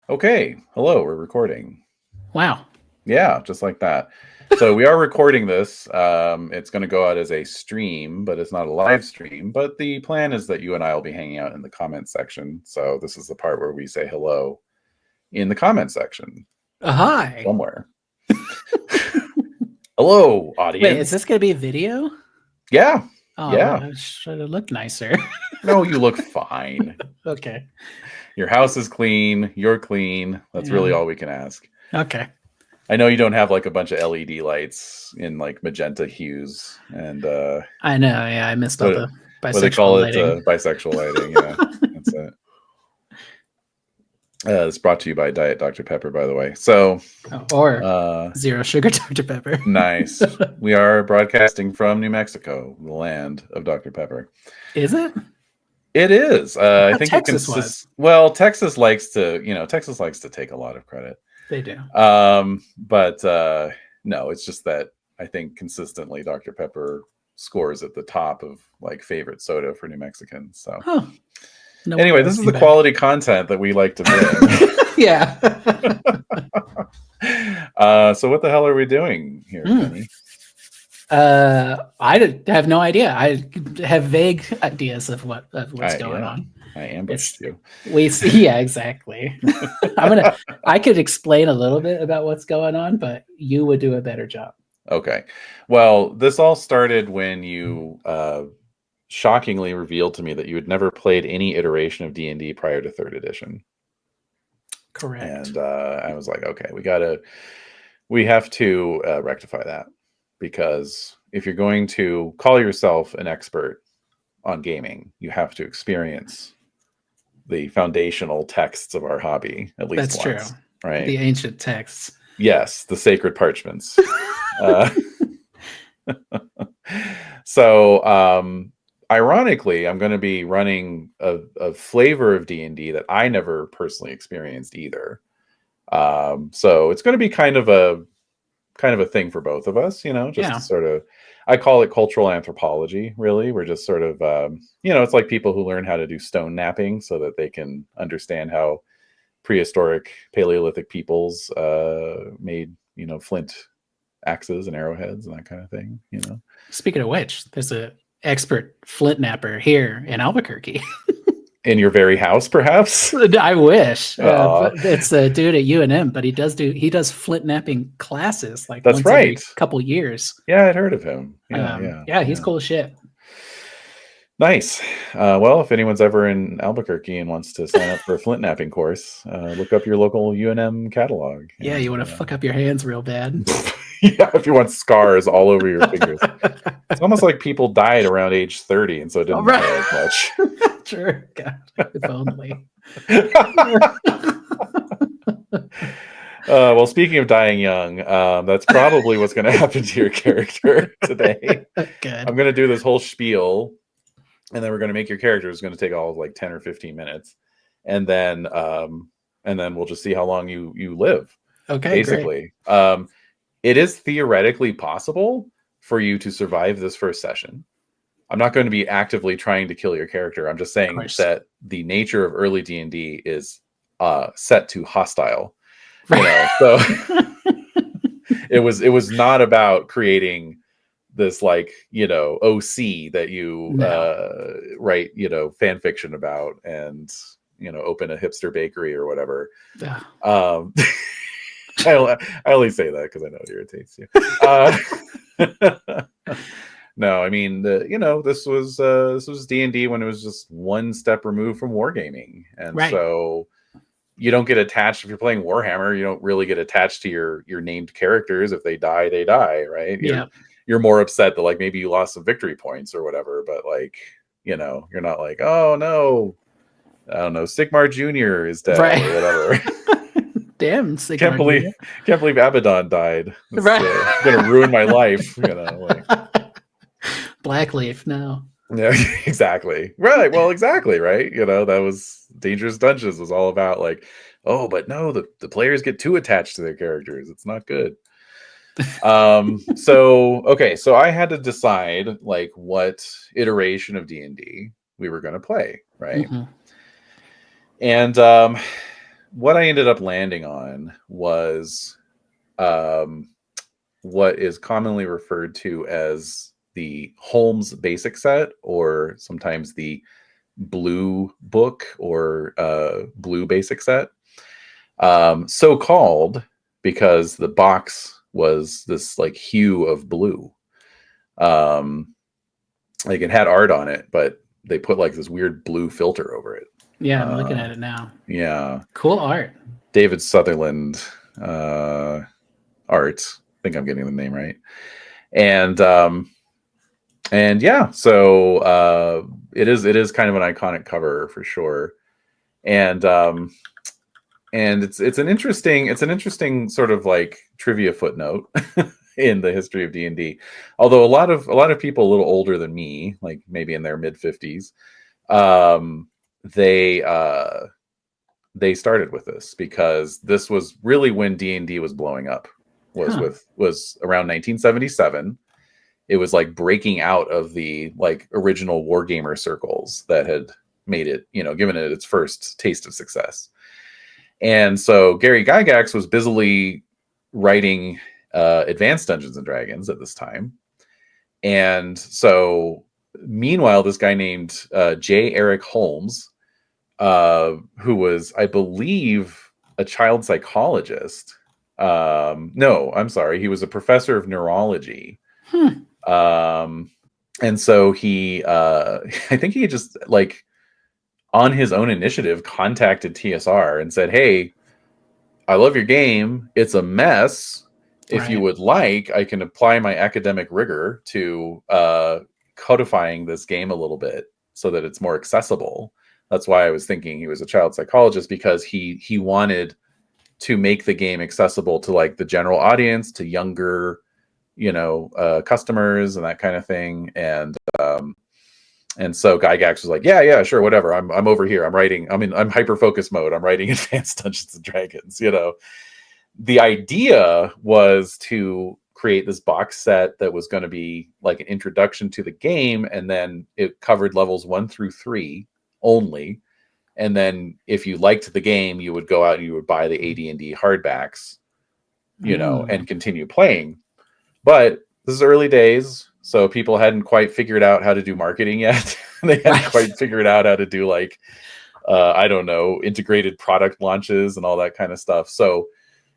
Okay, hello, we're recording. Wow. Yeah, just like that. So we are recording this. It's going to go out as a stream, but it's not a live stream. But the plan is that you and I will be hanging out in the comment section. So this is the part where we say hello in the comment section Hi. somewhere. Hello, Wait, is audience. this going to be a video? Yeah, Oh, well, yeah. I should have looked nicer. No, you look fine. Okay. Your house is clean. You're clean. That's really Yeah. all we can ask. Okay. I know you don't have like a bunch of LED lights in like magenta hues and I know. Yeah, I missed all what the what they bisexual call it, lighting. bisexual lighting. Yeah, that's it. It's brought to you by Diet Dr. Pepper, by the way. So Or uh, zero sugar Dr. Pepper. nice. We are broadcasting from New Mexico, the land of Dr. Pepper. Is it? It is. I I thought think it Texas was. consists. Well, Texas likes to take a lot of credit. They do. But no, it's just that I think consistently Dr. Pepper scores at the top of like favorite soda for New Mexicans. So Huh. No anyway, wonder I this is came the back. quality content that we like to bring. Yeah. So what the hell are we doing here, Kenny? I have no idea. I have vague ideas of what's going on. I ambushed you. Yeah, exactly. I could explain a little bit about what's going on, but you would do a better job. Okay. Well, this all started when you shockingly revealed to me that you had never played any iteration of D&D prior to 3rd edition. Correct. And I was like, okay, we have to rectify that, because if you're going to call yourself an expert on gaming, you have to experience the foundational texts of our hobby at least That's once, true. right? The ancient texts. Yes, the sacred parchments. So ironically, I'm going to be running a flavor of D&D that I never personally experienced either. So it's going to be kind of a thing for both of us, just to sort of, I call it cultural anthropology, really. We're just sort of, it's like people who learn how to do stone napping so that they can understand how prehistoric Paleolithic peoples made, flint axes and arrowheads and that kind of thing, Speaking of which, there's an expert flint napper here in Albuquerque. In your very house, perhaps? I wish. But it's a dude at UNM, but he does flint napping classes like That's once right. every couple years. Yeah, I'd heard of him. Yeah, he's cool as shit. Nice. Well, if anyone's ever in Albuquerque and wants to sign up for a flint napping course, look up your local UNM catalog. Yeah, you want to fuck up your hands real bad. Yeah, if you want scars all over your fingers. It's almost like people died around age 30, and so it didn't matter as much. Sure. God, if only. Well, speaking of dying young, that's probably what's going to happen to your character today. Good. I'm going to do this whole spiel, and then we're going to make your character. It's going to take all of like 10 or 15 minutes, and then we'll just see how long you live. Okay, basically. Great. It is theoretically possible for you to survive this first session. I'm not going to be actively trying to kill your character. I'm just saying that the nature of early D&D is set to hostile. Right. So it was not about creating this like OC that you write fan fiction about and open a hipster bakery or whatever. I only say that because I know it irritates you. No, I mean this was D&D when it was just one step removed from wargaming, and so you don't get attached if you're playing Warhammer. You don't really get attached to your named characters. If they die, they die, right? You're more upset that like maybe you lost some victory points or whatever, but like you're not like, oh no, I don't know, Sigmar Jr. is dead or whatever. Damn, can't believe Abaddon died. It's gonna ruin my life, like. Blackleaf, no. Yeah, exactly. Right. Well, exactly. Right. That was Dangerous Dungeons was all about like, oh, but no, the players get too attached to their characters. It's not good. So I had to decide like what iteration of D&D we were going to play. Right. Mm-hmm. And what I ended up landing on was what is commonly referred to as the Holmes basic set, or sometimes the Blue book, or Blue basic set. So called because the box was this like hue of blue. Like it had art on it, but they put like this weird blue filter over it. Yeah, I'm looking at it now. Yeah. Cool art. David Sutherland art. I think I'm getting the name right. And yeah, so it is kind of an iconic cover for sure. And it's an interesting sort of like trivia footnote in the history of D&D. Although a lot of people a little older than me, like maybe in their mid 50s, they started with this because this was really when D&D was blowing up. Was around 1977. It was like breaking out of the like original wargamer circles that had made it, given it its first taste of success. And so Gary Gygax was busily writing Advanced Dungeons and Dragons at this time. And so meanwhile, this guy named J. Eric Holmes, who was, I believe, a child psychologist. No, I'm sorry. He was a professor of neurology. And so he, I think he just like on his own initiative contacted TSR and said, "Hey, I love your game. It's a mess. If you would like, I can apply my academic rigor to codifying this game a little bit so that it's more accessible." That's why I was thinking he was a child psychologist, because he wanted to make the game accessible to like the general audience, to younger, customers and that kind of thing. And so Gygax was like, yeah, sure, whatever. I'm over here. I'm hyper focus mode. I'm writing Advanced Dungeons and Dragons. The idea was to create this box set that was going to be like an introduction to the game, and then it covered levels 1 through 3 only. And then if you liked the game, you would go out and you would buy the AD&D hardbacks, and continue playing. But this is early days, so people hadn't quite figured out how to do marketing yet. They hadn't quite figured out how to do like, I don't know, integrated product launches and all that kind of stuff. So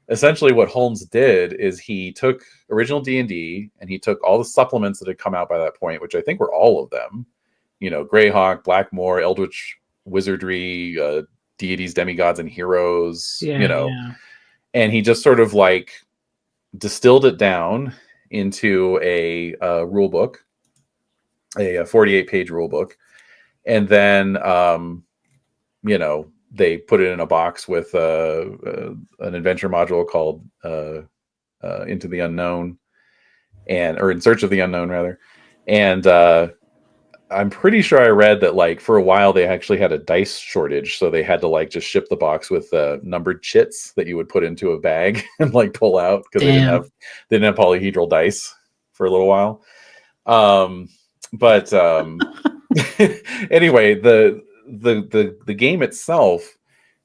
essentially what Holmes did is he took original D&D and he took all the supplements that had come out by that point, which I think were all of them, Greyhawk, Blackmoor, Eldritch Wizardry, Deities, Demigods, and Heroes, and he just sort of like distilled it down into a rule book, a 48-page rule book. And then, they put it in a box with an adventure module called Into the Unknown, or In Search of the Unknown, rather. And I'm pretty sure I read that like for a while they actually had a dice shortage, so they had to like just ship the box with numbered chits that you would put into a bag and like pull out, because they didn't have polyhedral dice for a little while. But anyway, the game itself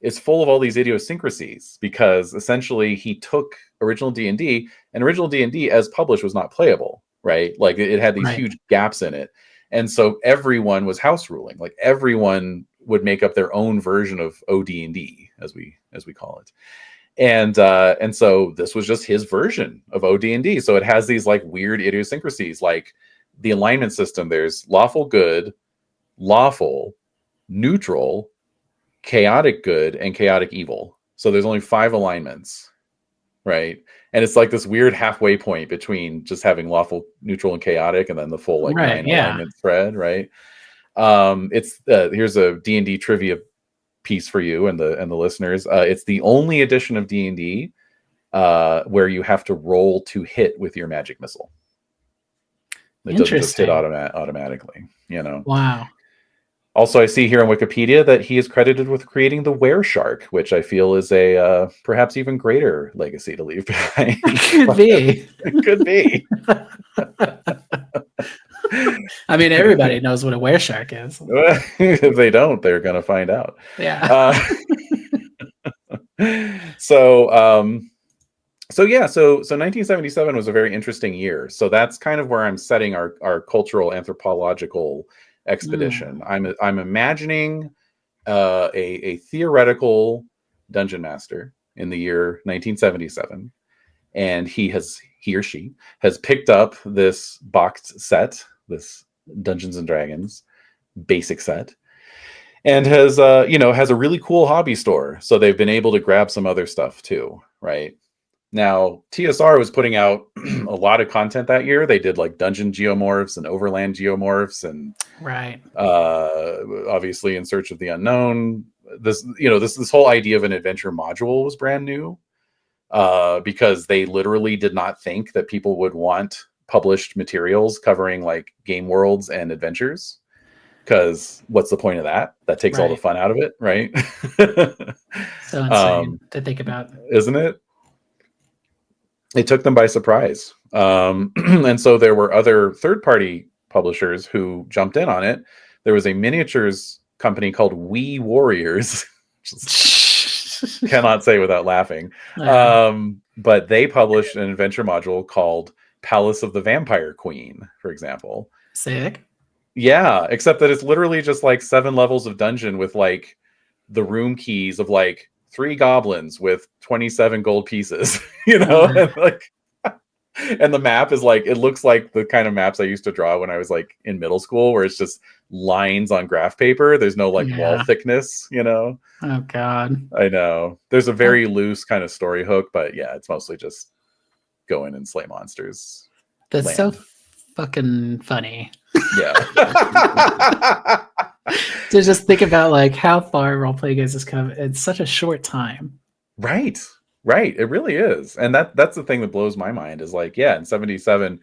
is full of all these idiosyncrasies, because essentially he took original D&D, and original D&D as published was not playable, right? Like it had these huge gaps in it. And so everyone was house ruling. Like everyone would make up their own version of OD&D, as we call it. And so this was just his version of OD&D. So it has these like weird idiosyncrasies, like the alignment system. There's lawful good, lawful, neutral, chaotic good, and chaotic evil. So there's only 5 alignments, right? And it's like this weird halfway point between just having lawful, neutral, and chaotic, and then the full like 9 alignment thread, right? It's here's a D&D trivia piece for you and the listeners. It's the only edition of D&D where you have to roll to hit with your magic missile. It doesn't just hit automatically, Wow. Also, I see here on Wikipedia that he is credited with creating the Wereshark, which I feel is a perhaps even greater legacy to leave behind. Could be. It could be. I mean, everybody knows what a Wereshark is. If they don't, they're going to find out. Yeah. So yeah, so 1977 was a very interesting year. So that's kind of where I'm setting our cultural anthropological expedition. I'm imagining a theoretical dungeon master in the year 1977, and he or she has picked up this boxed set, this Dungeons and Dragons basic set, and has has a really cool hobby store. So they've been able to grab some other stuff too, right? Now, TSR was putting out a lot of content that year. They did like dungeon geomorphs and overland geomorphs, and Right. obviously In Search of the Unknown. This whole idea of an adventure module was brand new, because they literally did not think that people would want published materials covering like game worlds and adventures. Because what's the point of that? That takes all the fun out of it, right? So insane to think about, isn't it? It took them by surprise. And so there were other third-party publishers who jumped in on it. There was a miniatures company called We Warriors. Cannot say without laughing. But they published an adventure module called Palace of the Vampire Queen, for example. Sick. Yeah, except that it's literally just like 7 levels of dungeon with like the room keys of like 3 goblins with 27 gold pieces, and like, and the map is like, it looks like the kind of maps I used to draw when I was like in middle school, where it's just lines on graph paper. There's no like wall thickness, Oh God. I know. There's a very loose kind of story hook, but yeah, it's mostly just go in and slay monsters. That's so fucking funny. Yeah. To just think about like how far role-playing has come in such a short time. Right. It really is. And that's the thing that blows my mind is like, yeah, in 77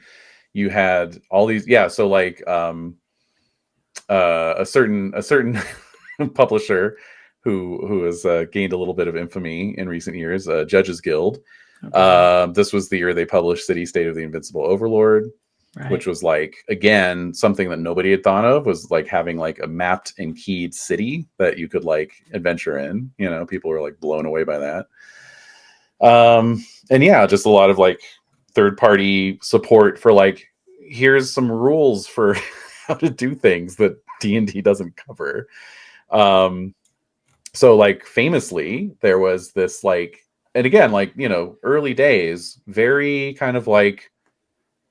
you had all these, so like a certain publisher who has gained a little bit of infamy in recent years, Judges Guild. Okay. This was the year they published City State of the Invincible Overlord. Right. Which was like, again, something that nobody had thought of, was like having like a mapped and keyed city that you could like adventure in. People were like blown away by that. And yeah, just a lot of like third party support for like, here's some rules for how to do things that D&D doesn't cover. So like famously there was this like, and again, like, early days, very kind of like,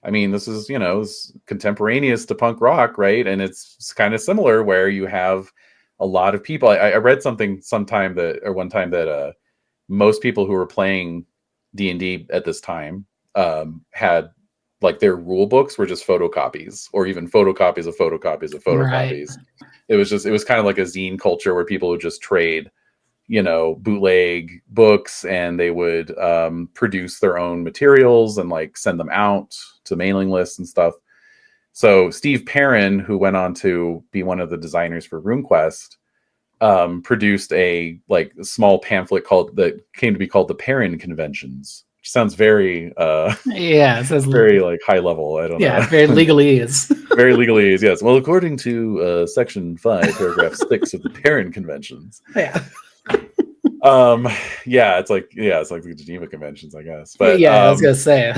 I mean, this is, it's contemporaneous to punk rock, right? And it's kind of similar where you have a lot of people. I read something one time that most people who were playing D&D at this time had like their rule books were just photocopies, or even photocopies of photocopies of photocopies. Right. It was kind of like a zine culture where people would just trade, bootleg books, and they would produce their own materials and like send them out to mailing lists and stuff. So Steve Perrin, who went on to be one of the designers for RuneQuest, produced a like small pamphlet that came to be called the Perrin Conventions, which sounds very it says very like high level. I don't know. Yeah, very legalese. Very legalese, yes. Well, according to section 5, paragraph 6 of the Perrin Conventions. Yeah. It's like the Geneva Conventions, I guess. But yeah, I was gonna say,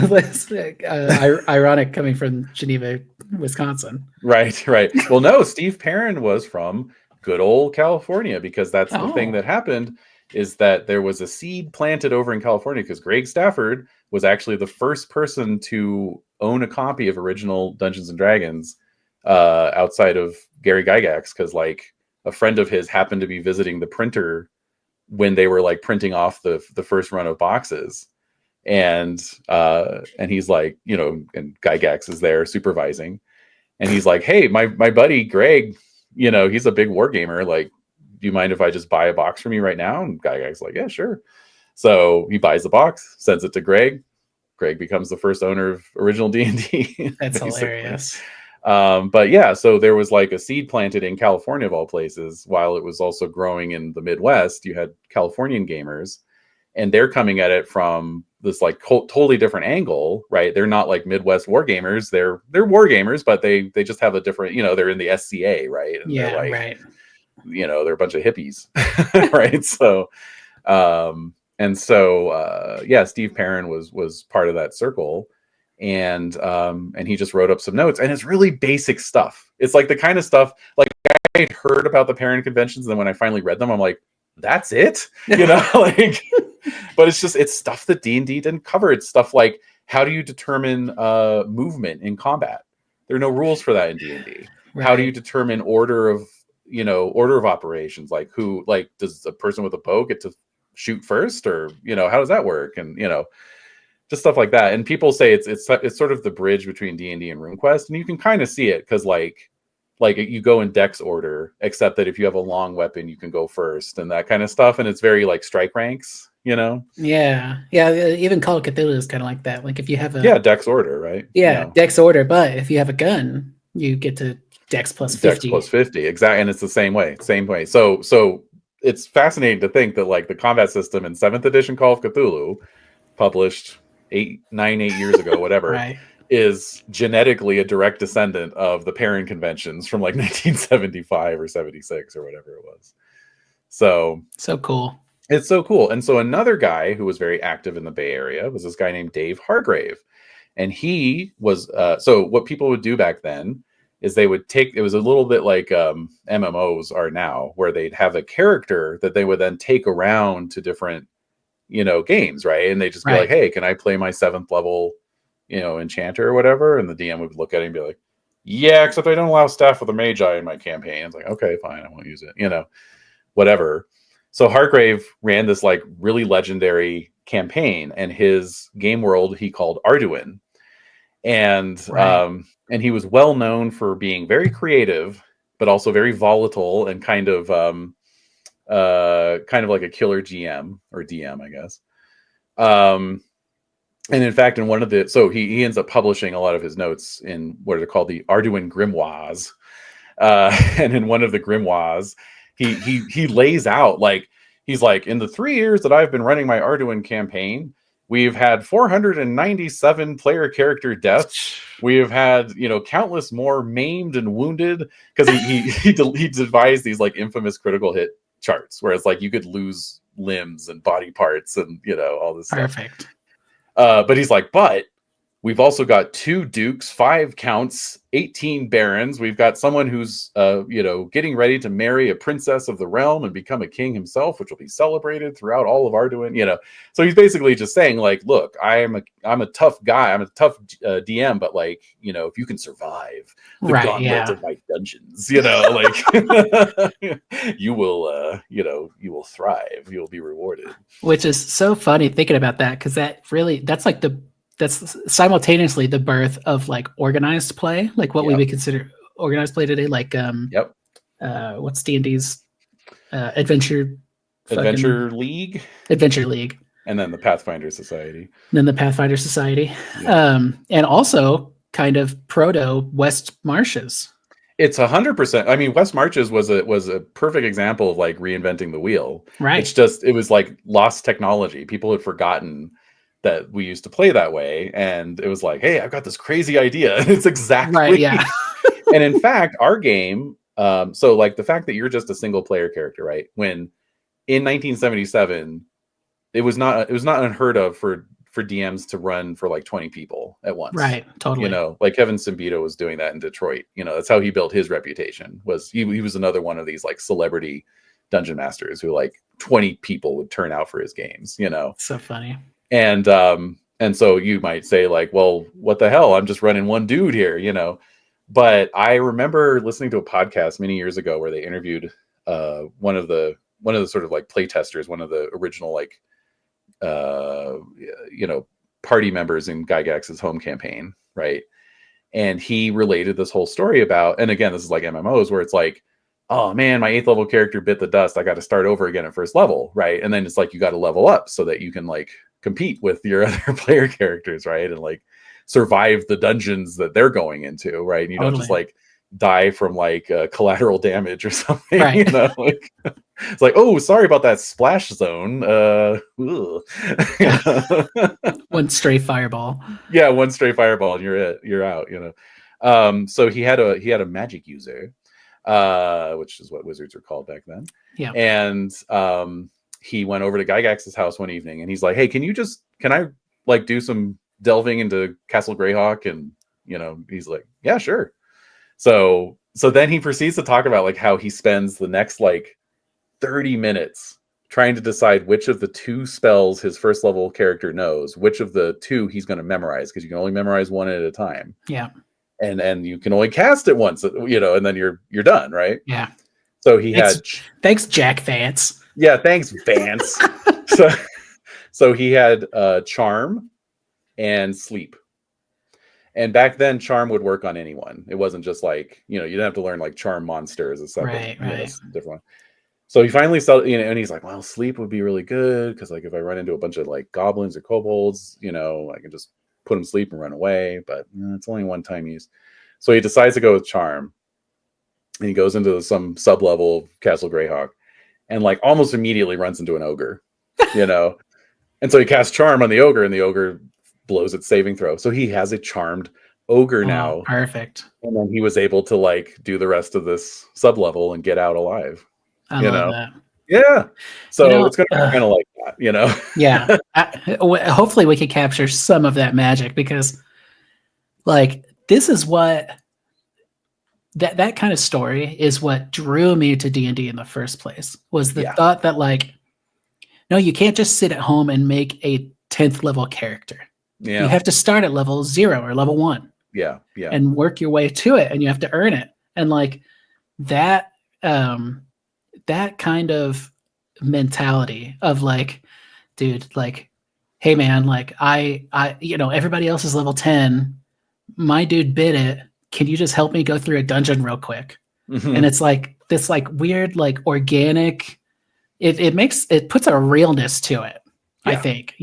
ironic coming from Geneva, Wisconsin. Right. Well, no, Steve Perrin was from good old California, because that's the thing that happened, is that there was a seed planted over in California, because Greg Stafford was actually the first person to own a copy of original Dungeons and Dragons outside of Gary Gygax, because like a friend of his happened to be visiting the printer when they were like printing off the first run of boxes, and he's like, and Gygax is there supervising, and he's like, hey, my buddy Greg, he's a big war gamer, like, do you mind if I just buy a box from you right now? And Gygax's like, yeah, sure. So he buys the box, sends it to Greg. Greg becomes the first owner of original D&D. That's hilarious. But yeah, so there was like a seed planted in California of all places, while it was also growing in the Midwest. You had Californian gamers, and they're coming at it from this like totally different angle, right? They're not like Midwest war gamers. They're war gamers, but they just have a different, they're in the SCA, right? And yeah, they're like, right. They're a bunch of hippies, right? So, And so yeah, Steve Perrin was part of that circle, and he just wrote up some notes, and it's really basic stuff. It's like the kind of stuff like I'd heard about the Perrin conventions, and then when I finally read them, I'm like, that's it, you know, like. But it's stuff that D&D didn't cover. It's stuff like, how do you determine movement in combat? There are no rules for that in D&D. Right. How do you determine order of operations? Like, who, like, does a person with a bow get to shoot first, or how does that work? And just stuff like that. And people say it's sort of the bridge between D&D and RuneQuest, and you can kind of see it because like you go in dex order, except that if you have a long weapon, you can go first and that kind of stuff. And it's very like strike ranks, Yeah. Even Call of Cthulhu is kind of like that. Like if you have a dex order, right? Dex order, but if you have a gun, you get to dex plus 50. Dex plus 50, exactly. And it's the same way. So it's fascinating to think that like the combat system in 7th edition Call of Cthulhu, published 8 years ago, whatever, right, is genetically a direct descendant of the Perrin conventions from like 1975 or 76 or whatever it was. So cool. It's so cool. And so another guy who was very active in the Bay Area was this guy named Dave Hargrave. And he was so what people would do back then is they would take, it was a little bit like MMOs are now, where they'd have a character that they would then take around to different games, right? And they just be like, hey, can I play my 7th level enchanter or whatever? And the DM would look at it and be like, yeah, except I don't allow staff with a magi in my campaign. It's like, okay, fine, I won't use it, whatever. So Hargrave ran this like really legendary campaign, and his game world he called Arduin. And he was well known for being very creative, but also very volatile and kind of like a killer GM or DM, I guess. And in fact, in one of he ends up publishing a lot of his notes in what are called the Arduin Grimoires. And in one of the grimoires, he lays out, like, he's like, in the 3 years that I've been running my Arduin campaign, we've had 497 player character deaths. We have had, countless more maimed and wounded, because he devised these like infamous critical hit charts where it's like you could lose limbs and body parts and all this stuff. Perfect. But he's like, but we've also got 2 dukes, 5 counts, 18 barons. We've got someone who's, getting ready to marry a princess of the realm and become a king himself, which will be celebrated throughout all of Arduin. So he's basically just saying, like, look, I'm a tough guy. I'm a tough DM, but like, if you can survive the gauntlet of my dungeons, like, you will thrive. You'll be rewarded. Which is so funny thinking about that, because that's simultaneously the birth of like organized play, like what we would consider organized play today. Like, what's D&D's Adventure League, and then the Pathfinder Society, and also kind of proto West Marches. It's 100%. I mean, West Marches was a perfect example of like reinventing the wheel. Right. It was like lost technology. People had forgotten that we used to play that way, and it was like, hey, I've got this crazy idea. It's exactly And in fact, our game, so like the fact that you're just a single player character, right? When in 1977, it was not unheard of for DMs to run for like 20 people at once. Right, totally. Like Kevin Simbito was doing that in Detroit. That's how he built his reputation. Was he was another one of these like celebrity dungeon masters who like 20 people would turn out for his games. So funny. And so you might say like, well, what the hell? I'm just running one dude here, But I remember listening to a podcast many years ago where they interviewed one of the sort of like play testers, one of the original like party members in Gygax's home campaign, right? And he related this whole story about, and again, this is like MMOs where it's like, oh man, my 8th level character bit the dust. I got to start over again at 1st level, right? And then it's like you got to level up so that you can like compete with your other player characters, right? And like survive the dungeons that they're going into, right? And you don't just like die from like collateral damage or something, right. Like, it's like, oh, sorry about that splash zone. One stray fireball. Yeah, one stray fireball and you're out, So he had a magic user, which is what wizards were called back then. Yeah. And he went over to Gygax's house one evening, and he's like, "Hey, can I like do some delving into Castle Greyhawk?" And he's like, "Yeah, sure." So then he proceeds to talk about like how he spends the next like 30 minutes trying to decide which of the 2 spells his first level character knows, which of the 2 he's going to memorize, because you can only memorize one at a time. Yeah. And you can only cast it once, and then you're done, right? Yeah. So he had thanks, Jack Vance. Yeah, thanks, Vance. so he had charm and sleep. And back then, charm would work on anyone. It wasn't just like, you didn't have to learn like charm monsters and stuff. Right. Different one. So he finally saw, and he's like, well, sleep would be really good because like if I run into a bunch of like goblins or kobolds, I can just put them to sleep and run away. But it's only one time use. So he decides to go with charm. And he goes into some sub-level of Castle Greyhawk and like almost immediately runs into an ogre, And so he casts charm on the ogre, and the ogre blows its saving throw. So he has a charmed ogre now. Perfect. And then he was able to like do the rest of this sub-level and get out alive. I love that. Yeah. So it's going to be kind of like that, Yeah. Hopefully we can capture some of that magic, because like this is what that kind of story is what drew me to D&D in the first place, was the thought that like, no, you can't just sit at home and make a 10th level character. Yeah. You have to start at level 0 or level 1. Yeah. Yeah. And work your way to it, and you have to earn it. And like that kind of mentality of like, dude, like, hey man, like I everybody else is level 10. My dude bid it. Can you just help me go through a dungeon real quick? Mm-hmm. And it's like this like weird, like organic, it puts a realness to it. Yeah. I think,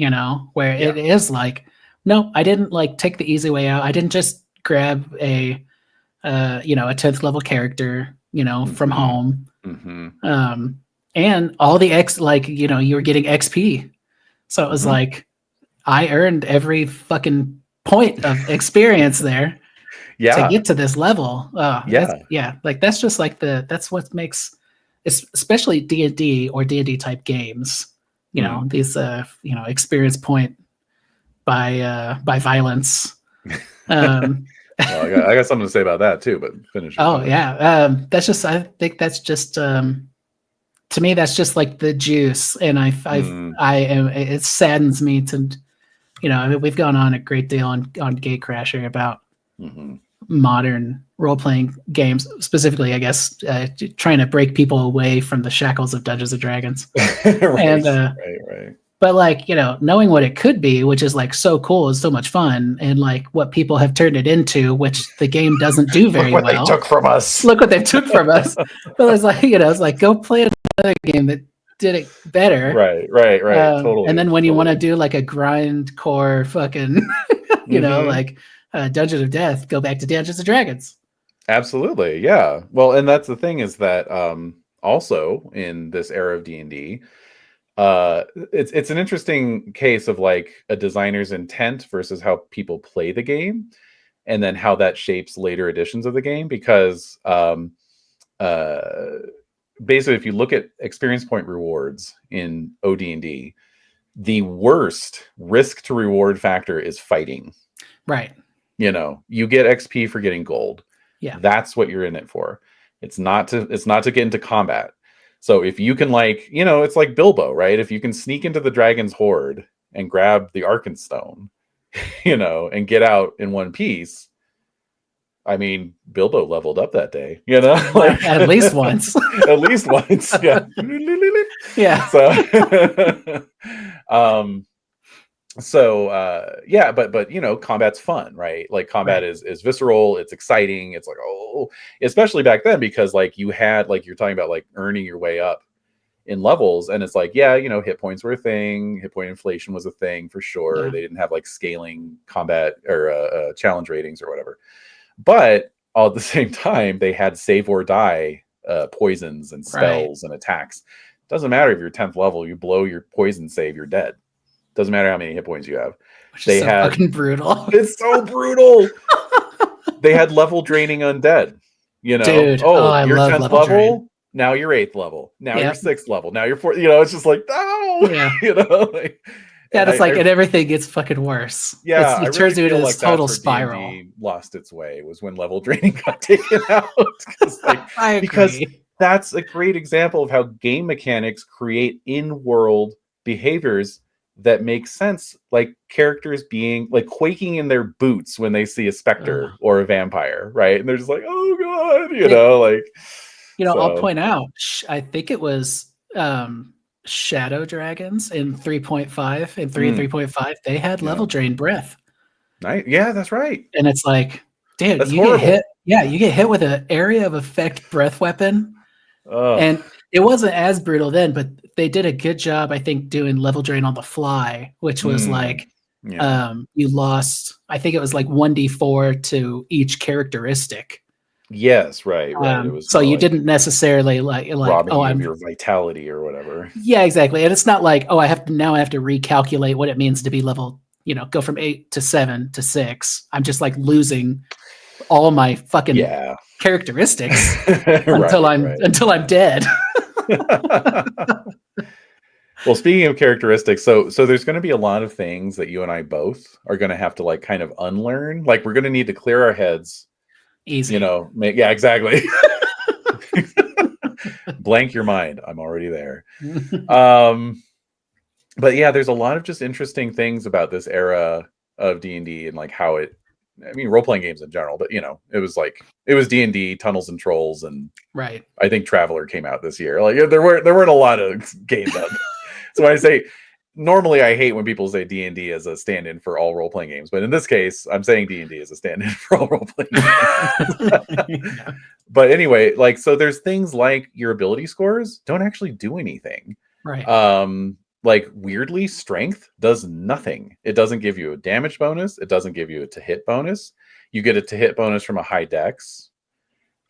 where it is like, no, I didn't like take the easy way out. I didn't just grab a 10th level character, from home. Mm-hmm. And all the you were getting XP. So it was like, I earned every fucking point of experience there. To get to this level. Like that's just like that's what makes, especially D&D or D&D type games, these experience point by violence. Well, I got something to say about that too, but finish. That's just, I think that's just to me that's just like the juice, and it saddens me to, we've gone on a great deal on Gatecrasher about modern role-playing games, specifically, I guess, trying to break people away from the shackles of Dungeons and Dragons. Right. But like, knowing what it could be, which is like so cool, is so much fun, and like what people have turned it into, which the game doesn't do very well. Look what they took from us. Look what they took from us. But it's like, it's like, go play another game that did it better. Right. Totally. And then when you want to do like a grindcore fucking, like Dungeon of Death, go back to Dungeons and Dragons. Absolutely, yeah. Well, and that's the thing, is that also in this era of D&D, it's an interesting case of like a designer's intent versus how people play the game, and then how that shapes later editions of the game. Because basically, if you look at experience point rewards in OD&D, the worst risk to reward factor is fighting. Right. You get XP for getting gold. Yeah. That's what you're in it for. It's not to get into combat. So if you can like, it's like Bilbo, right? If you can sneak into the dragon's horde and grab the Arkenstone, and get out in one piece. I mean, Bilbo leveled up that day, like, at least once. At least once. Yeah. Yeah. But combat's fun, right? Like combat is visceral, it's exciting, it's like, especially back then, because like you had, like you're talking about like earning your way up in levels, and it's like, hit points were a thing, hit point inflation was a thing for sure. They didn't have like scaling combat or challenge ratings or whatever, but all at the same time they had save or die poisons and spells and attacks. Doesn't matter if you're 10th level, you blow your poison save, you're dead. Doesn't matter how many hit points you have. They had fucking brutal. It's so brutal. They had level draining undead. Dude, you're 10th level. Now you're 8th level. Now you're Yep. 6th level. Now you're 4th. You know, it's just like, oh, Yeah. you know, like, Yeah, and it's like, and everything gets fucking worse. yeah, I It really turns into feel this like that's total where spiral. D&D lost its way, was when level draining got taken out. I agree. Because that's a great example of how game mechanics create in-world behaviors that make sense, like characters being like quaking in their boots when they see a specter or a vampire, right? And they're just like, oh god, you know, like, you know, I'll point out, I think it was Shadow Dragons in 3.5 and 3.5, they had level drain breath. Nice. Yeah, that's right. And it's like, dude, that's you horrible. get hit. Yeah, you get hit with an area of effect breath weapon. And it wasn't as brutal then, but they did a good job, I think, doing level drain on the fly, which was like, you lost, I think it was like 1d4 to each characteristic. Yes, right. It was so you didn't necessarily like robbing you of your vitality or whatever. Yeah, exactly. And it's not like, oh, I have to recalculate what it means to be level, you know, go from 8 to 7 to 6. I'm just like losing all my fucking characteristics until I'm dead. Well, speaking of characteristics, so there's going to be a lot of things that you and I both are going to have to like kind of unlearn. Like we're going to need to clear our heads. Easy. You know, yeah, exactly. Blank your mind. I'm already there. But yeah, there's a lot of just interesting things about this era of D&D and like how it, I mean, role-playing games in general, but you know, it was D&D, Tunnels and Trolls, and right. I think Traveler came out this year. Like there weren't a lot of games out. So when I say, normally I hate when people say D&D as a stand-in for all role-playing games, but in this case, I'm saying D&D as a stand-in for all role-playing games. But anyway, like, so there's things like your ability scores don't actually do anything. Right. Like weirdly, strength does nothing. It doesn't give you a damage bonus. It doesn't give you a to hit bonus. You get a to hit bonus from a high dex.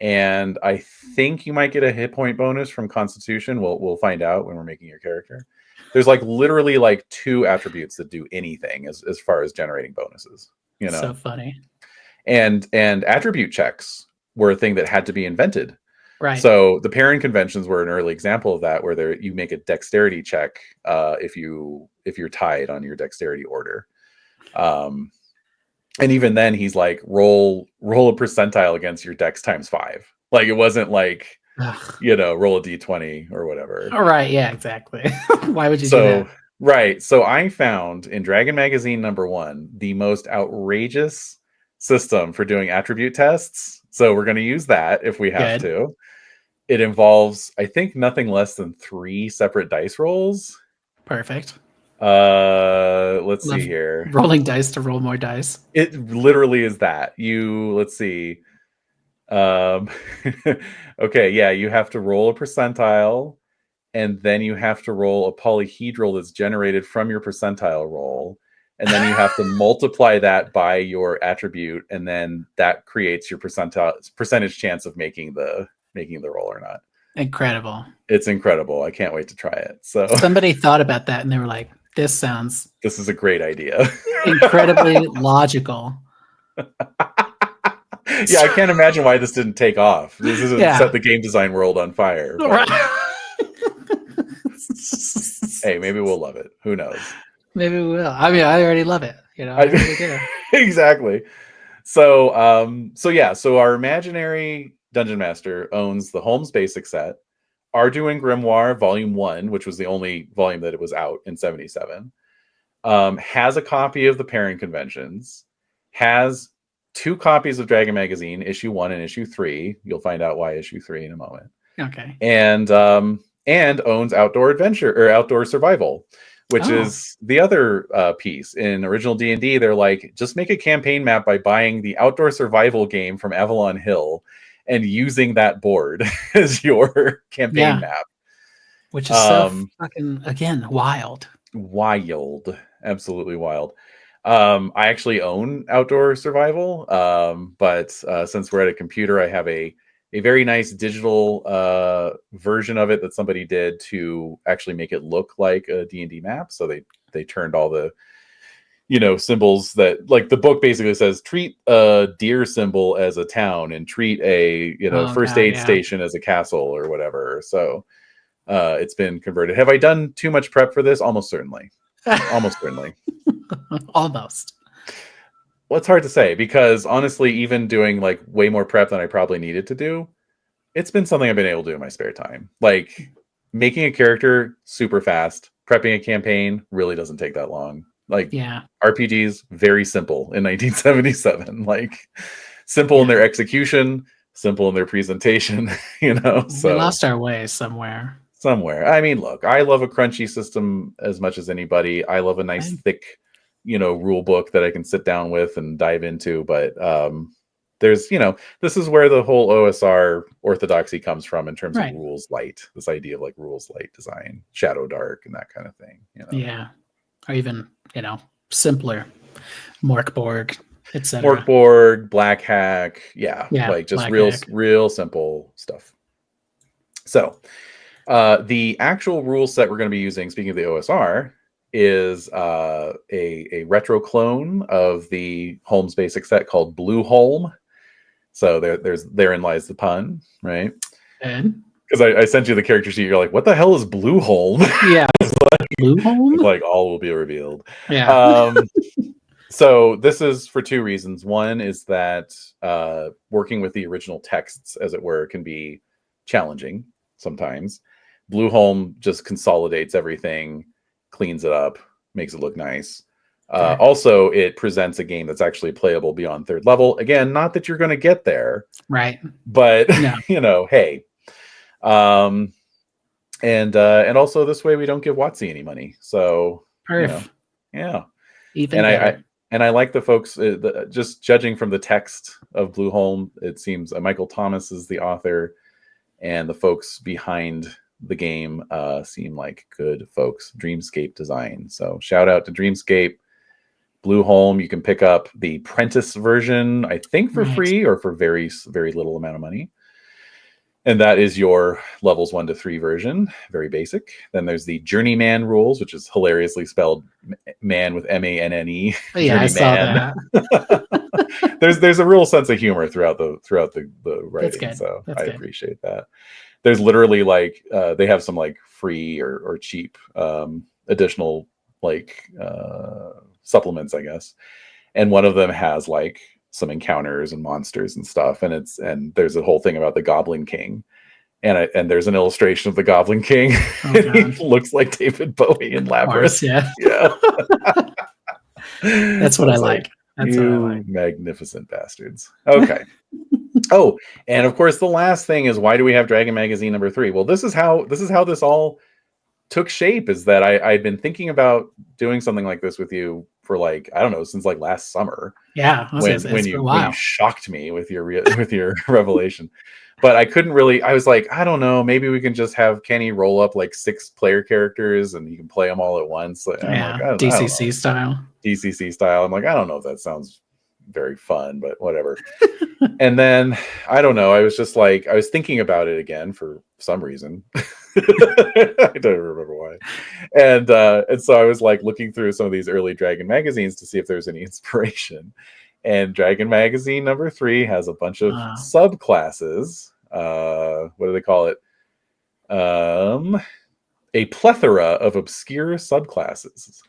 And I think you might get a hit point bonus from Constitution. We'll find out when we're making your character. There's like literally like 2 attributes that do anything as far as generating bonuses. You know, so funny. And attribute checks were a thing that had to be invented. Right. So the pairing conventions were an early example of that, where you make a dexterity check if you're tied on your dexterity order. And even then, he's like, roll a percentile against your dex times 5. Like it wasn't like, you know, roll a d20 or whatever. All right. Yeah, exactly. Why would you do that? Right. So I found in Dragon Magazine #1 the most outrageous system for doing attribute tests. So we're going to use that if we have to. It involves, I think, nothing less than 3 separate dice rolls. Perfect. Let's see here. Rolling dice to roll more dice. It literally is that. Let's see. Okay, yeah, you have to roll a percentile, and then you have to roll a polyhedral that's generated from your percentile roll, and then you have to multiply that by your attribute, and then that creates your percentage chance of making the roll or not. Incredible. It's incredible. I can't wait to try it. So somebody thought about that and they were like, this is a great idea. Incredibly logical. Yeah, I can't imagine why this didn't take off. This isn't set the game design world on fire. Right. Hey, maybe we'll love it. Who knows? Maybe we will. I mean, I already love it. You know, exactly. So our imaginary dungeon master owns the Holmes Basic set, Arduin Grimoire Volume 1, which was the only volume that it was out in 77, has a copy of the pairing conventions, has 2 copies of Dragon Magazine, issue 1 and issue 3. You'll find out why issue 3 in a moment. Okay. And owns Outdoor Adventure or Outdoor Survival, which is the other piece. In original D&D, they're like, just make a campaign map by buying the Outdoor Survival game from Avalon Hill and using that board as your campaign map. Which is so fucking, again, wild. Wild. Absolutely wild. I actually own Outdoor Survival, but since we're at a computer, I have a very nice digital version of it that somebody did to actually make it look like a D&D map. So they turned all the symbols that, like, the book basically says treat a deer symbol as a town and treat a first aid station as a castle or whatever. So it's been converted. Have I done too much prep for this? Almost certainly. Almost certainly. Almost. Well, it's hard to say, because honestly, even doing like way more prep than I probably needed to do, it's been something I've been able to do in my spare time. Like, making a character super fast, prepping a campaign really doesn't take that long. Like, RPGs, very simple in 1977. Like, simple in their execution, simple in their presentation. So we lost our way somewhere. I mean, look, I love a crunchy system as much as anybody. I love a nice thick rule book that I can sit down with and dive into. But there's this is where the whole OSR orthodoxy comes from in terms of rules light. This idea of like rules light design, shadow dark, and that kind of thing. Or even simpler, Morkborg, etc. Morkborg, Black Hack, like just real simple stuff. So the actual rule set we're going to be using, speaking of the OSR, is a retro clone of the Holmes basic set called Blueholme. So therein lies the pun, right? And because I sent you the character sheet, you're like, what the hell is Blueholme? Yeah, Blueholme. Like, all will be revealed. Yeah. So this is for two reasons. One is that working with the original texts, as it were, can be challenging sometimes. Blueholme just consolidates everything, cleans it up, makes it look nice. Also, it presents a game that's actually playable beyond third level. Again, not that you're going to get there, right? But hey, and also this way we don't give WotC any money. So yeah, even better. I like the folks. Just judging from the text of Blueholme, it seems Michael Thomas is the author, and the folks behind the game seem like good folks. Dreamscape Design. So shout out to Dreamscape. Blueholme, you can pick up the Prentice version, I think, for free or for very, very little amount of money. And that is your levels 1 to 3 version, very basic. Then there's the Journeyman rules, which is hilariously spelled man with M-A-N-N-E. Yeah, I saw that. there's a real sense of humor throughout the writing. That's so I appreciate that. There's literally like they have some like free or cheap additional like supplements, I guess, and one of them has like some encounters and monsters and stuff, and there's a whole thing about the Goblin King, and there's an illustration of the Goblin King. He looks like David Bowie in Labyrinth. Yeah. That's what I like. That's what I like. Magnificent bastards. Okay. Oh, and of course the last thing is, why do we have Dragon Magazine number 3? Well, this is how this all took shape, is that I'd been thinking about doing something like this with you for like, I don't know, since like last summer. Yeah, when you shocked me with your revelation. But I couldn't really. I was like, I don't know, maybe we can just have Kenny roll up like 6 player characters and you can play them all at once. Yeah, like, DCC style. DCC style. I'm like, I don't know if that sounds very fun, but whatever. And then I don't know. I was just like, I was thinking about it again for some reason. I don't remember why. And so I was like looking through some of these early Dragon magazines to see if there's any inspiration. And Dragon Magazine number 3 has a bunch of subclasses. What do they call it? A plethora of obscure subclasses.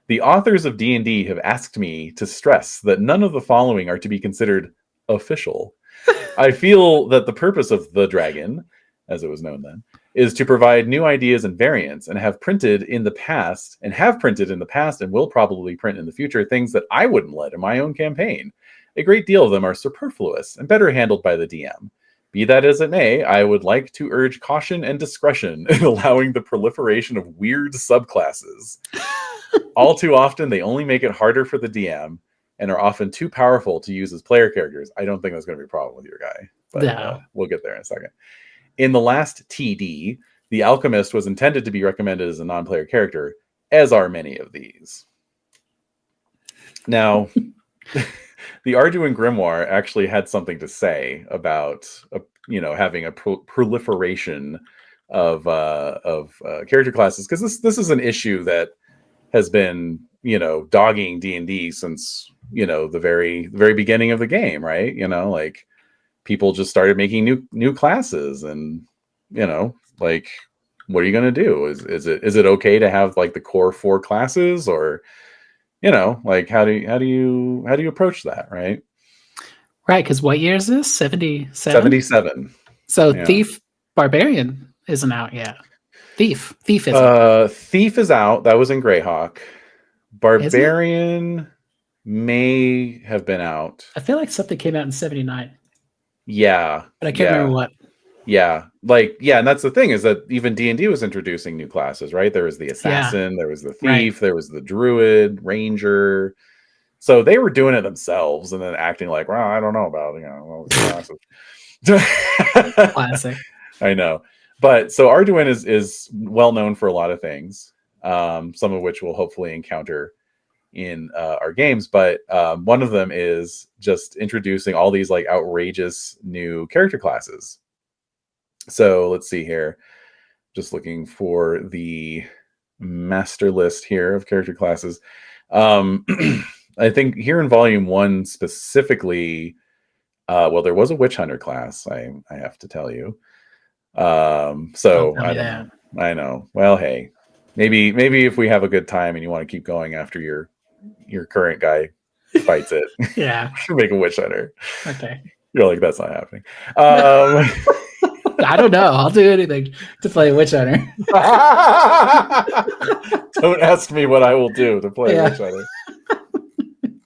The authors of D&D have asked me to stress that none of the following are to be considered official. I feel that the purpose of the Dragon, as it was known then, is to provide new ideas and variants, and have printed in the past and will probably print in the future things that I wouldn't let in my own campaign. A great deal of them are superfluous and better handled by the DM. Be that as it may, I would like to urge caution and discretion in allowing the proliferation of weird subclasses. All too often, they only make it harder for the DM and are often too powerful to use as player characters. I don't think that's going to be a problem with your guy, but we'll get there in a second. In the last TD, the Alchemist was intended to be recommended as a non-player character, as are many of these. Now, the Arduin Grimoire actually had something to say about having a proliferation of character classes, because this is an issue that has been dogging D&D since, the very beginning of the game, right? Like people just started making new classes, and, like, what are you going to do? Is it okay to have like the core 4 classes, or, like how do you approach that, right? Right, because what year is this? 77? 77. So Yeah. Thief Barbarian isn't out yet. Thief isn't. Thief is out. That was in Greyhawk. Barbarian may have been out. I feel like something came out in 79. Yeah. But I can't remember what. Yeah. And that's the thing, is that even D&D was introducing new classes, right? There was the assassin, there was the thief, there was the druid, ranger. So they were doing it themselves and then acting like, well, I don't know about, classes. Classic. I know. But so Arduin is well known for a lot of things, some of which we'll hopefully encounter in our games. But one of them is just introducing all these like outrageous new character classes. So let's see here. Just looking for the master list here of character classes. I think here in volume 1 specifically, well, there was a witch hunter class, I have to tell you. So I don't know. I know. Well, hey, maybe if we have a good time and you want to keep going after your current guy fights it, yeah, make a witch hunter. Okay. You're like, that's not happening. I don't know. I'll do anything to play a witch hunter. Don't ask me what I will do to play a witch hunter.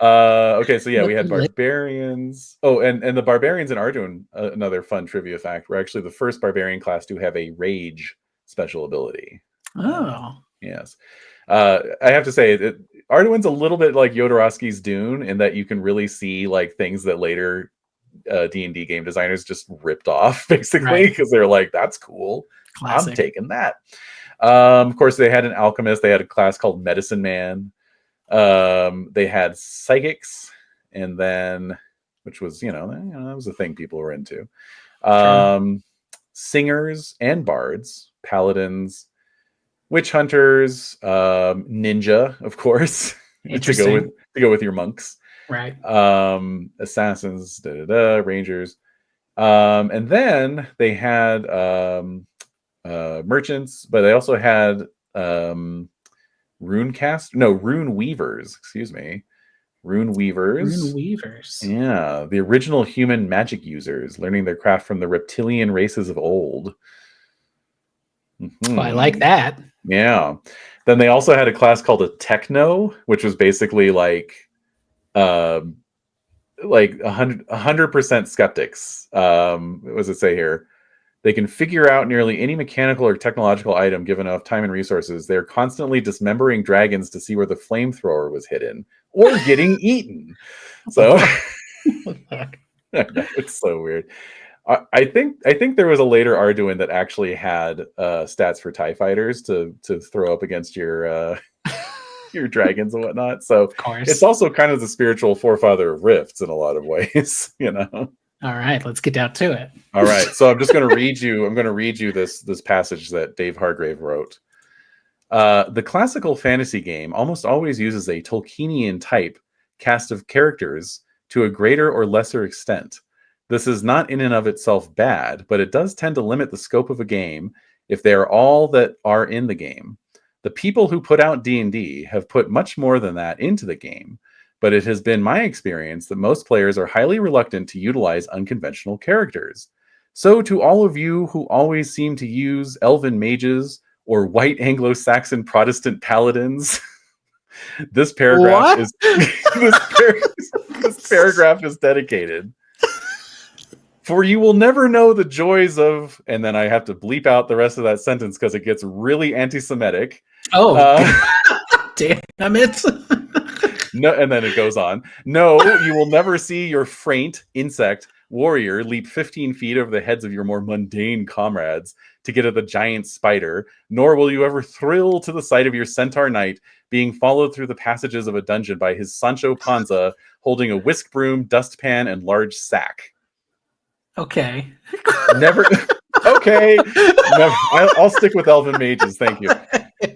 Okay, so yeah, we had barbarians. Oh, and the barbarians in Arduin, another fun trivia fact, were actually the first barbarian class to have a rage special ability. Oh. Yes. I have to say, Arduin's a little bit like Jodorowsky's Dune in that you can really see like things that later D&D game designers just ripped off, basically, because they're like, that's cool. Classic. I'm taking that. Of course, they had an alchemist. They had a class called Medicine Man. They had psychics, and then, which was, that was a thing people were into. Singers and bards, paladins, witch hunters, ninja, of course, to go with your monks. Right. Assassins, rangers. And then they had merchants, but they also had rune weavers, excuse me. Rune weavers. Yeah, the original human magic users, learning their craft from the reptilian races of old. Mm-hmm. Oh, I like that. Yeah. Then they also had a class called a techno, which was basically like 100% skeptics. What does it say here? They can figure out nearly any mechanical or technological item given enough time and resources. They're constantly dismembering dragons to see where the flamethrower was hidden or getting eaten. So it's so weird. I think there was a later Arduin that actually had stats for TIE fighters to throw up against your dragons and whatnot. So it's also kind of the spiritual forefather of Rifts in a lot of ways, All right, let's get down to it. All right, so I'm just going to read you. I'm going to read you this passage that Dave Hargrave wrote. The classical fantasy game almost always uses a Tolkienian type cast of characters to a greater or lesser extent. This is not in and of itself bad, but it does tend to limit the scope of a game if they are all that are in the game. The people who put out D&D have put much more than that into the game, but it has been my experience that most players are highly reluctant to utilize unconventional characters. So to all of you who always seem to use elven mages or white Anglo-Saxon Protestant paladins, this paragraph is this paragraph is dedicated. For you will never know the joys of, and then I have to bleep out the rest of that sentence because it gets really anti-Semitic. Oh, damn it. No, and then it goes on. No, you will never see your faint insect warrior leap 15 feet over the heads of your more mundane comrades to get at the giant spider, nor will you ever thrill to the sight of your centaur knight being followed through the passages of a dungeon by his Sancho Panza holding a whisk broom, dustpan, and large sack. Okay. Never. Okay. Never. I'll stick with elven mages. Thank you.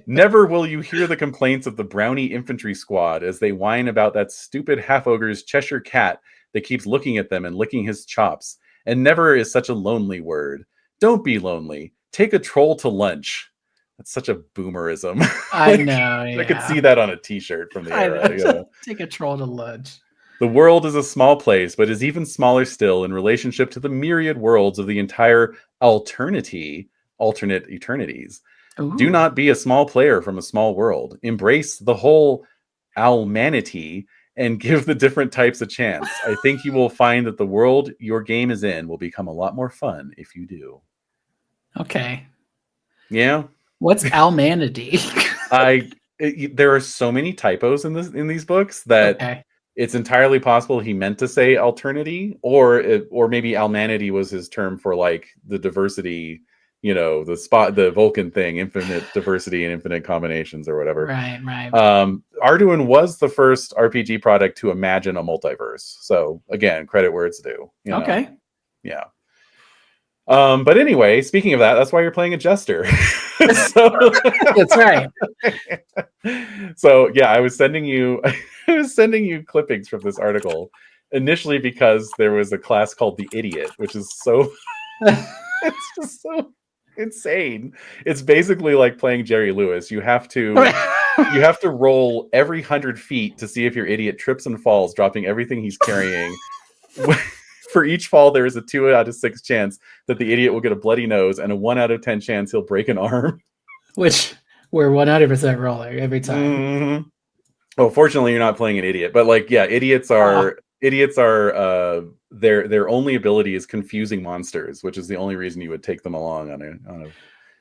Never will you hear the complaints of the Brownie Infantry Squad as they whine about that stupid half-ogre's Cheshire cat that keeps looking at them and licking his chops. And never is such a lonely word. Don't be lonely. Take a troll to lunch. That's such a boomerism. I know. Yeah. I could see that on a t-shirt from the era. Take a troll to lunch. The world is a small place, but is even smaller still in relationship to the myriad worlds of the entire alternate eternities. Ooh. Do not be a small player from a small world. Embrace the whole almanity and give the different types a chance. I think you will find that the world your game is in will become a lot more fun if you do. Okay. Yeah. What's almanity? There are so many typos in these books that it's entirely possible he meant to say alternity, or maybe almanity was his term for like the diversity, the Vulcan thing, infinite diversity and infinite combinations or whatever. Right. Arduin was the first RPG product to imagine a multiverse. So again, credit where it's due. Okay. Yeah. But anyway, speaking of that, that's why you're playing a jester. That's right. So yeah, I was sending you clippings from this article initially because there was a class called the Idiot, which is so it's just so insane. It's basically like playing Jerry Lewis. You have to roll every 100 feet to see if your idiot trips and falls, dropping everything he's carrying. For each fall, there is a 2 out of 6 chance that the idiot will get a bloody nose, and a 1 out of 10 chance he'll break an arm. Which we're 100% rolling every time. Mm-hmm. Well, fortunately, you're not playing an idiot, but like, yeah, idiots are their only ability is confusing monsters, which is the only reason you would take them along on a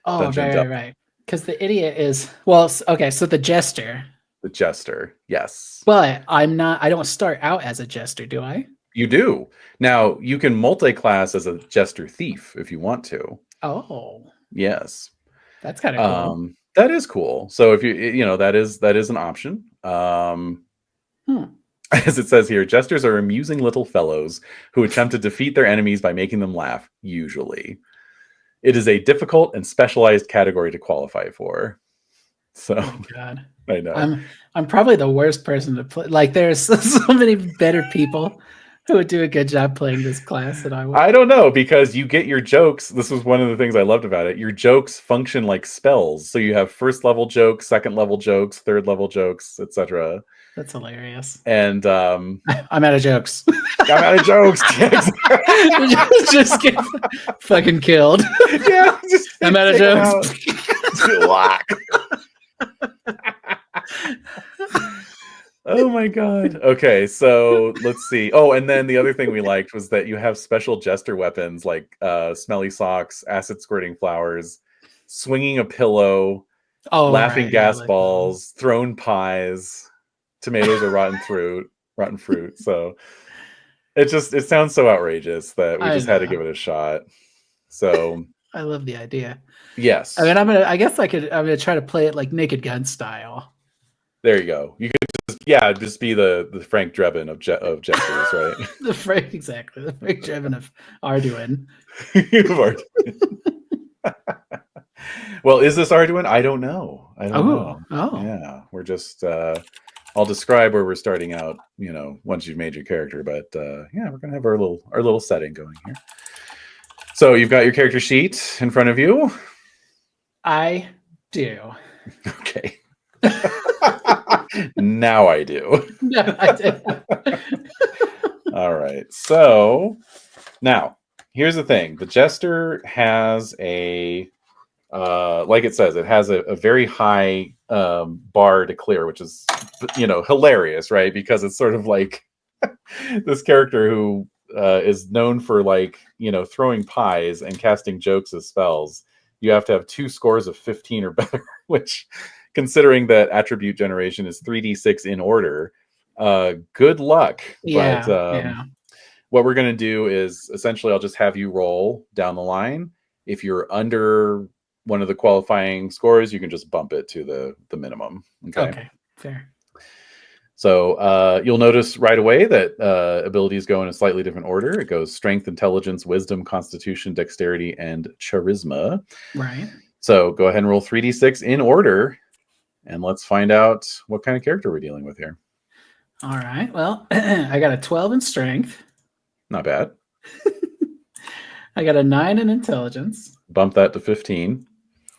dungeon. Right. Because the idiot is so the jester. The jester, yes. But I don't start out as a jester, do I? You do. Now, you can multi-class as a jester thief if you want to. Oh. Yes. That's kind of cool. That is cool. So if that is an option. As it says here, jesters are amusing little fellows who attempt to defeat their enemies by making them laugh, usually. It is a difficult and specialized category to qualify for. So, oh God. I know. I'm probably the worst person to play. Like, there's so many better people who would do a good job playing this class than I would. I don't know, because you get your jokes. This was one of the things I loved about it. Your jokes function like spells. So you have first level jokes, second level jokes, third level jokes, etc. That's hilarious. And I'm out of jokes. I'm out of jokes. Just get fucking killed. Yeah, I'm out of jokes. Oh my God. Okay, so let's see. Oh, and then the other thing we liked was that you have special jester weapons like smelly socks, acid squirting flowers, swinging a pillow, laughing gas balls, thrown pies, tomatoes or rotten fruit. So it sounds so outrageous that we just had to give it a shot. So I love the idea. Yes. I mean, I'm gonna try to play it like Naked Gun style. There you go. You could just be the Frank Drebin of jesters, right? The Frank Drebin of Arduin. Well, is this Arduin? I don't know. Oh. Yeah, we're just. I'll describe where we're starting out. Once you've made your character, but yeah, we're gonna have our little setting going here. So you've got your character sheet in front of you. I do. Okay. Now I do. No, I did. All right. So now here's the thing. The jester has a, like it says, it has a very high bar to clear, which is, hilarious, right? Because it's sort of like this character who is known for throwing pies and casting jokes as spells. You have to have 2 scores of 15 or better, which, considering that attribute generation is 3d6 in order, good luck. Yeah, but what we're going to do is essentially I'll just have you roll down the line. If you're under one of the qualifying scores, you can just bump it to the minimum. Okay, fair. So you'll notice right away that abilities go in a slightly different order. It goes strength, intelligence, wisdom, constitution, dexterity, and charisma. Right. So go ahead and roll 3d6 in order. and let's find out what kind of character we're dealing with here. All right. Well, I got a 12 in strength. Not bad. I got a 9 in intelligence. Bump that to 15.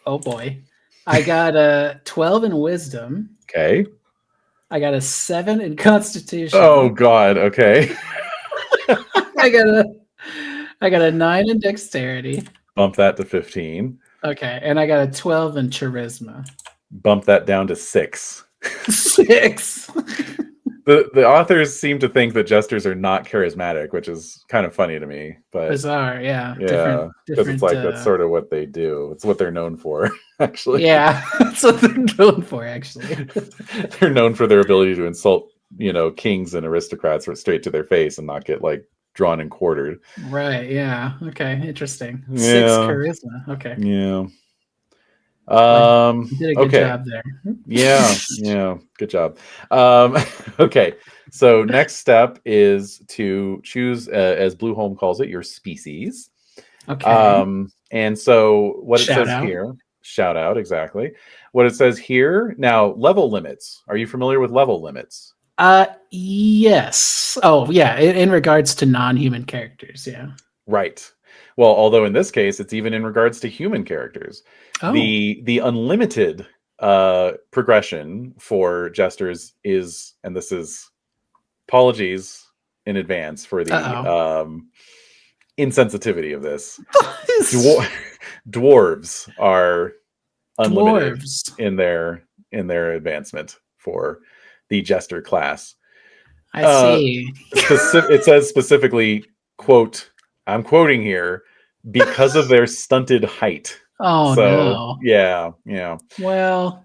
Oh boy. I got a 12 in wisdom. Okay. I got a 7 in constitution. Oh God. Okay. I got a 9 in dexterity. Bump that to 15. Okay, and I got a 12 in charisma. Bump that down to 6. 6. The authors seem to think that jesters are not charismatic, which is kind of funny to me. But bizarre, yeah. Yeah, because it's like that's sort of what they do. It's what they're known for, actually. Yeah, that's what they're known for, actually. They're known for their ability to insult, kings and aristocrats straight to their face and not get like drawn and quartered. Right. Yeah. Okay. Interesting. Yeah. 6 charisma. Okay. Yeah. You did a good job there. Yeah. Good job. Okay. So next step is to choose, as Blueholme calls it, your species. Okay. And so what it says here, shout out, exactly. What it says here now, level limits. Are you familiar with level limits? Yes. Oh, yeah. In regards to non-human characters, yeah. Right. Well, although in this case, it's even in regards to human characters. Oh. The unlimited progression for jesters is, and this is apologies in advance for the insensitivity of this. Dwarves are unlimited in their advancement for the jester class. I see. It says specifically, quote, I'm quoting here, because of their stunted height. Oh, no. Yeah. Well,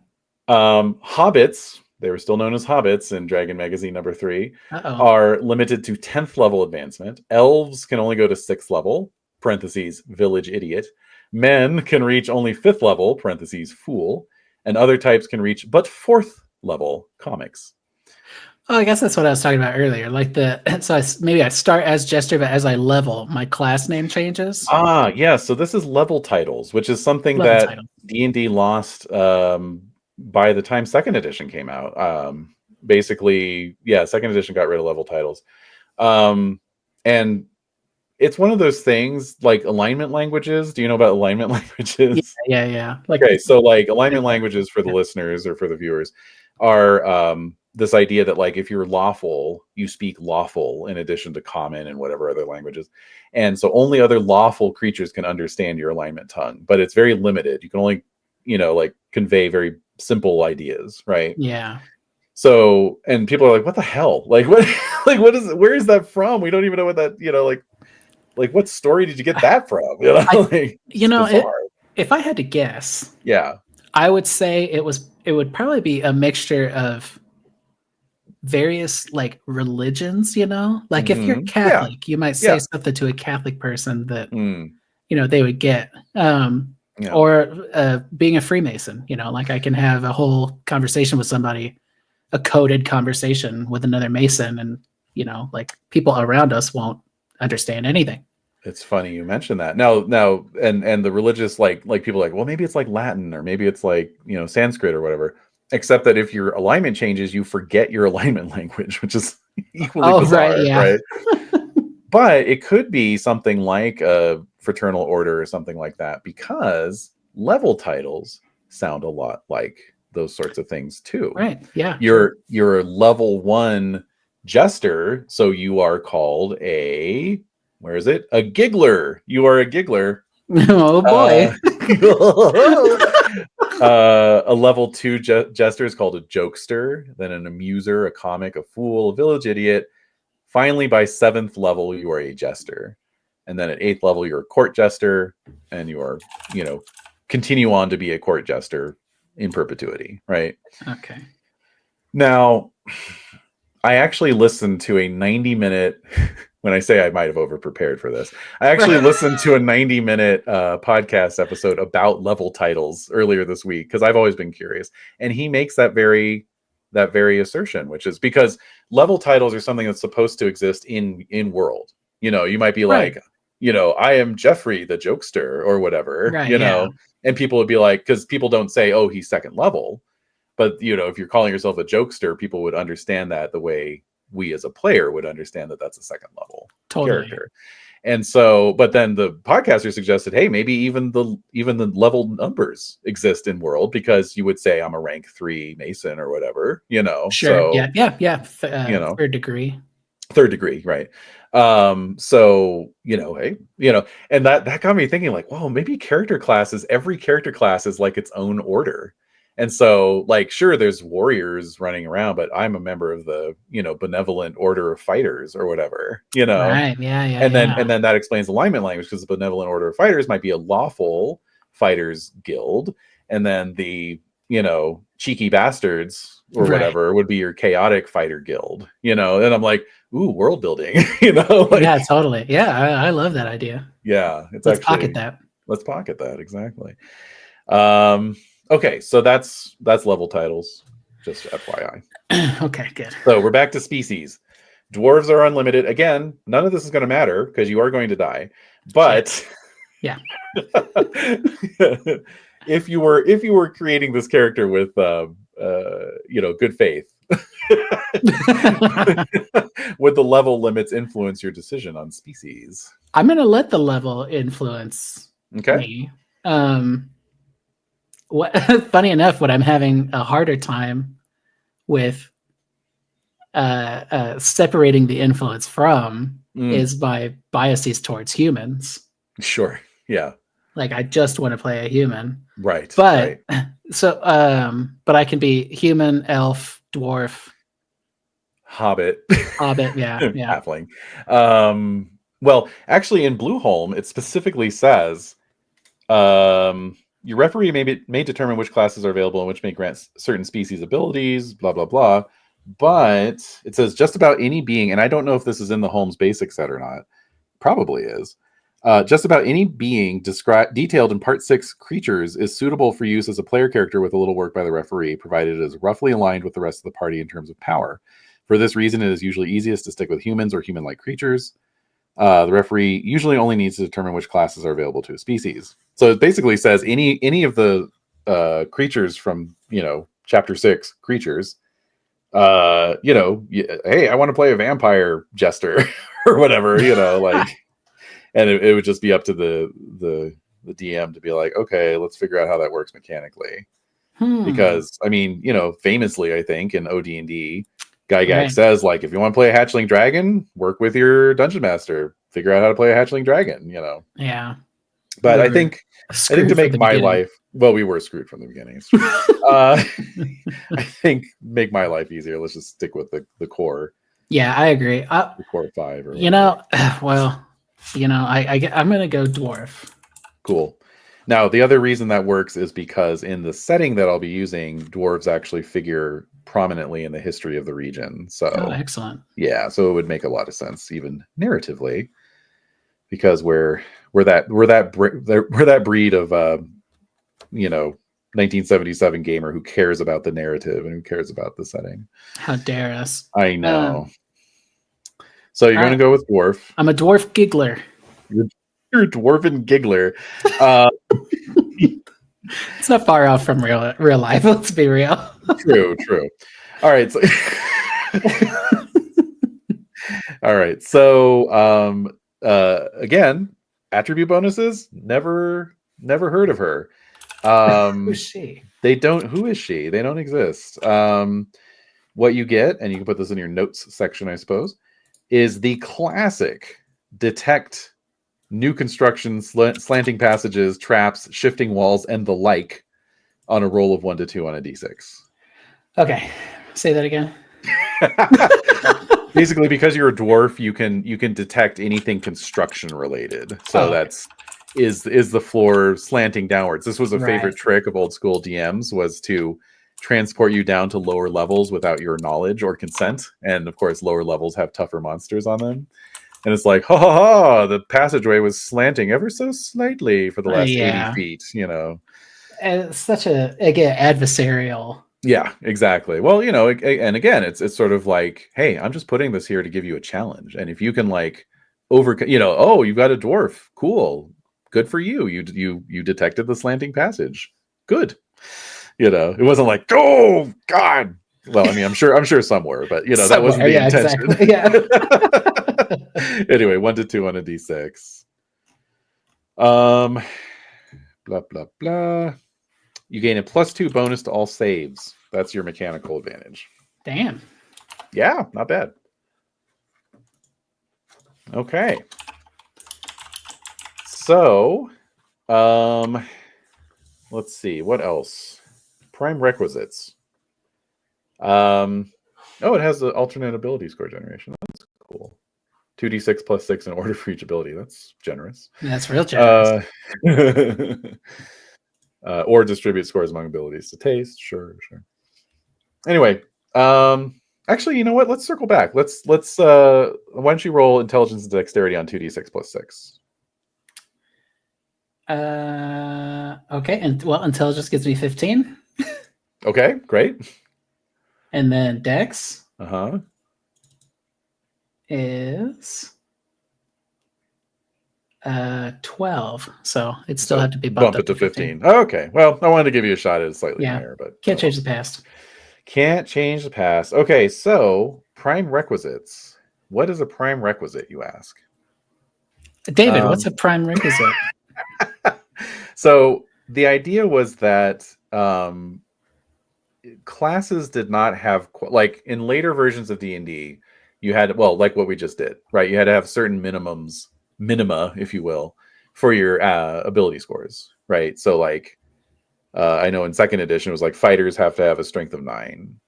hobbits, they were still known as hobbits in Dragon Magazine number 3, are limited to 10th level advancement. Elves can only go to 6th level, parentheses, village idiot. Men can reach only 5th level, parentheses, fool. And other types can reach but 4th level, comics. Oh, I guess that's what I was talking about earlier. Like maybe I start as jester, but as I level, my class name changes. Yeah. So this is level titles, which is something that D&D lost by the time 2nd edition came out. Basically, 2nd edition got rid of level titles, and it's one of those things like alignment languages. Do you know about alignment languages? Yeah. Okay, so like alignment languages for the listeners or for the viewers are this idea that like if you're lawful, you speak lawful in addition to common and whatever other languages. And so only other lawful creatures can understand your alignment tongue, but it's very limited. You can only, like convey very simple ideas, right? Yeah. So, and people are like, what the hell? Like what what is, where is that from? We don't even know what that, like what story did you get that from? If I had to guess, yeah, I would say it would probably be a mixture of various like religions, like if you're Catholic, you might say something to a Catholic person that they would get, or being a Freemason, like I can have a whole conversation with somebody, a coded conversation with another Mason, and like people around us won't understand anything. It's funny you mentioned that. Now, and the religious like people are like, well, maybe it's like Latin or maybe it's like Sanskrit or whatever. Except that if your alignment changes, you forget your alignment language, which is equally bizarre, right? But it could be something like a fraternal order or something like that, because level titles sound a lot like those sorts of things too. Right? Yeah. You're level 1 jester, so you are called a giggler. You are a giggler. Oh boy. A level 2 jester is called a jokester, then an amuser, a comic, a fool, a village idiot. Finally, by 7th level, you are a jester. And then at 8th level, you're a court jester, and you are, continue on to be a court jester in perpetuity, right? Okay. Now, I actually listened to a 90-minute... When I say I might have over-prepared for this, I actually listened to a 90-minute podcast episode about level titles earlier this week, because I've always been curious. And he makes that very assertion, which is because level titles are something that's supposed to exist in world. You might be like, I am Jeffrey the jokester or whatever, and people would be like, because people don't say, oh, he's 2nd level. but if you're calling yourself a jokester, people would understand that the way we as a player would understand that that's a second level character. And so, but then the podcaster suggested, hey, maybe even the level numbers exist in world, because you would say I'm a rank 3 Mason or whatever, Sure. So, Third degree, right? So hey, and that got me thinking, like, whoa, maybe every character class is like its own order. And so, like, sure, there's warriors running around, but I'm a member of the benevolent order of fighters or whatever, Right. and then that explains alignment language, because the benevolent order of fighters might be a lawful fighters guild, and then the cheeky bastards or whatever would be your chaotic fighter guild, and I'm like, ooh, world building. Like, yeah, totally. Yeah, I love that idea. Yeah, let's pocket that. Let's pocket that, exactly. Okay, so that's level titles, just FYI. Okay, good. So we're back to species. Dwarves are unlimited. Again, none of this is going to matter because you are going to die. But yeah. if you were creating this character with good faith, would the level limits influence your decision on species? I'm going to let the level influence me. Funny enough, what I'm having a harder time with separating the influence from is by biases towards humans. Sure. Yeah. Like, I just want to play a human. Right. But so but I can be human, elf, dwarf, hobbit, yeah. halfling. Well, actually, in Blueholme, it specifically says your referee may determine which classes are available and which may grant certain species abilities, blah blah blah. But it says just about any being, and I don't know if this is in the Holmes basic set or not. Probably is. Just about any being detailed in Part 6 creatures is suitable for use as a player character with a little work by the referee, provided it is roughly aligned with the rest of the party in terms of power. For this reason, it is usually easiest to stick with humans or human-like creatures. The referee usually only needs to determine which classes are available to a species. So it basically says any of the creatures from Chapter 6 creatures, hey, I want to play a vampire jester or whatever, like. And it would just be up to the DM to be like, okay, let's figure out how that works mechanically. Because, I mean, famously, I think in OD&D, Gygax says, like, if you want to play a hatchling dragon, work with your dungeon master. Figure out how to play a hatchling dragon, Yeah. But I think to make my life... Well, we were screwed from the beginning. I think make my life easier, let's just stick with the core. Yeah, I agree. The core 5. Or well... I'm going to go dwarf. Cool. Now, the other reason that works is because in the setting that I'll be using, dwarves actually figure prominently in the history of the region. So, excellent. Yeah, so it would make a lot of sense, even narratively, because we're that breed of 1977 gamer who cares about the narrative and who cares about the setting. How dare us? I know. So you're going to go with dwarf. I'm a dwarf giggler. You're a dwarven giggler. It's not far off from real life. Let's be real. True. All right. So, all right. So again, attribute bonuses. Never heard of her. Who's she? Who is she? They don't exist. What you get, and you can put this in your notes section, I suppose, is the classic detect new construction, slanting passages, traps, shifting walls, and the like on a roll of 1 to 2 on a d6. Okay, say that again. Basically, because you're a dwarf, you can detect anything construction related. So is the floor slanting downwards. This was a favorite trick of old school DMs, was to transport you down to lower levels without your knowledge or consent. And of course, lower levels have tougher monsters on them. And it's like, the passageway was slanting ever so slightly for the last 80 feet, It's such adversarial. Yeah, exactly. Well, and again, it's sort of like, hey, I'm just putting this here to give you a challenge. And if you can like oh, you've got a dwarf. Cool. Good for you. You detected the slanting passage. Good. It wasn't like, oh God. Well, I mean, I'm sure some were, but that wasn't the intention. Exactly. Yeah. Anyway, 1 to 2 on a d6. Blah blah blah. You gain a +2 bonus to all saves. That's your mechanical advantage. Damn. Yeah, not bad. Okay. So, let's see, what else? Prime requisites. It has the alternate ability score generation. That's cool. 2d6 + 6 in order for each ability. That's generous. That's real generous. Or distribute scores among abilities to taste. Sure. Anyway, actually, you know what? Let's circle back. Let's why don't you roll intelligence and dexterity on 2d6 + 6? Okay, and intelligence gives me 15. Okay, great. And then dex Uh-huh. is 12. So it still had to be bumped bump up it to 15. Okay. Well, I wanted to give you a shot at it slightly higher, but can't change the past. Can't change the past. Okay, so prime requisites. What is a prime requisite, you ask? David, what's a prime requisite? So the idea was that classes did not have, like in later versions of D&D, you had, like what we just did, right? You had to have certain minima, if you will, for your ability scores, right? So like, I know in 2nd edition it was like fighters have to have a strength of 9,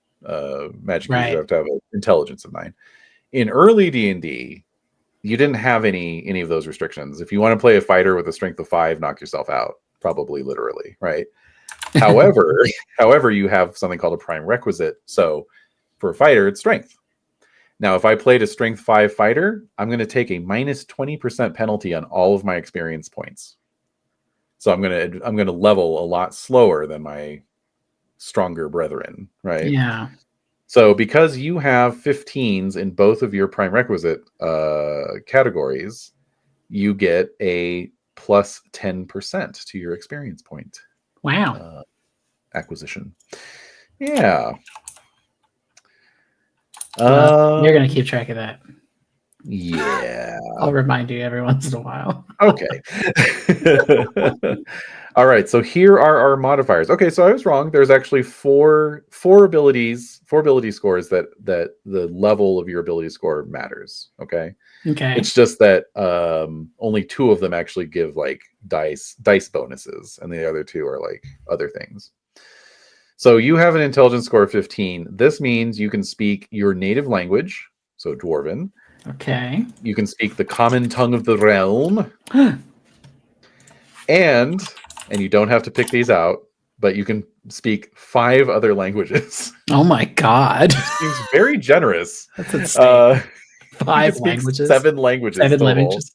magic users have to have an intelligence of 9. In early D&D, you didn't have any of those restrictions. If you want to play a fighter with a strength of 5, knock yourself out, probably literally, right? However, you have something called a prime requisite. So for a fighter, it's strength. Now, if I played a strength 5 fighter, I'm going to take a -20% penalty on all of my experience points. So I'm going to level a lot slower than my stronger brethren, right? Yeah. So because you have 15s in both of your prime requisite categories, you get a +10% to your experience point. Wow. Acquisition. Yeah. You're going to keep track of that. Yeah. I'll remind you every once in a while. Okay. All right. So here are our modifiers. Okay, so I was wrong. There's actually four ability scores that the level of your ability score matters. Okay. It's just that only 2 of them actually give like dice bonuses, and the other 2 are like other things. So you have an intelligence score of 15. This means you can speak your native language, so Dwarven. Okay. You can speak the common tongue of the realm. and you don't have to pick these out, but you can speak 5 other languages. Oh my God. Seems very generous. That's insane. 5 languages. 7 languages. 7 total. languages.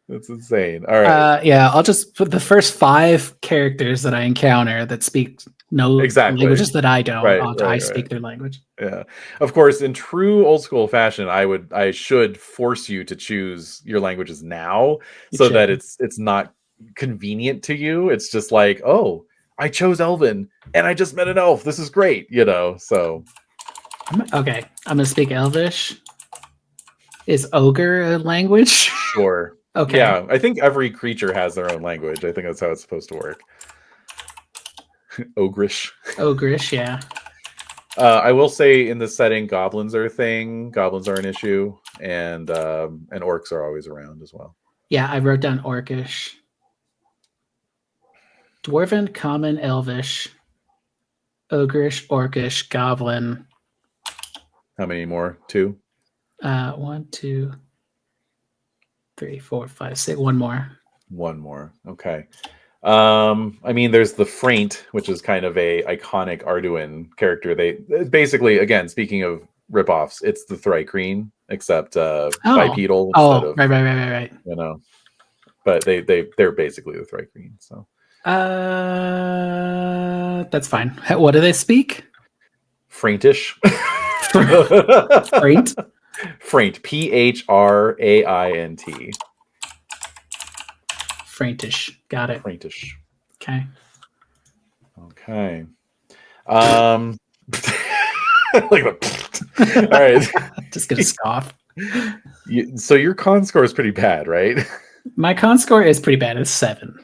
That's insane. All right. Yeah, I'll just put the first 5 characters that I encounter that speak languages that I don't. I speak their language. Yeah. Of course, in true old school fashion, I should force you to choose your languages now that it's not convenient to you. It's just like, oh, I chose Elven and I just met an elf. This is great, so. Okay, I'm gonna speak Elvish. Is ogre a language? Sure. Okay. Yeah, I think every creature has their own language. I think that's how it's supposed to work. Ogrish, yeah. I will say in this setting, goblins are a thing. Goblins are an issue, and orcs are always around as well. Yeah, I wrote down orcish. Dwarven, common, elvish, ogrish, orcish, goblin. How many more? 2? 1, 2, 3, 4, 5, 6. One more. Okay. I mean, there's the Fraint, which is kind of a iconic Arduin character. They basically, again, speaking of ripoffs, it's the Thri-kreen, except bipedal instead of right. But they're basically the Thri-kreen. So that's fine. What do they speak? Fraintish. Fraint. Fraint. Phraint. Fraintish. Got it. Fraintish. Okay. Okay. Like all right. Just gonna scoff. So your con score is pretty bad, right? My con score is pretty bad. It's 7.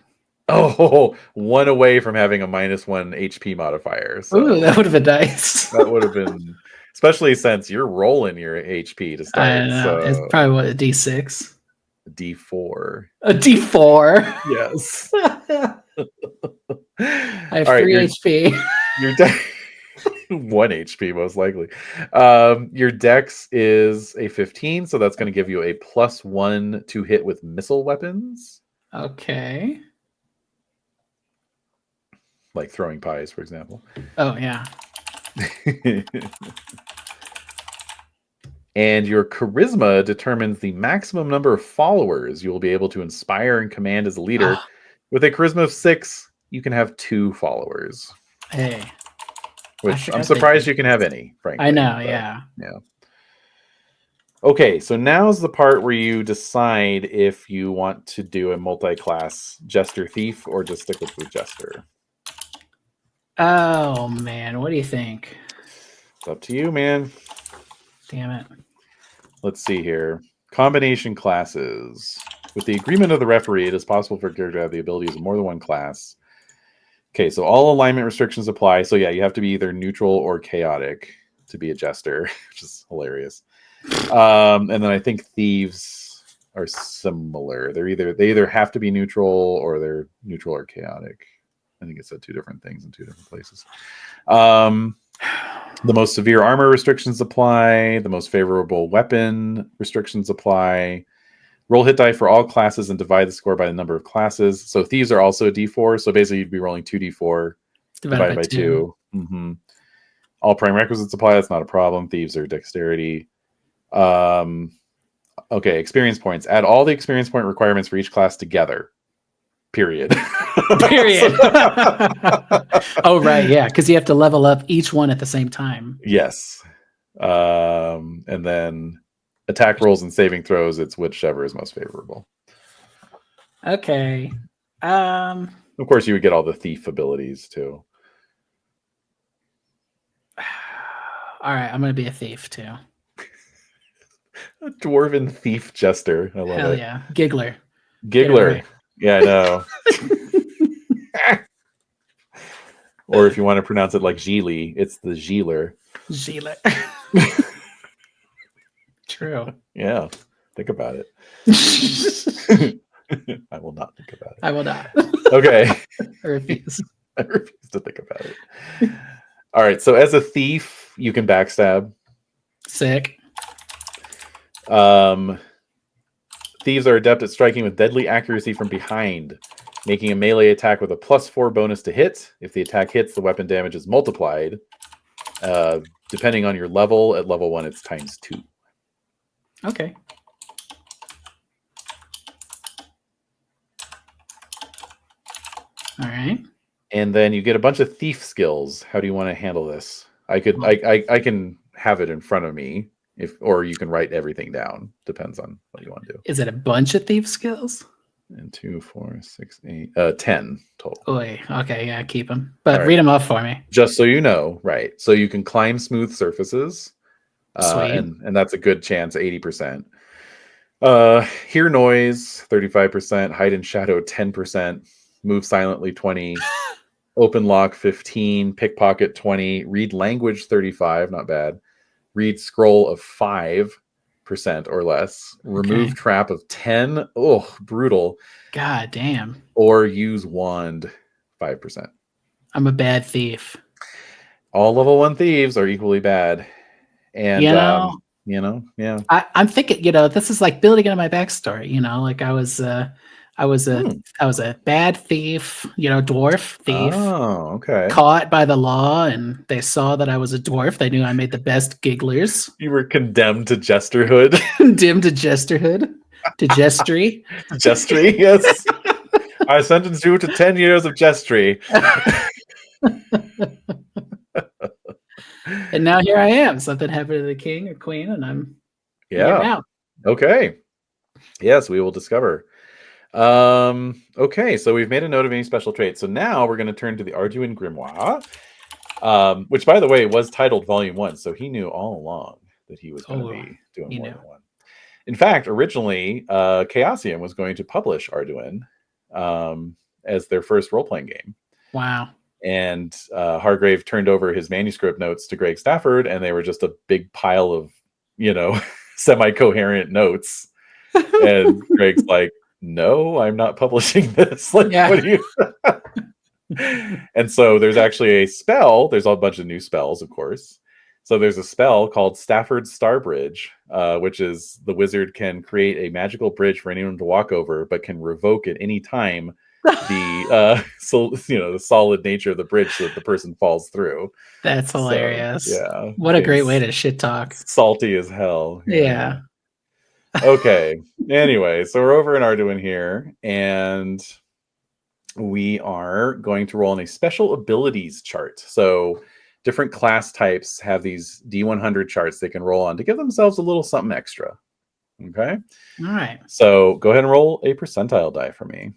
Oh, 1 away from having a -1 HP modifier. So ooh, that would have been nice. that would have been, especially since you're rolling your HP to start. I know. So It's probably what, a D6? D4. A D4. Yes. I have 3 HP. Your 1 HP most likely. Your dex is a 15, so that's going to give you a +1 to hit with missile weapons. Okay. Like throwing pies, for example. Oh, yeah. And your charisma determines the maximum number of followers you will be able to inspire and command as a leader. With a charisma of 6, you can have 2 followers. Hey. Which I'm surprised you can have any, frankly. I know, yeah. Okay, so now's the part where you decide if you want to do a multi-class Jester Thief or just stick with the Jester. Oh, man. What do you think? It's up to you, man. Damn it. Let's see here. Combination classes. With the agreement of the referee, it is possible for a character to have the abilities of more than one class. Okay, so all alignment restrictions apply. So yeah, you have to be either neutral or chaotic to be a Jester, which is hilarious. And then I think thieves are similar. They either have to be neutral or they're neutral or chaotic. I think it said 2 different things in 2 different places. The most severe armor restrictions apply. The most favorable weapon restrictions apply. Roll hit die for all classes and divide the score by the number of classes. So thieves are also a D4. So basically you'd be rolling 2D4 divided by 2. Mm-hmm. All prerequisites apply. That's not a problem. Thieves are dexterity. Okay, experience points. Add all the experience point requirements for each class together. Period. Period. Oh, right. Yeah, because you have to level up each one at the same time. Yes. And then attack rolls and saving throws, it's whichever is most favorable. Okay. Of course, you would get all the thief abilities too. All right, I'm going to be a thief too. A dwarven thief jester. I love it. Hell yeah. Giggler. Giggler. Yeah, I know. Or if you want to pronounce it like Gili, it's the Giler. Giler. True. Yeah. Think about it. I will not think about it. I will not. Okay. I refuse. I refuse to think about it. All right. So as a thief, you can backstab. Sick. Thieves are adept at striking with deadly accuracy from behind, making a melee attack with a +4 bonus to hit. If the attack hits, the weapon damage is multiplied. Depending on your level, at level 1, it's ×2. Okay. All right. And then you get a bunch of thief skills. How do you want to handle this? I can have it in front of me, or you can write everything down. Depends on what you want to do. Is it a bunch of thief skills? And 2, 4, 6, 8, 10 total. Oy. Okay, yeah, keep them. But right. Read them off for me. Just so you know, right? So you can climb smooth surfaces. Sweet. And that's a good chance, 80%. Hear noise, 35%. Hide in shadow, 10%. Move silently, 20. Open lock, 15. Pickpocket, 20. Read language, 35. Not bad. Read scroll of 5% or less. Remove trap of 10. Oh, brutal. God damn. Or use wand, 5%. I'm a bad thief. All level 1 thieves are equally bad. And yeah. I'm thinking, this is like building on my backstory. Like I was a bad thief, dwarf thief. Oh, okay. Caught by the law, and they saw that I was a dwarf. They knew I made the best gigglers. You were condemned to jesterhood. Condemned to jesterhood. To jestry. Jestry, yes. I sentenced you to 10 years of jestry. And now here I am. Something happened to the king or queen, and I'm out. Okay. Yes, we will discover. Okay, so we've made a note of any special traits. So now we're going to turn to the Arduin Grimoire, which, by the way, was titled Volume 1. So he knew all along that he was going to be doing more than one. In fact, originally, Chaosium was going to publish Arduin as their first role-playing game. Wow. And Hargrave turned over his manuscript notes to Greg Stafford, and they were just a big pile of, semi-coherent notes. And Greg's like, no, I'm not publishing this. Like, what do you... And so there's actually a spell. There's a bunch of new spells, of course. So there's a spell called Stafford's Star Bridge, which is the wizard can create a magical bridge for anyone to walk over, but can revoke at any time the solid nature of the bridge so that the person falls through. That's hilarious. So, yeah. What a great way to shit talk. Salty as hell. Yeah. Okay. Anyway, so we're over in Arduin here, and we are going to roll on a special abilities chart. So different class types have these D100 charts they can roll on to give themselves a little something extra. Okay. All right. So go ahead and roll a percentile die for me.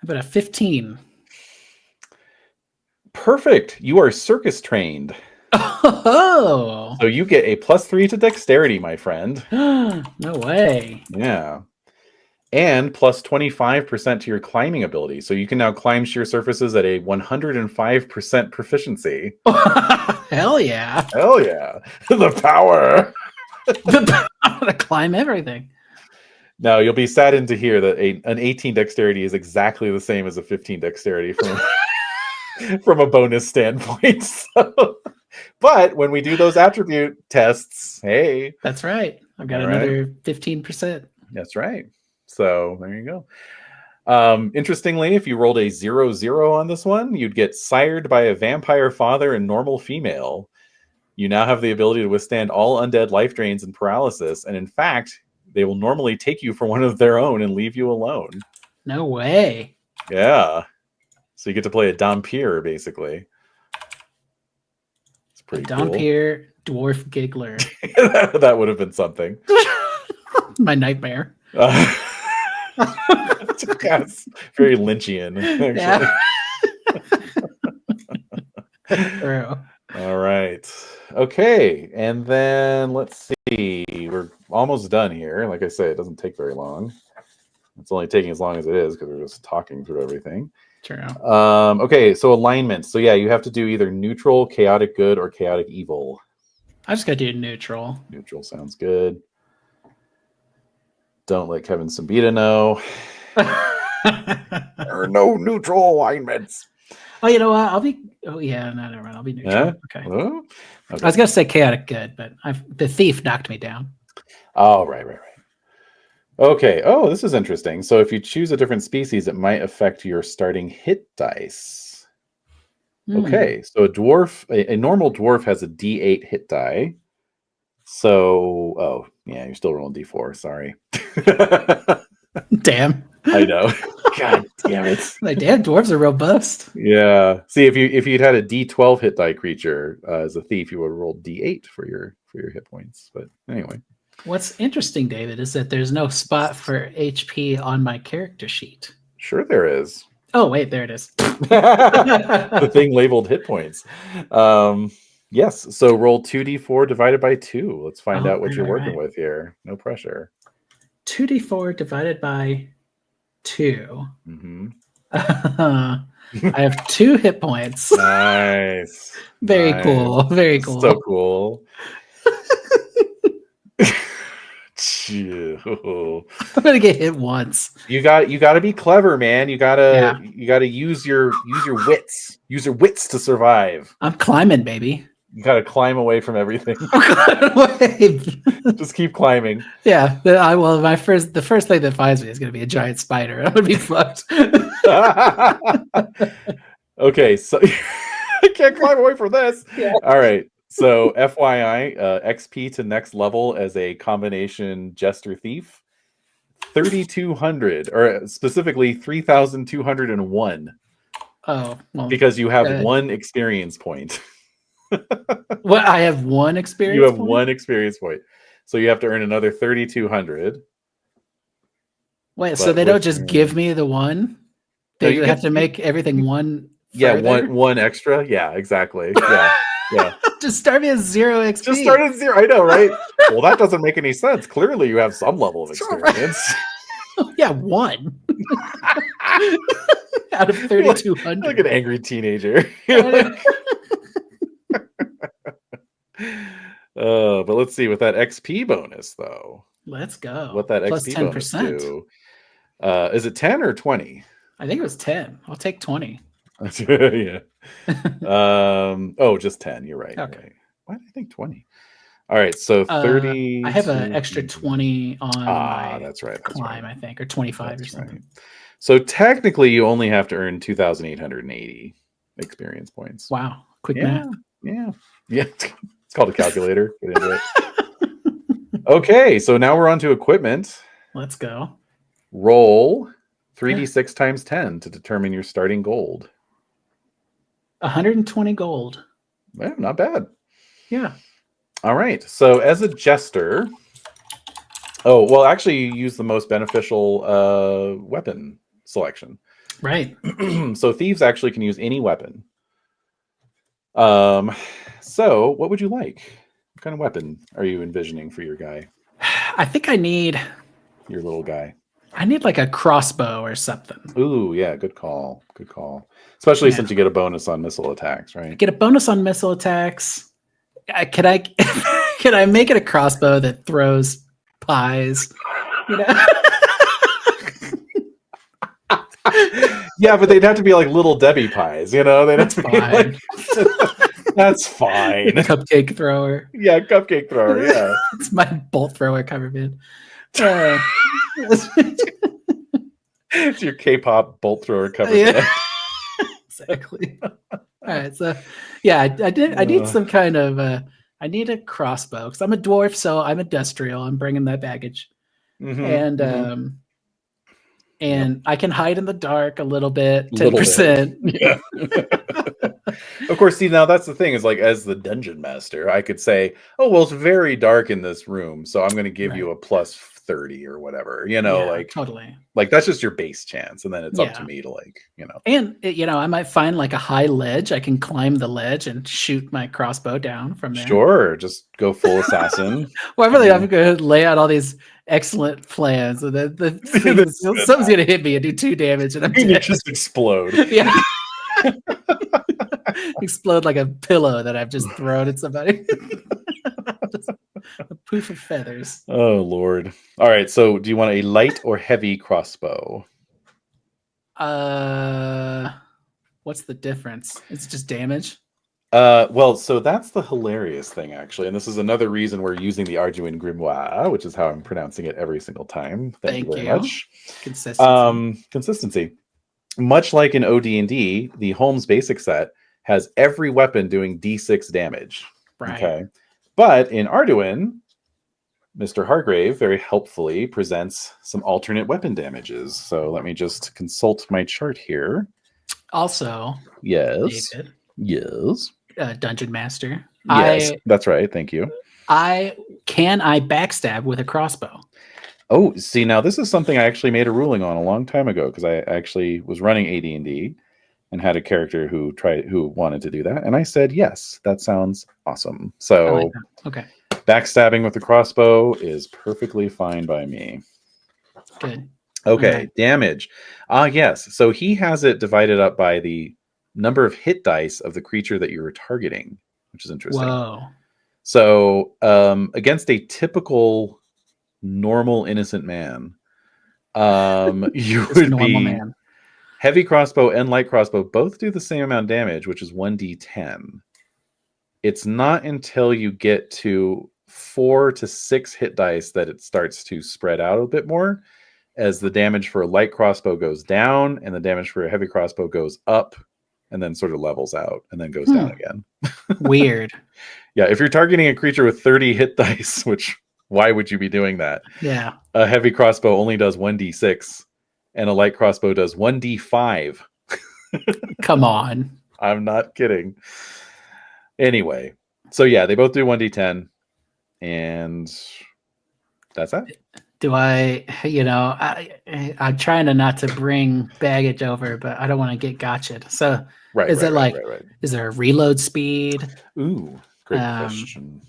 How about a 15? Perfect. You are circus trained. Oh. So you get a +3 to dexterity, my friend. No way. Yeah. And plus 25% to your climbing ability. So you can now climb sheer surfaces at a 105% proficiency. Hell yeah. Hell yeah. The power. The power to climb everything. Now, you'll be saddened to hear that an 18 dexterity is exactly the same as a 15 dexterity from a bonus standpoint. So, but when we do those attribute tests, hey. That's right. I've got another 15%. That's right. So there you go. Interestingly, if you rolled a 0-0 on this one, you'd get sired by a vampire father and normal female. You now have the ability to withstand all undead life drains and paralysis. And in fact, they will normally take you for one of their own and leave you alone. No way. Yeah. So you get to play a Dhampir, basically. It's pretty cool. Dhampir dwarf giggler. That would have been something. My nightmare. Yes, very Lynchian, actually. Yeah. All right. Okay. And then let's see. We're almost done here. Like I said, it doesn't take very long. It's only taking as long as it is because we're just talking through everything. True. Okay. So alignment. So yeah, you have to do either neutral, chaotic good, or chaotic evil. I just got to do neutral. Neutral sounds good. Don't let Kevin Sambita know. There are no neutral alignments. Oh, you know what? Never mind. I'll be neutral. Yeah? Okay. Oh, okay. I was gonna say chaotic good, but the thief knocked me down. Oh, right. Okay. Oh, this is interesting. So if you choose a different species, it might affect your starting hit dice. Okay. So a normal dwarf has a D8 hit die. So, you're still rolling D4. Sorry. Damn. I know. God damn it. Like, damn, dwarves are robust. Yeah. See, if you'd had a D12 hit die creature as a thief, you would have rolled D8 for your hit points. But anyway. What's interesting, David, is that there's no spot for HP on my character sheet. Sure there is. Oh, wait, there it is. The thing labeled hit points. Yes. So roll 2d4 divided by 2. Let's find out what you're working with here. No pressure. 2d4 divided by 2. Mm-hmm. I have 2 hit points. Nice. Very cool. Very cool. So cool. I'm gonna get hit once. You got to be clever, man. You gotta use your wits. Use your wits to survive. I'm climbing, baby. You gotta climb away from everything. Just keep climbing. Yeah. The first thing that finds me is gonna be a giant spider. I'm gonna be fucked. Okay, so I can't climb away from this. Yeah. All right. So FYI, XP to next level as a combination jester thief, 3,200, or specifically 3,201. Oh, well, because you have 1 experience point. What? I have 1 experience. You have point? 1 experience point. So you have to earn another 3,200. Wait, so they don't just give me the one? They have to make everything one. Yeah, one extra. Yeah, exactly. Yeah. Just start me at 0 XP. Just start at 0. I know, right? Well, that doesn't make any sense. Clearly, you have some level of experience. Yeah, 1 out of 3,200. Like an angry teenager. But let's see with that XP bonus though. Let's go. What that plus XP 10%. bonus do? Is it 10 or 20? I think it was 10. I'll take 20. Yeah. Just 10. You're right. Okay. Right. Why did I think 20? All right, so 30. I have an extra 20 on my that's right. climb, I think, or 25 or something. Right. So technically, you only have to earn 2,880 experience points. Wow, quick math. Yeah. It's called a calculator. Get into it. Okay, so now we're on to equipment. Let's go. Roll 3d6 times 10 to determine your starting gold. 120 gold. Well, not bad. Yeah. All right. So as a jester, actually, you use the most beneficial weapon selection. Right. So thieves actually can use any weapon. So what would you like? What kind of weapon are you envisioning for your guy? I think I need your little guy. I need like a crossbow or something. Ooh, yeah, good call. Good call. Especially since you get a bonus on missile attacks, right? Get a bonus on missile attacks. Can I make it a crossbow that throws pies? You know? Yeah, but they'd have to be like little Debbie pies, you know? They'd have to be like, that's fine. Cupcake thrower. Yeah, cupcake thrower, yeah. It's my bolt thrower cover band. It's your K-pop bolt thrower cover band. Exactly. All right, so yeah, I need some kind of I need a crossbow because I'm a dwarf, so I'm industrial. I'm bringing that baggage, and I can hide in the dark a little bit, 10%. Yeah. Of course, see, now that's the thing is like as the dungeon master, I could say, oh, well, it's very dark in this room, so I'm going to give you a plus 30 or whatever, totally. Like that's just your base chance, and then it's up to me to And I might find like a high ledge. I can climb the ledge and shoot my crossbow down from there. Sure, just go full assassin. I'm going to lay out all these excellent plans, and then something's going to hit me and do 2 damage, and I'm dead. Just explode. Yeah. Explode like a pillow that I've just thrown at somebody. Just a poof of feathers. Oh Lord! All right, so do you want a light or heavy crossbow? What's the difference? It's just damage. So that's the hilarious thing, actually, and this is another reason we're using the Arduin Grimoire, which is how I'm pronouncing it every single time. Thank you very much. Consistency. Much like in OD&D, the Holmes basic set has every weapon doing D6 damage. Right. Okay. But in Arduin, Mr. Hargrave very helpfully presents some alternate weapon damages. So let me just consult my chart here. Also, yes. David, yes. Dungeon Master. Yes, that's right. Thank you. I backstab with a crossbow? Oh, see, now this is something I actually made a ruling on a long time ago because I actually was running AD&D and had a character who wanted to do that, and I said yes. That sounds awesome. So, okay, backstabbing with the crossbow is perfectly fine by me. Good. Okay, damage. Yes. So he has it divided up by the number of hit dice of the creature that you were targeting, which is interesting. Whoa. So, against a typical normal innocent man, you would be man. Heavy crossbow and light crossbow both do the same amount of damage, which is 1d10. It's not until you get to 4 to 6 hit dice that it starts to spread out a bit more, as the damage for a light crossbow goes down and the damage for a heavy crossbow goes up and then sort of levels out and then goes down again. Weird. Yeah, if you're targeting a creature with 30 hit dice, which why would you be doing that? Yeah. A heavy crossbow only does 1d6 and a light crossbow does 1d5. Come on. I'm not kidding. Anyway, so yeah, they both do 1d10. And That's it. Do I, I'm trying to not to bring baggage over, but I don't want to get gotcha'd. So is it like, is there a reload speed? Ooh, great question.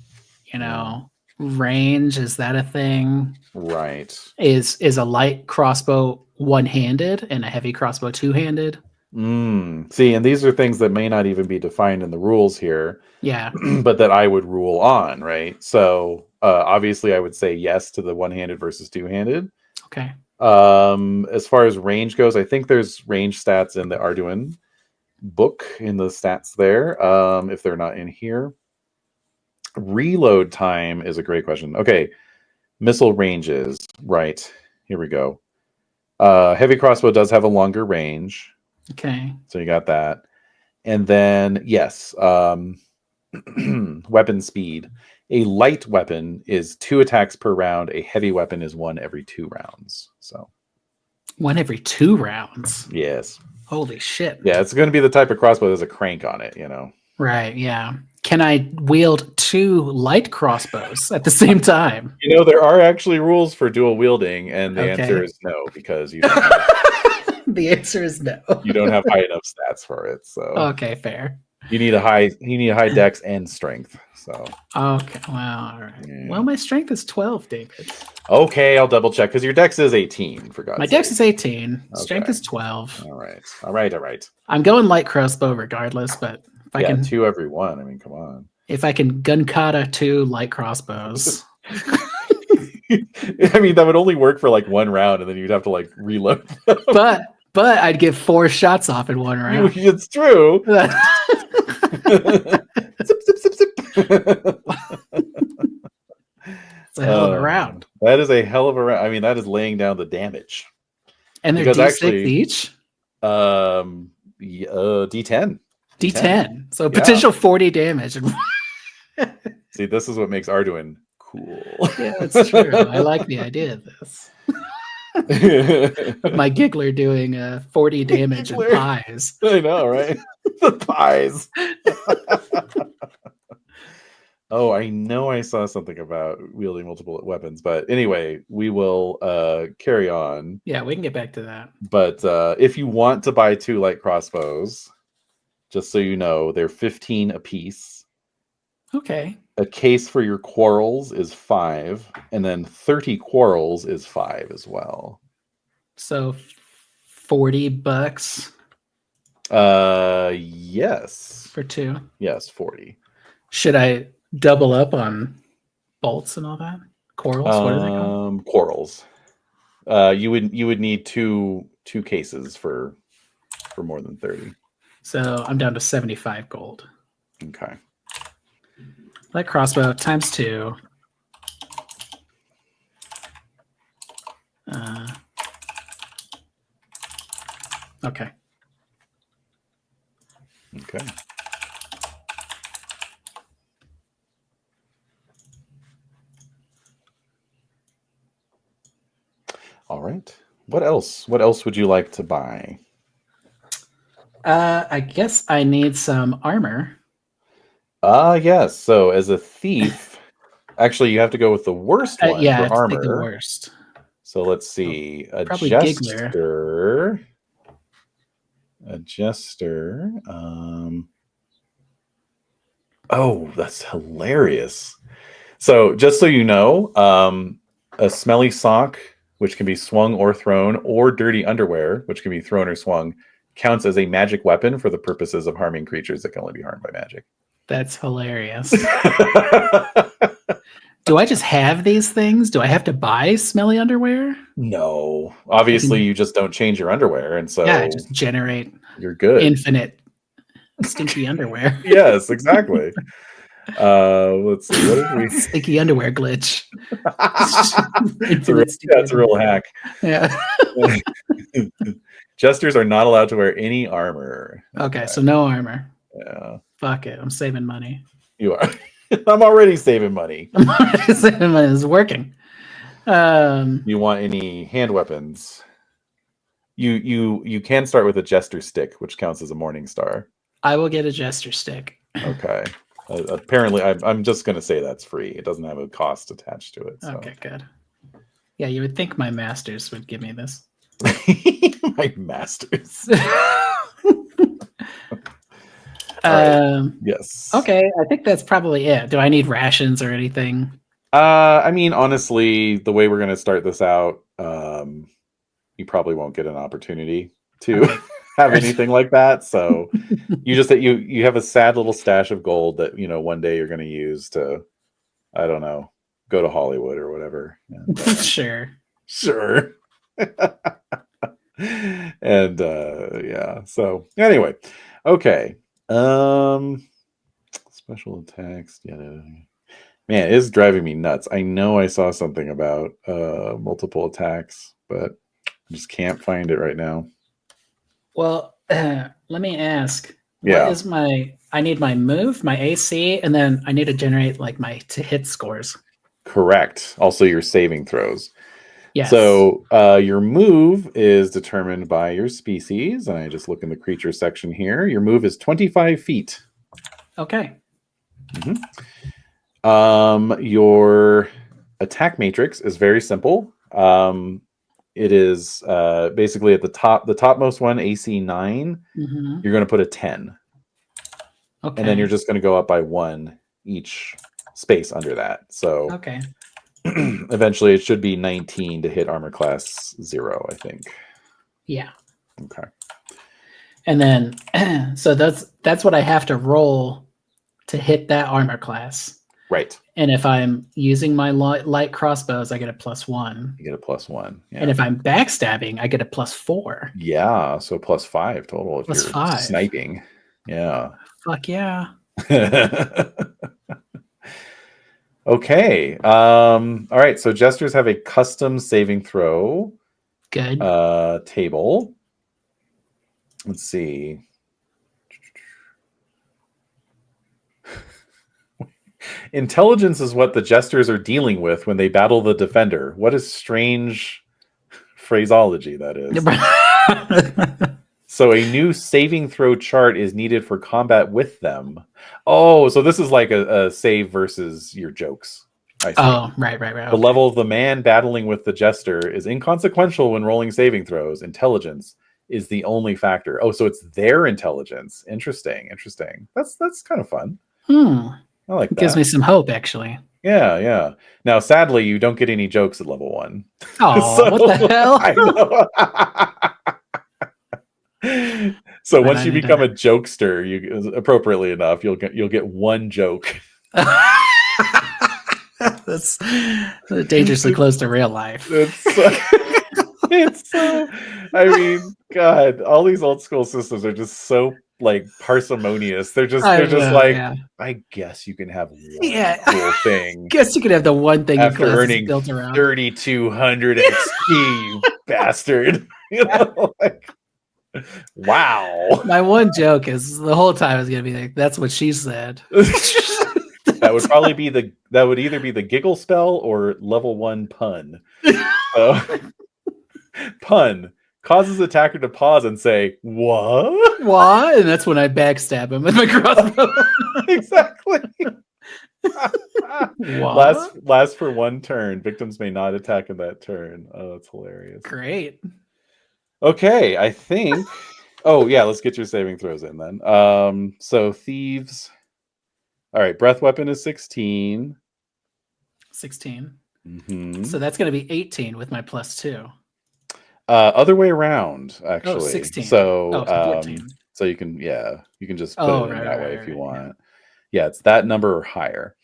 Range, is that a thing? Right. Is a light crossbow one-handed and a heavy crossbow two-handed? See, and these are things that may not even be defined in the rules here. Yeah. But that I would rule on, right? So obviously I would say yes to the one-handed versus two-handed. Okay. As far as range goes, I think there's range stats in the Arduin book in the stats there, if they're not in here. Reload time is a great question. Okay, missile ranges. Right, here we go. Heavy crossbow does have a longer range. Okay. So you got that. And then, yes, weapon speed. A light weapon is 2 attacks per round. A heavy weapon is 1 every 2 rounds. So 1 every 2 rounds. Yes. Holy shit. Yeah, it's going to be the type of crossbow that has a crank on it, Right, yeah. Can I wield 2 light crossbows at the same time? There are actually rules for dual wielding, and the answer is no, because you don't have, the answer is no. You don't have high enough stats for it. So okay, fair. You need a high dex and strength. So okay, well, all right. Yeah. Well, my strength is 12, David. Okay, I'll double check because your dex is 18. For God's sake. My dex is 18. Okay. Strength is 12. All right. I'm going light crossbow regardless, but if I can 2 every 1. I mean, come on. If I can gun kata 2 light crossbows. I mean, that would only work for like 1 round, and then you'd have to like reload them. But I'd get 4 shots off in 1 round. It's true. Zip, zip, zip, zip. It's a hell of a round. That is a hell of a round. I mean, that is laying down the damage. And they're D6 each? D10. D10. So potential 40 damage. See, this is what makes Arduin cool. Yeah, that's true. I like the idea of this. My giggler doing 40 damage and pies. I know, right? The pies. Oh, I know I saw something about wielding multiple weapons, but anyway, we will carry on. Yeah, we can get back to that. But if you want to buy 2 light crossbows, just so you know, they're 15 apiece. Okay. A case for your quarrels is 5, and then 30 quarrels is 5 as well. So $40. Yes. For 2. Yes, 40. Should I double up on bolts and all that? Quarrels? What are they called? Quarrels. You would need two cases for more than 30. So I'm down to 75 gold. Okay. Light crossbow times 2. Okay. Okay. All right. What else? What else would you like to buy? I guess I need some armor. Yes. So as a thief, actually, you have to go with the worst one for armor. The worst. So let's see. Probably Adjuster. Giggler. Adjuster. Oh, that's hilarious. So just so you know, a smelly sock, which can be swung or thrown, or dirty underwear, which can be thrown or swung, counts as a magic weapon for the purposes of harming creatures that can only be harmed by magic. That's hilarious. Do I just have these things? Do I have to buy smelly underwear? No. Obviously, you just don't change your underwear, and so I just generate you're good. Infinite stinky underwear. Yes, exactly. Let's see. What did we stinky underwear glitch? That's a real hack. Yeah. Jesters are not allowed to wear any armor. Okay, so no armor. Yeah. Fuck it. I'm saving money. You are. I'm already saving money. I'm already saving money. It's working. You want any hand weapons? You can start with a jester stick, which counts as a morning star. I will get a jester stick. Okay. Apparently, I'm just going to say that's free. It doesn't have a cost attached to it. So. Okay, good. Yeah, you would think my masters would give me this. My masters. Yes. Okay, I think that's probably it. Do I need rations or anything? I mean, honestly, the way we're going to start this out, you probably won't get an opportunity to have anything like that. So you have a sad little stash of gold that, one day you're going to use to, I don't know, go to Hollywood or whatever. And, Sure. And yeah. So anyway, okay. Special attacks. Yeah. Man, it is driving me nuts. I know I saw something about multiple attacks, but I just can't find it right now. Well, let me ask. Yeah. What is I need my move, my AC, and then I need to generate like my to hit scores. Correct. Also your saving throws. Yes. So your move is determined by your species. And I just look in the creature section here. Your move is 25 feet. Okay. Your attack matrix is very simple. It is basically at the topmost one, AC 9. You're going to put a 10. Okay. And then you're just going to go up by 1 each space under that. So okay. Eventually it should be 19 to hit armor class 0, I think. Yeah. Okay. And then so that's what I have to roll to hit that armor class. Right. And if I'm using my light crossbows, I get a +1. You get a +1. Yeah. And if I'm backstabbing, I get a +4. Yeah, so +5 total if you're +5. Sniping. Yeah. Fuck yeah. Okay. All right. So jesters have a custom saving throw. Good. Table. Let's see. Intelligence is what the jesters are dealing with when they battle the defender. What a strange phraseology that is. So a new saving throw chart is needed for combat with them. Oh, so this is like a save versus your jokes. I see. Oh, right. The level of the man battling with the jester is inconsequential when rolling saving throws. Intelligence is the only factor. Oh, so it's their intelligence. Interesting. That's kind of fun. I like that. Gives me some hope, actually. Yeah. Now, sadly, you don't get any jokes at level 1. Oh, so, what the hell? I know. So once you become a jokester, you appropriately enough, you'll get 1 joke. That's dangerously close to real life. It's I mean, God, all these old school systems are just so like parsimonious. They're just like, yeah. I guess you can have one cool thing. Guess you can have the one thing after earning built around 3,200 XP, you bastard. Like, wow. My one joke is the whole time is gonna be like, that's what she said. That would either be the giggle spell or level 1 pun. Pun causes attacker to pause and say, "What?" And that's when I backstab him with my crossbow. Exactly. Last for 1 turn. Victims may not attack in that turn. Oh, that's hilarious. Great. Okay, I think. Oh yeah, let's get your saving throws in then. So thieves. All right, breath weapon is 16. 16. So that's going to be 18 with my +2. Other way around, actually. Oh, 16. So, 14. So you can just put it in that way if you want. Yeah, it's that number or higher.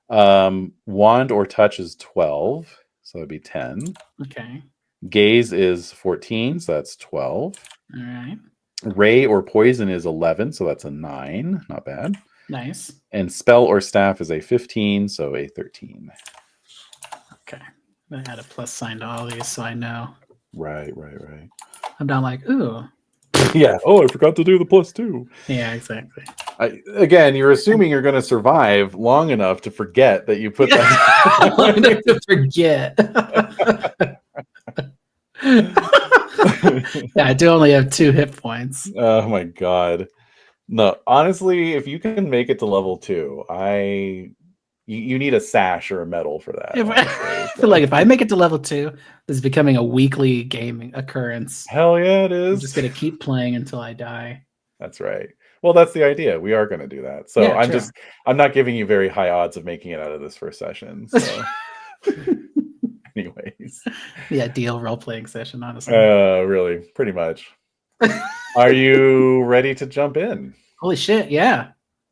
Wand or touch is 12, so it'd be 10. Okay. Gaze is 14, so that's 12. All right. Ray or poison is 11, so that's a 9. Not bad. Nice. And spell or staff is a 15, so a 13. Okay. I had a plus sign to all these, so I know. Right. I'm not like, ooh. Yeah. Oh, I forgot to do the +2. Yeah, exactly. Again, you're assuming you're going to survive long enough to forget that you put that. Long enough to forget. Yeah, I do only have 2 hit points. Oh my god. No, honestly, if you can make it to level 2, you need a sash or a medal for that. I feel like if I make it to level 2, this is becoming a weekly gaming occurrence. Hell yeah, it is. I'm just gonna keep playing until I die. That's right. Well, that's the idea. We are going to do that. So Yeah, I'm not giving you very high odds of making it out of this first session. So, anyways, the ideal role-playing session, honestly. Really, pretty much. Are you ready to jump in? Holy shit! Yeah.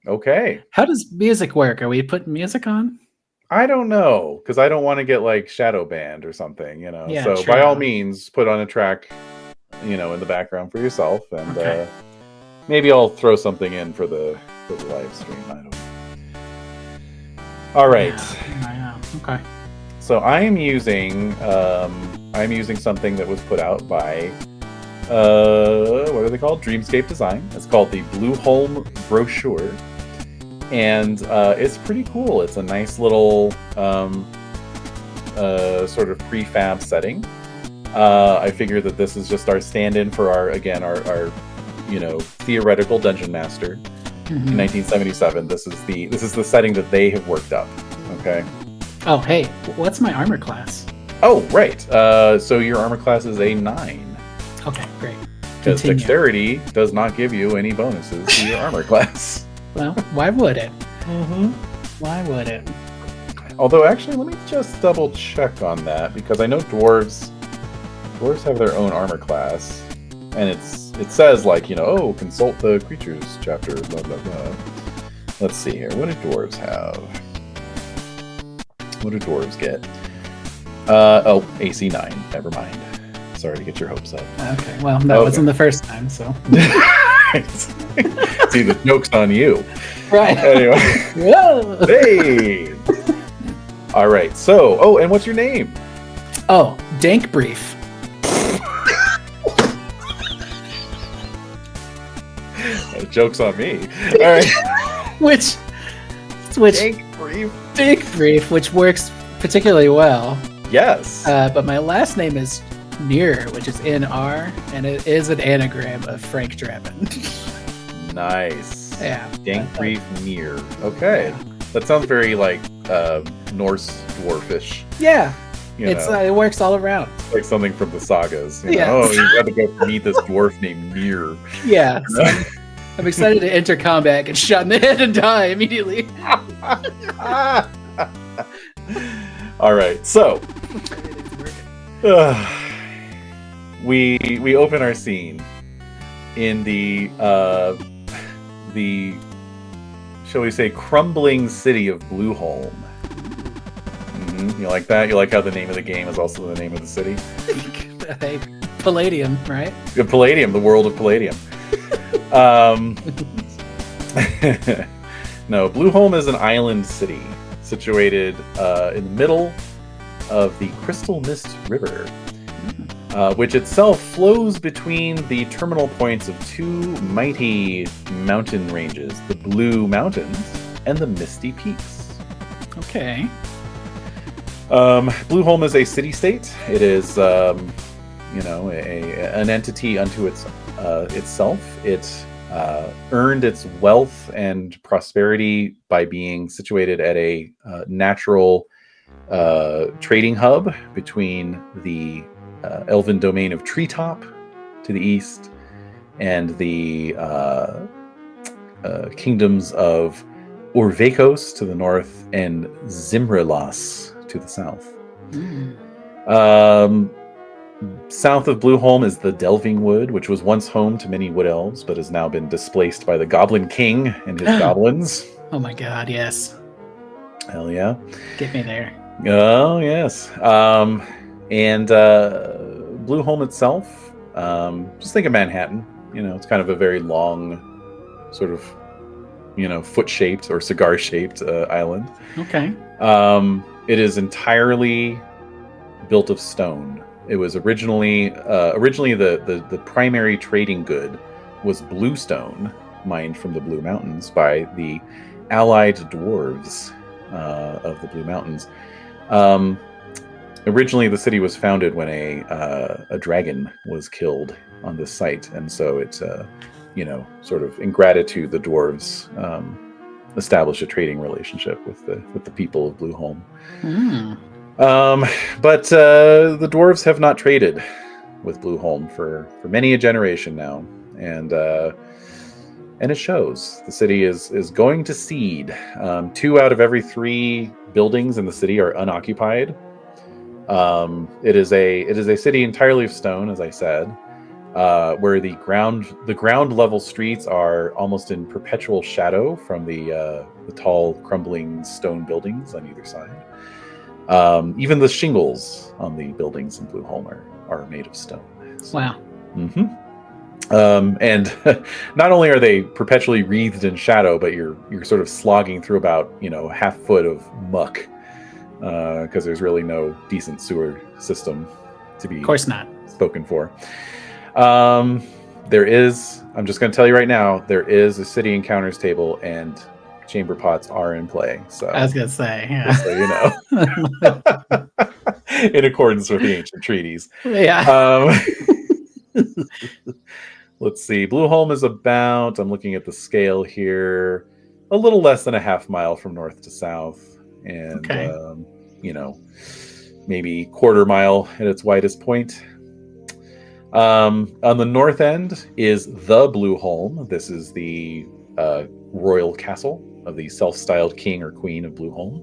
Okay. How does music work? Are we putting music on? I don't know, because I don't want to get like shadow banned or something, Yeah, so by all means, put on a track, in the background for yourself, and maybe I'll throw something in for the live stream. I don't know. All right. Yeah. Okay. So I'm using something that was put out by what are they called? Dreamscape Design. It's called the Blueholme brochure. And it's pretty cool. It's a nice little sort of prefab setting. I figure that this is just our stand-in for our theoretical dungeon master. In 1977. This is the setting that they have worked up. Okay. Oh, hey, what's my armor class? Oh, right. So your armor class is a 9. Okay, great. Because dexterity does not give you any bonuses to your armor class. Well, why would it? Why would it? Although, actually, let me just double check on that, because I know dwarves have their own armor class, and it says like, consult the creatures chapter, blah blah blah. Let's see here. What do dwarves have? What do dwarves get? AC 9. Never mind. Sorry to get your hopes up. Okay, well, that wasn't the first time, so. See, the joke's on you. Right. Anyway. Hey! All right, so, and what's your name? Oh, Dank Brief. Joke's on me. All right. which Dank Brief, which works particularly well. Yes. But my last name is Near, which is NR, and it is an anagram of Frank Drabin. Nice. Yeah. Dank Brief Near. Okay. Yeah. That sounds very like Norse dwarfish. Yeah. It works all around. Like something from the sagas. You got to go meet this dwarf named Near. Yeah. So I'm excited to enter combat, get shot in the head, and die immediately. All right, so we open our scene in the shall we say crumbling city of Blueholme. You like that? You like how the name of the game is also the name of the city? Hey, Palladium, right? Palladium, the world of Palladium. No, Blueholme is an island city situated in the middle of the Crystal Mist River, which itself flows between the terminal points of two mighty mountain ranges, the Blue Mountains and the Misty Peaks. Okay. Blueholme is a city-state. It is, an entity unto itself. It earned its wealth and prosperity by being situated at a natural trading hub between the elven domain of Treetop to the east and the kingdoms of Orvekos to the north and Zimrilas to the south. South of Blueholme is the Delving Wood, which was once home to many wood elves, but has now been displaced by the Goblin King and his goblins. Oh my god, yes. Hell yeah. Get me there. Oh, yes. And Blueholme itself, just think of Manhattan. It's kind of a very long, sort of, foot-shaped or cigar-shaped island. Okay. It is entirely built of stone. It was originally the primary trading good was bluestone, mined from the Blue Mountains by the allied dwarves of the Blue Mountains. Originally, the city was founded when a dragon was killed on this site, and so it, sort of in gratitude, the dwarves establish a trading relationship with the people of Blueholme. Mm. But the dwarves have not traded with Blueholme for many a generation now, and it shows. The city is going to seed. 2 out of every 3 buildings in the city are unoccupied. It is a city entirely of stone, as I said, where the ground level streets are almost in perpetual shadow from the tall, crumbling stone buildings on either side. Even the shingles on the buildings in Blueholme are made of stone. So, wow. Mm-hmm. And not only are they perpetually wreathed in shadow, but you're sort of slogging through about half foot of muck, because there's really no decent sewer system to be, of course not, spoken for. There is, I'm just going to tell you right now, there is a city encounters table, and chamber pots are in play. So I was going to say, yeah. Just so you know, in accordance with the ancient treaties. Yeah. Let's see. Blueholme is about, I'm looking at the scale here, a little less than a half mile from north to south, and okay. Maybe quarter mile at its widest point. On the north end is the Blueholme. This is the royal castle of the self-styled king or queen of Blueholme.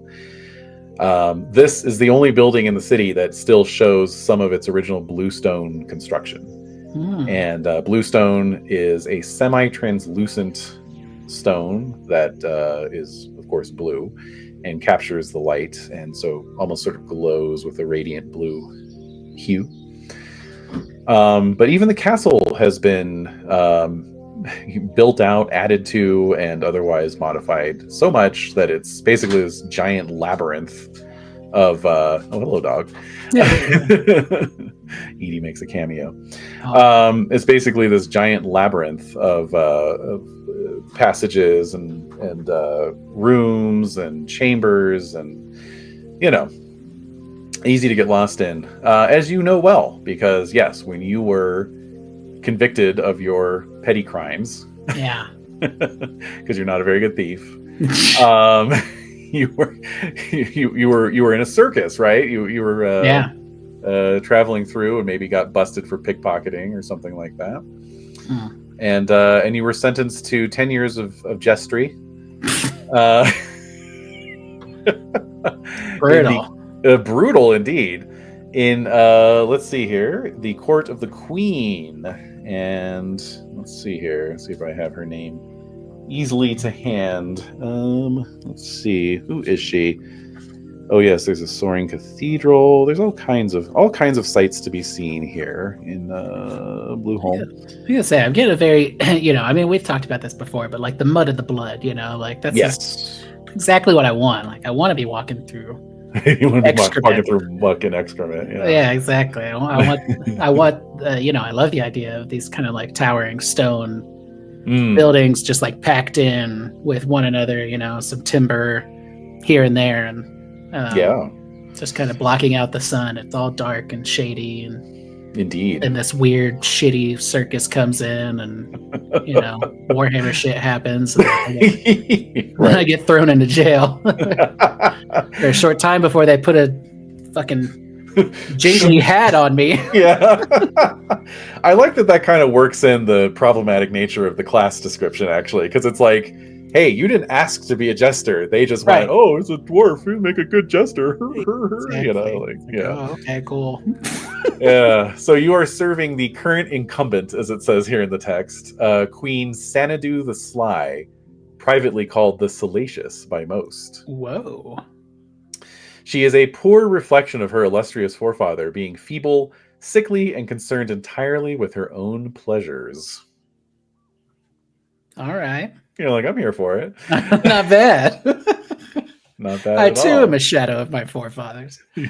This is the only building in the city that still shows some of its original bluestone construction. And bluestone is a semi-translucent stone that is, of course, blue and captures the light, and so almost sort of glows with a radiant blue hue. But even the castle has been built out, added to, and otherwise modified so much that it's basically this giant labyrinth of oh, hello, dog. Edie makes a cameo. It's basically this giant labyrinth of passages and rooms and chambers, and easy to get lost in, as you know well, because yes, when you were convicted of your petty crimes, yeah, because you're not a very good thief, you were in a circus, right? You were traveling through and maybe got busted for pickpocketing or something like that. And you were sentenced to 10 years of jestry. Brutal. Brutal indeed. In let's see here, the court of the queen, and let's see here, see if I have her name easily to hand. Let's see, who is she? Oh yes, there's a soaring cathedral. There's all kinds of sights to be seen here in Blueholme. I was gonna say, I'm getting a very, I mean, we've talked about this before, but like the mud of the blood, like that's exactly what I want. Like I want to be walking through. You want to be walking through muck and excrement. Yeah, exactly. I want. I love the idea of these kind of like towering stone buildings, just like packed in with one another. Some timber here and there, and just kind of blocking out the sun. It's all dark and shady, and indeed. And this weird, shitty circus comes in, and Warhammer shit happens. And I get thrown into jail. For a short time before they put a fucking jingly hat on me. Yeah. I like that kind of works in the problematic nature of the class description, actually, because it's like, hey, you didn't ask to be a jester. They just went, oh, it's a dwarf. He'll make a good jester. Exactly. Oh, okay, cool. Yeah. So you are serving the current incumbent, as it says here in the text, Queen Xanadu the Sly, privately called the Salacious by most. Whoa. She is a poor reflection of her illustrious forefather, being feeble, sickly, and concerned entirely with her own pleasures. All right. You're like, I'm here for it. Not bad. Not bad. I too am a shadow of my forefathers. I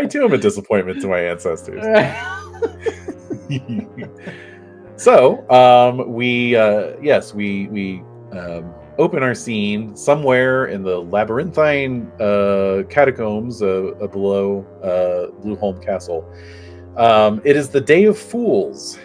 too am a disappointment to my ancestors. So, we open our scene somewhere in the labyrinthine catacombs below Blueholme Castle. It is the Day of Fools.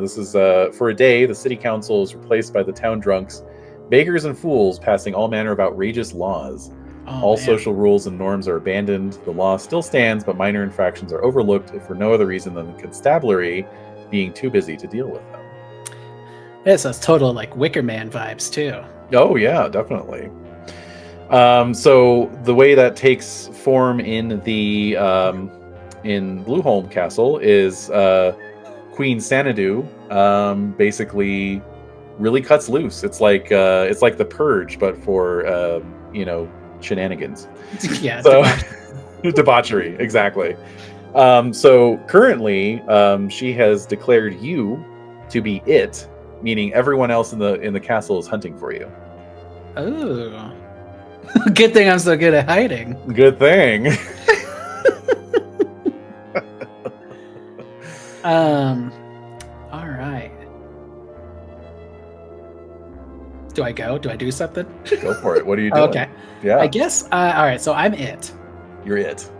This is for a day, the city council is replaced by the town drunks, beggars and fools passing all manner of outrageous laws. All social rules and norms are abandoned. The law still stands, but minor infractions are overlooked if for no other reason than the constabulary being too busy to deal with them. This is total like Wicker Man vibes too. Oh yeah, definitely. So the way that takes form in the in Blueholme Castle is Queen Xanadu basically really cuts loose. It's like the Purge, but for shenanigans. Yeah. So debauchery, exactly. So currently, she has declared you to be it, meaning everyone else in the castle is hunting for you. Oh, good thing I'm so good at hiding. Good thing. All right. Do I go? Do I do something? Go for it. What are you doing? Okay. Yeah. I guess. All right. So I'm it. You're it.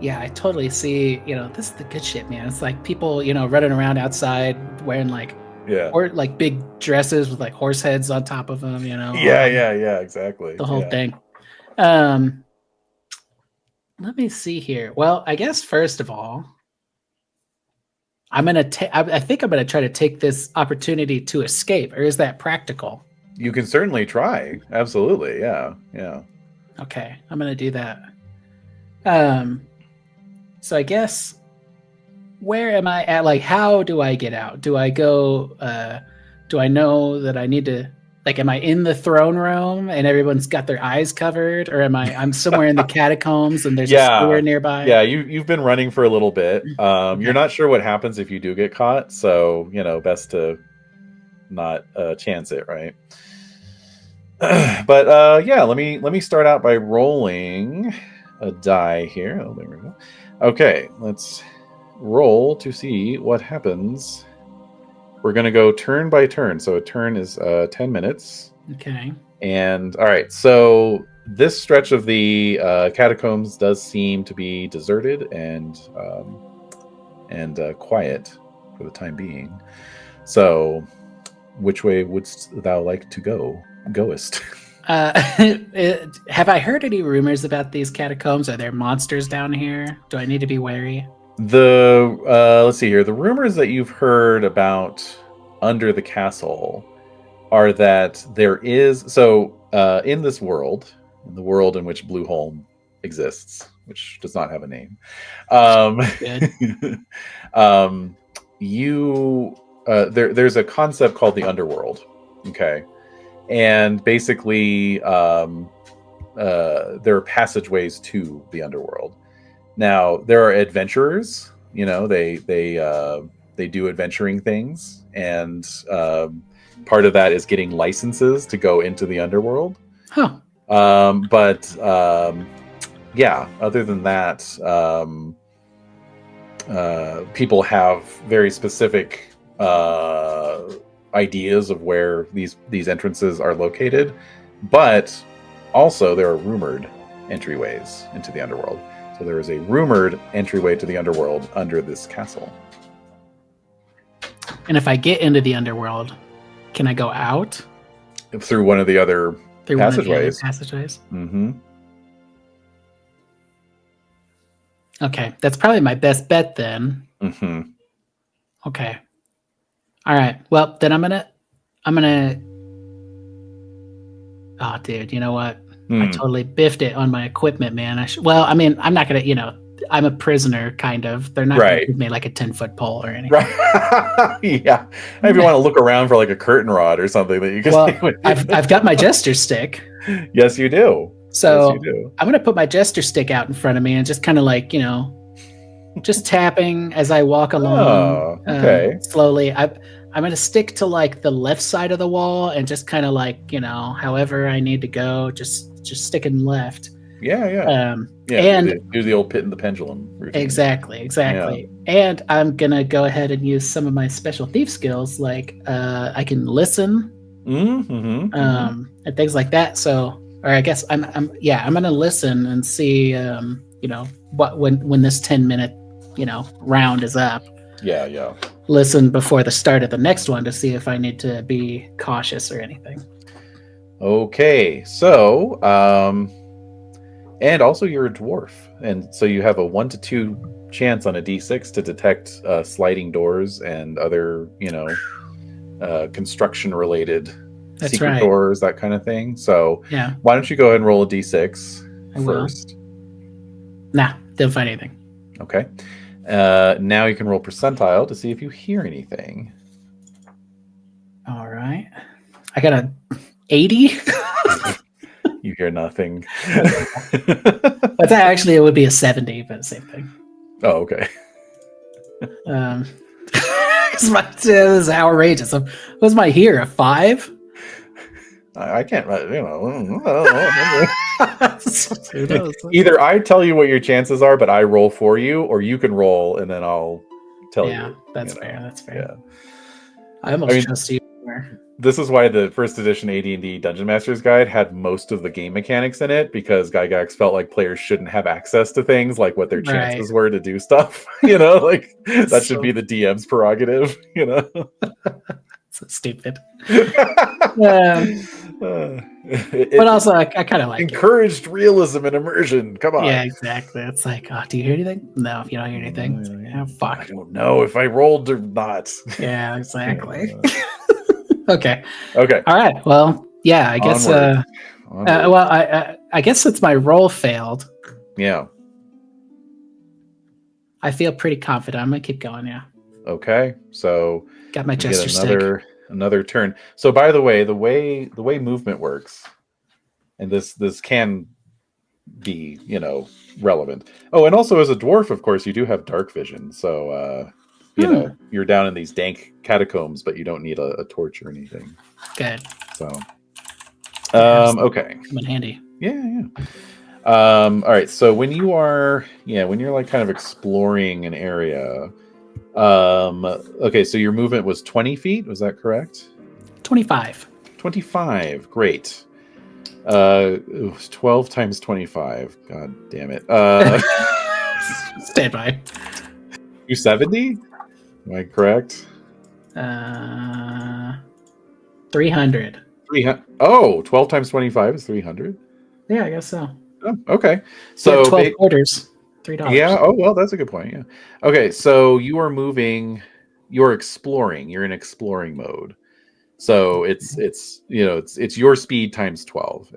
Yeah, I totally see. This is the good shit, man. It's like people, running around outside wearing or like big dresses with like horse heads on top of them. Yeah. Exactly. The whole thing. Let me see here. Well, I guess first of all, I think I'm gonna try to take this opportunity to escape, or is that practical? You can certainly try. Absolutely. Yeah. Okay, I'm gonna do that. So I guess, where am I at? Like, how do I get out? Do I go? Do I know that I need to? Like, am I in the throne room and everyone's got their eyes covered, or I'm somewhere in the catacombs and there's a sewer nearby? Yeah, you've been running for a little bit. Okay. You're not sure what happens if you do get caught, so best to not chance it, right? But yeah, let me start out by rolling a die here. Oh, there we go. Okay, let's roll to see what happens. We're going to go turn by turn. So a turn is 10 minutes. Okay. And all right, so this stretch of the catacombs does seem to be deserted and quiet for the time being. So which way wouldst thou like to go? Goest. Have I heard any rumors about these catacombs? Are there monsters down here? Do I need to be wary? Let's see here. The rumors that you've heard about under the castle are that there is in this world, in the world in which Blueholme exists, which does not have a name. There's a concept called the underworld. Okay. And basically, there are passageways to the underworld. Now, there are adventurers. They do adventuring things, and part of that is getting licenses to go into the underworld. Huh. Yeah. Other than that, people have very specific ideas of where these entrances are located, but also there are rumored entryways into the underworld. So there is a rumored entryway to the underworld under this castle. And if I get into the underworld, can I go out? Through one of the other passageways. Mm-hmm. Okay, that's probably my best bet then. Mm-hmm. Okay. All right. Well, then I'm gonna. Oh, dude, you know what? I totally biffed it on my equipment, man. I'm not gonna. I'm a prisoner, kind of. They're not gonna give me like a 10-foot pole or anything. Right. Yeah. If you want to look around for like a curtain rod or something that you can. Well, I've got my jester stick. Yes, you do. So yes, you do. I'm gonna put my jester stick out in front of me and just kind of like just tapping as I walk along. Okay. Slowly. I'm going to stick to like the left side of the wall and just kind of like, however I need to go, just sticking left. Yeah. And do the old pit and the pendulum routine. Exactly. Yeah. And I'm going to go ahead and use some of my special thief skills. Like I can listen and things like that. So, or I guess I'm going to listen and see, what, when this 10-minute, round is up. Yeah. listen before the start of the next one to see if I need to be cautious or anything. Okay, so and also you're a dwarf, and so you have a 1 to 2 chance on a d6 to detect sliding doors and other, construction related secret doors, that kind of thing. So yeah, why don't you go ahead and roll a d6 first? Nah, didn't find anything. Okay. Now you can roll percentile to see if you hear anything. All right. I got a 80. You hear nothing. But actually, it would be a 70, but same thing. Oh, okay. This is outrageous. What's my here? A 5? I can't, Either I tell you what your chances are, but I roll for you, or you can roll and then I'll tell you. Yeah, that's fair. That's fair. Yeah. I almost trust you. This is why the first edition AD&D Dungeon Master's Guide had most of the game mechanics in it, because Gygax felt like players shouldn't have access to things like what their chances were to do stuff. Like that should be the DM's prerogative. So stupid. But also, I kind of like encouraged realism and immersion. Come on. Yeah, exactly. It's like, oh, do you hear anything? No, if you don't hear anything, it's like, oh, fuck. I don't know if I rolled or not. Yeah, exactly. Okay. All right. Well, yeah, I guess. I guess since my roll failed. Yeah. I feel pretty confident. I'm gonna keep going. Yeah. Okay. So got my gesture stick. Another turn. So by the way movement works, and this can be relevant. Oh, and also as a dwarf, of course, you do have dark vision. So you're down in these dank catacombs, but you don't need a torch or anything. Good. So okay. Come in handy. Yeah. All right. So when you're like kind of exploring an area. Okay, so your movement was 20 feet, was that correct? 25. 25, great. It was 12 times 25. God damn it. Stand by. 270? Am I correct? 300. 300. Oh, 12 times 25 is 300? Yeah, I guess so. Oh, okay. So 12 quarters. $3. Yeah. Oh, well, that's a good point. Yeah. Okay. So you are moving, you're exploring, you're in exploring mode. So it's your speed times 12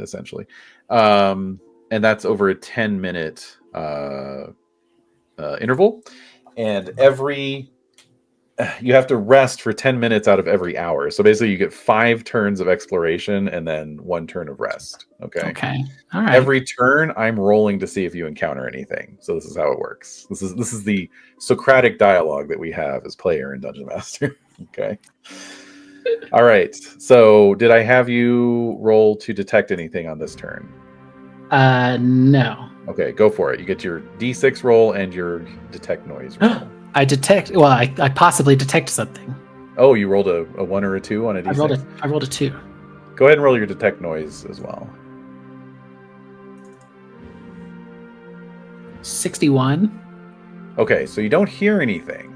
essentially. And that's over a 10-minute interval. And you have to rest for 10 minutes out of every hour. So basically you get 5 turns of exploration and then 1 turn of rest. Okay. All right. Every turn I'm rolling to see if you encounter anything. So this is how it works. This is the Socratic dialogue that we have as player and Dungeon Master. Okay. All right. So did I have you roll to detect anything on this turn? No. Okay, go for it. You get your D6 roll and your detect noise roll. I possibly detect something. Oh, you rolled a 1 or a 2 on a D6? I rolled a 2. Go ahead and roll your detect noise as well. 61. Okay, so you don't hear anything.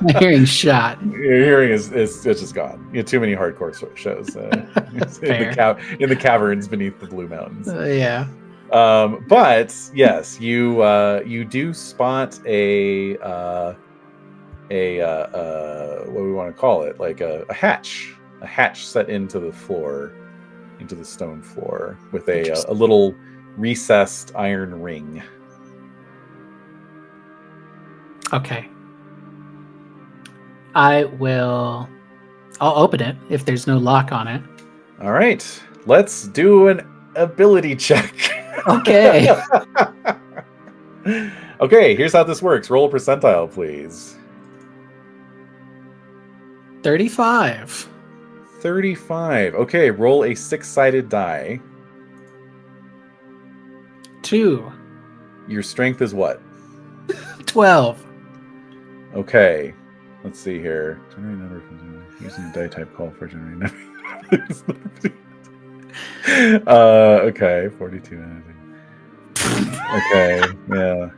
My hearing shot. Your hearing is just gone. You have too many hardcore shows in the caverns beneath the Blue Mountains. Yeah. But yes, you do spot a what do we want to call it? Like a hatch set into the floor, into the stone floor with a little recessed iron ring. Okay. I'll open it if there's no lock on it. All right. Let's do an ability check. Okay. Okay, here's how this works. Roll a percentile, please. 35. 35. Okay, roll a 6-sided die. 2. Your strength is what? 12. Okay. Let's see here. Generate number using the die type call for generating number. Okay, 42. Okay, yeah.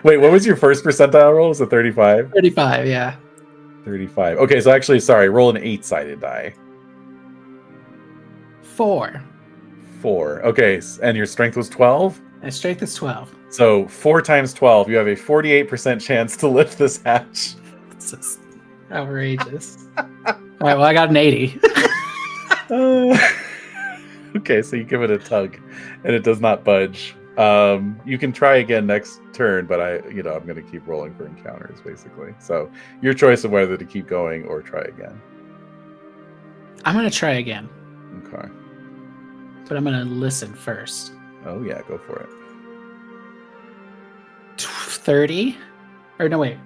Wait, what was your first percentile roll? Was it 35? 35, yeah. 35. Okay, so actually, sorry, roll an 8-sided die. 4. 4. Okay, and your strength was 12? My strength is 12. So 4 times 12, you have a 48% chance to lift this hatch. This is outrageous. All right, well, I got an 80. Okay, so you give it a tug, and it does not budge. You can try again next turn, but I'm going to keep rolling for encounters, basically. So your choice of whether to keep going or try again. I'm going to try again. Okay. But I'm going to listen first. Oh, yeah, go for it. 30? Or no, wait.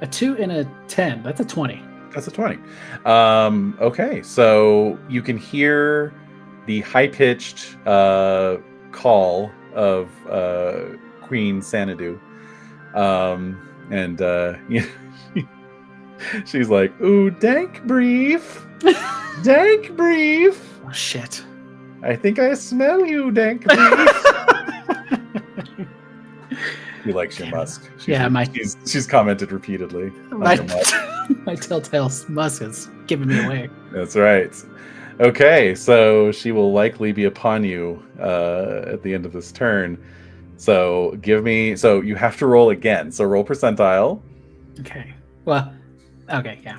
A 2 and a 10. That's a 20. That's a 20. Okay, so you can hear the high-pitched call of Queen Xanadu. She's like, ooh, dank brief. Dank brief. Oh, shit. I think I smell you, dank brief. He likes your musk. She's commented repeatedly. My telltale musk is giving me away. That's right. Okay, so she will likely be upon you at the end of this turn. So so you have to roll again. So roll percentile. Okay. Well, okay, yeah.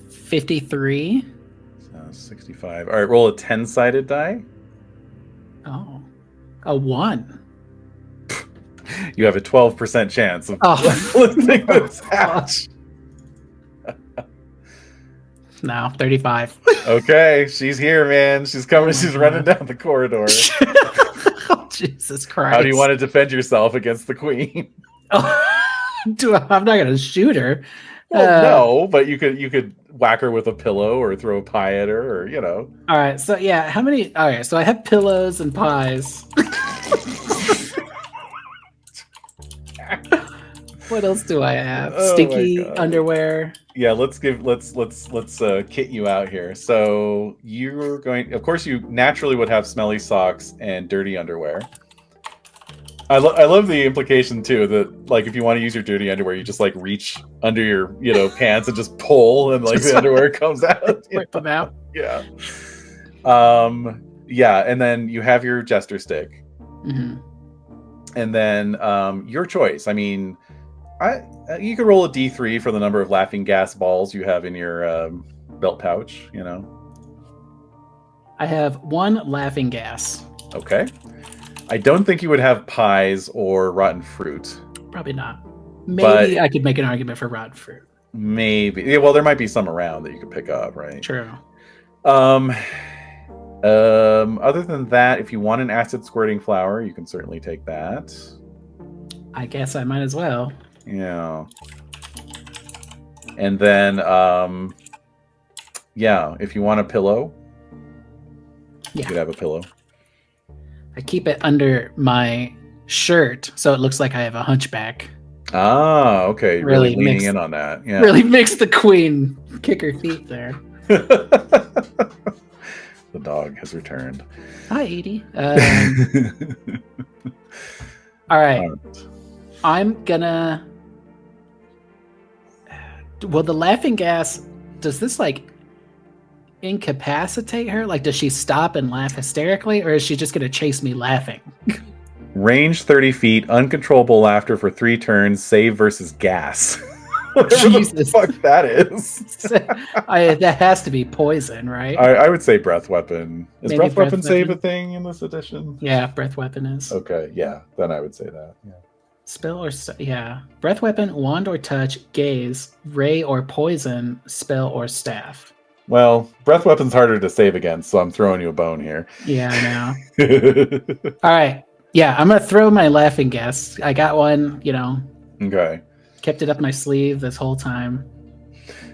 53. So 65. All right, roll a 10-sided die. Oh. A 1. You have a 12% chance of lifting this hatch. No, 35. Okay, she's here, man. She's coming. She's running down the corridor. Oh, Jesus Christ. How do you want to defend yourself against the queen? Oh, I'm not going to shoot her. Well, no, but you could whack her with a pillow or throw a pie at her, or All right, so yeah, how many? All right, so I have pillows and pies. What else do I have? Sticky underwear. Yeah, let's kit you out here. So you're going. Of course, you naturally would have smelly socks and dirty underwear. I love the implication too that like if you want to use your dirty underwear, you just like reach under your pants and just pull and like the underwear comes out. Whip them out. Yeah. Yeah, and then you have your jester stick. Mm-hmm. And then your choice. I mean, you could roll a D3 for the number of laughing gas balls you have in your belt pouch. I have 1 laughing gas. Okay. I don't think you would have pies or rotten fruit. Probably not. Maybe I could make an argument for rotten fruit. Maybe. Yeah, well, there might be some around that you could pick up, right? True. Other than that, if you want an acid squirting flower, you can certainly take that. I guess I might as well. Yeah. And then, if you want a pillow, you could have a pillow. I keep it under my shirt, so it looks like I have a hunchback. Ah, okay. Really leaning in on that. Yeah. Really makes the queen kick her feet there. The dog has returned. Hi, Edie. All right. I'm gonna... Well, the laughing gas, does this like incapacitate her? Like, does she stop and laugh hysterically, or is she just gonna chase me laughing? Range 30 feet, uncontrollable laughter for 3 turns, save versus gas. Whatever the fuck that is. That has to be poison, right? I would say breath weapon. Is Maybe breath weapon save a thing in this edition? Yeah, breath weapon is. Okay, yeah, then I would say that. Yeah. Spell or breath weapon, wand or touch, gaze, ray or poison, spell or staff. Well, breath weapon's harder to save against, so I'm throwing you a bone here. Yeah, I know. All right. Yeah, I'm gonna throw my laughing gas. I got one, Okay. Kept it up my sleeve this whole time.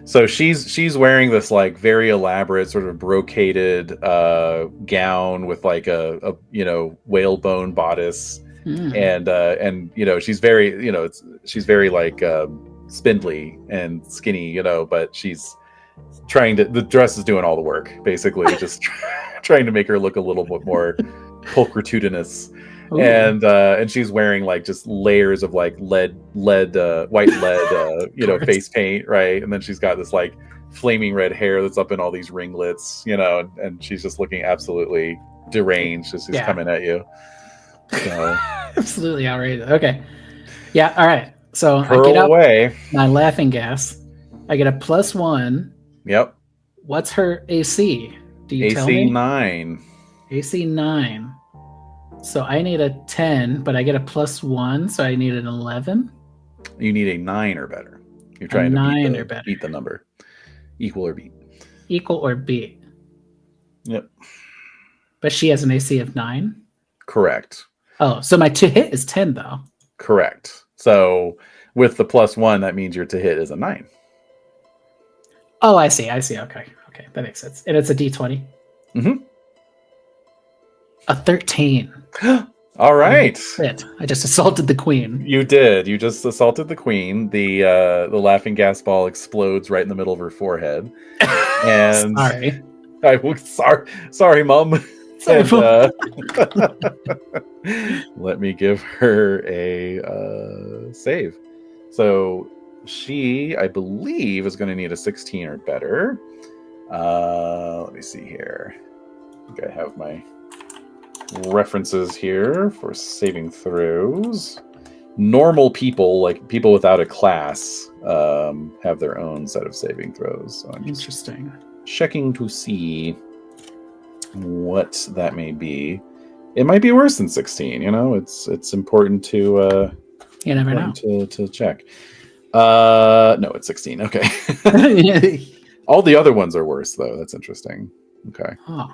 So she's wearing this like very elaborate sort of brocaded gown with like a whalebone bodice, and she's very she's very like spindly and skinny, but she's the dress is doing all the work basically, just trying to make her look a little bit more pulchritudinous. And she's wearing like just layers of like white lead, face paint, right? And then she's got this like flaming red hair that's up in all these ringlets, and she's just looking absolutely deranged as she's coming at you. So absolutely outrageous. Okay. Yeah. All right. So hurl I get away my laughing gas. I get a +1. Yep. What's her AC? Do you tell me? AC 9. AC 9. So I need a 10, but I get a +1, so I need an 11. You need a 9 or better. You're trying to beat the number. Equal or beat. Equal or beat. Yep. But she has an AC of 9? Correct. Oh, so my to hit is 10 though. Correct. So with the +1, that means your to hit is a 9. Oh, I see. Okay. That makes sense. And it's a D20. Mm-hmm. A 13. All right. I just assaulted the queen. You did. You just assaulted the queen. The laughing gas ball explodes right in the middle of her forehead. And sorry, Mom. And, let me give her a save. So she, I believe, is going to need a 16 or better. Let me see here. I think I have my references here for saving throws. Normal people, like people without a class, have their own set of saving throws. So I'm interesting. Checking to see what that may be. It might be worse than 16. It's important to you never know to check. No, it's 16. Okay. All the other ones are worse though. That's interesting. Okay. Oh.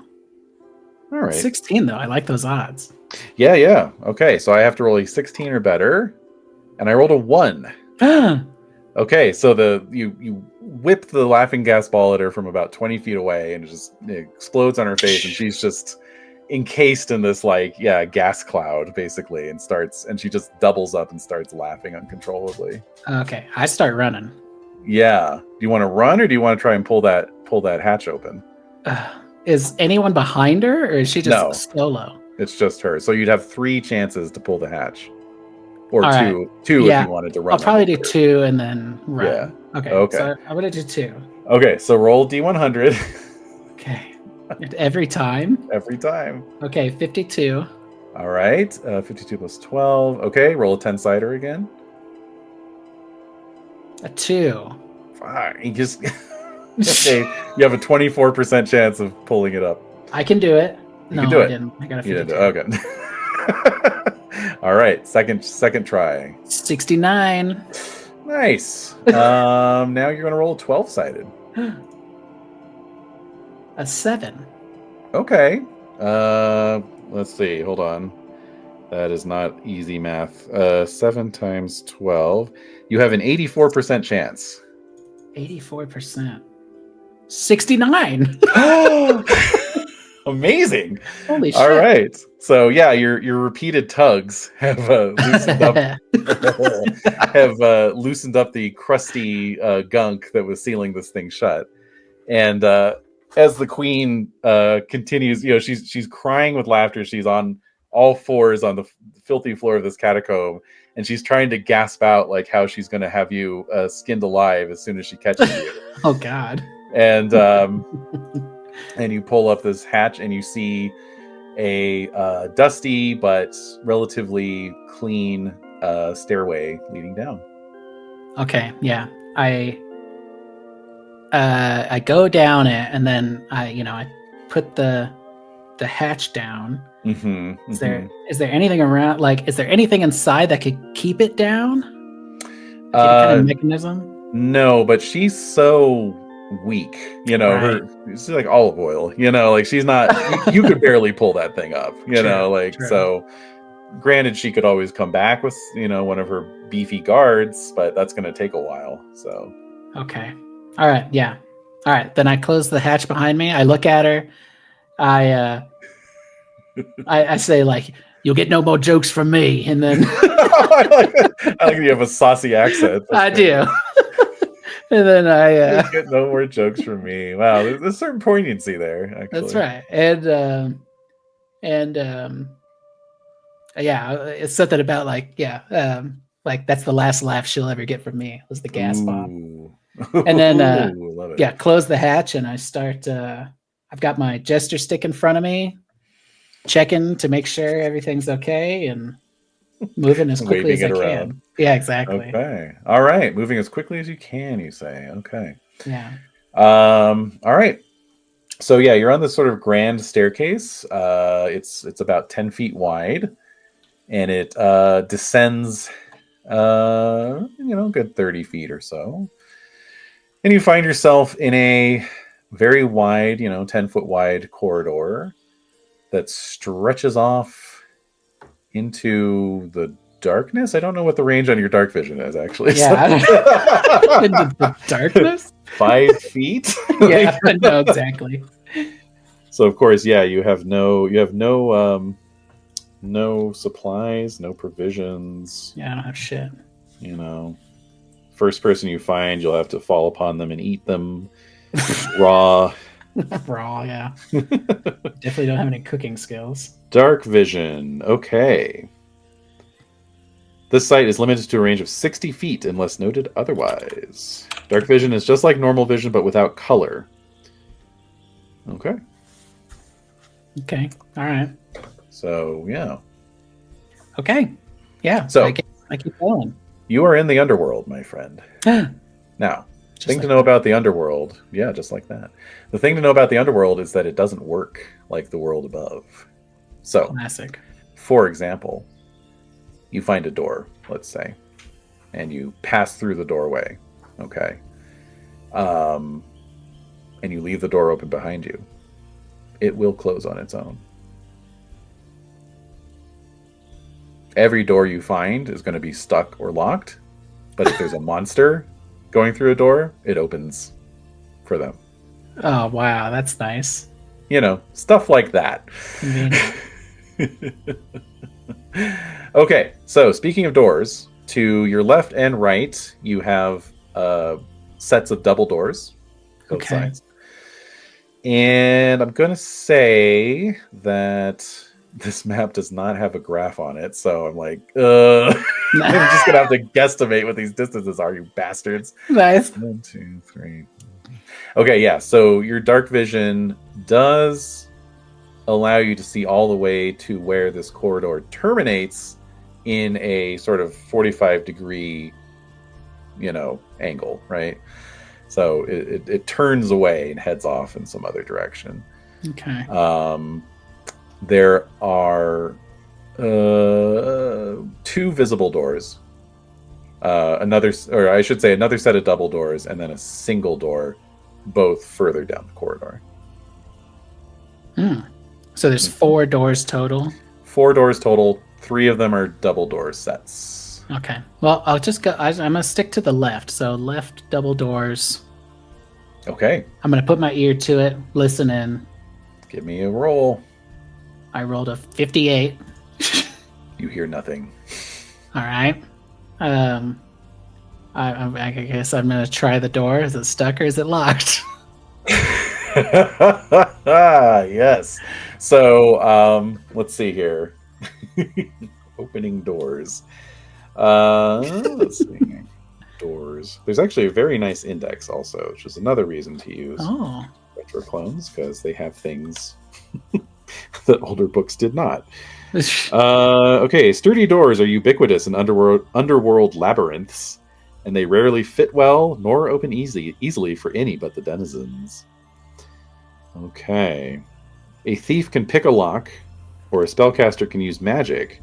All right. 16 though. I like those odds. Yeah. Okay, so I have to roll a 16 or better, and I rolled a 1. Okay, so you whip the laughing gas ball at her from about 20 feet away, and it explodes on her face, and she's just encased in this gas cloud basically, and she just doubles up and starts laughing uncontrollably. Okay, I start running. Yeah. Do you want to run, or do you want to try and pull that hatch open? Is anyone behind her, or is she just solo? It's just her. So you'd have 3 chances to pull the hatch. Or all two if you wanted to run. I'll probably do 2 and then run. Yeah. Okay. So I'm going to do 2. Okay, so roll D100. Okay. Every time? Every time. Okay, 52. All right. 52 plus 12. Okay, roll a 10-sider again. A 2. Fine. You just... Okay, you have a 24% chance of pulling it up. I can do it. You can do it. I didn't. I got a 52. You didn't. Okay. All right, second try. 69. Nice. Now you're going to roll a 12-sided. A 7. Okay. Let's see. Hold on. That is not easy math. 7 times 12. You have an 84% chance. 84%. 69. Amazing. Holy shit. All right. So yeah, your repeated tugs have loosened up the crusty gunk that was sealing this thing shut. And as the queen continues, she's crying with laughter. She's on all fours on the filthy floor of this catacomb, and she's trying to gasp out like how she's going to have you skinned alive as soon as she catches you. Oh God. And and you pull up this hatch, and you see a dusty but relatively clean stairway leading down. Okay, yeah. I go down it, and then I put the hatch down. Mm-hmm, is there anything around? Like, is there anything inside that could keep it down? Like any kind of mechanism? No, but she's so weak. Right. She's like olive oil. Like she's not. You could barely pull that thing up. True. So. Granted, she could always come back with one of her beefy guards, but that's going to take a while. So. Okay. All right. Yeah. All right. Then I close the hatch behind me. I look at her. I say, like, "You'll get no more jokes from me," and then I like you have a saucy accent. I do. And then You'll get no more jokes from me. Wow, there's certain poignancy there. Actually, that's right. And Yeah, it's something about like like that's the last laugh she'll ever get from me was the gas bomb. And then love it. yeah, close the hatch and I start. I've got my gesture stick in front of me, checking to make sure everything's okay and moving as quickly as I can. Yeah, exactly. Okay. All right. Moving as quickly as you can, you say. Okay. Yeah. All right. So yeah, you're on this sort of grand staircase. It's about 10 feet wide, and it descends, good 30 feet or so. And you find yourself in a very wide, 10-foot wide corridor that stretches off into the darkness. I don't know what the range on your dark vision is, actually. Yeah. Into the darkness? 5 feet? Yeah, no, exactly. So of course, yeah, you have no supplies, no provisions. Yeah, I don't have shit. First person you find, you'll have to fall upon them and eat them raw. Raw, yeah. Definitely don't have any cooking skills. Dark vision. Okay. This site is limited to a range of 60 feet unless noted otherwise. Dark vision is just like normal vision, but without color. Okay. Okay. All right. So, yeah. Okay. Yeah. So, I keep going. You are in the underworld, my friend. Now, the thing to know about the underworld, yeah, just like that. The thing to know about the underworld is that it doesn't work like the world above. So, classic. For example, you find a door, let's say, and you pass through the doorway, okay? And you leave the door open behind you. It will close on its own. Every door you find is going to be stuck or locked, but if there's a monster going through a door, it opens for them. Oh, wow, that's nice. Stuff like that. Okay, so speaking of doors, to your left and right, you have sets of double doors, both sides. And I'm going to say that this map does not have a graph on it, so I'm like, I'm just going to have to guesstimate what these distances are, you bastards. Nice. 1, 2, 3. Okay, yeah, so your dark vision does allow you to see all the way to where this corridor terminates in a sort of 45-degree, angle, right? So it turns away and heads off in some other direction. Okay. There are 2 visible doors. Another set of double doors, and then a single door, both further down the corridor. So there's 4 doors total? 4 doors total. 3 of them are double door sets. Okay. Well, I'll just go. I'm going to stick to the left. So left double doors. Okay. I'm going to put my ear to it, listen in. Give me a roll. I rolled a 58. You hear nothing. All right. I guess I'm going to try the door. Is it stuck or is it locked? Yes. So, let's see here. Opening doors. Let's see. Doors. There's actually a very nice index also, which is another reason to use retroclones, because they have things that older books did not. Okay, sturdy doors are ubiquitous in underworld labyrinths, and they rarely fit well nor open easily for any but the denizens. Okay. A thief can pick a lock, or a spellcaster can use magic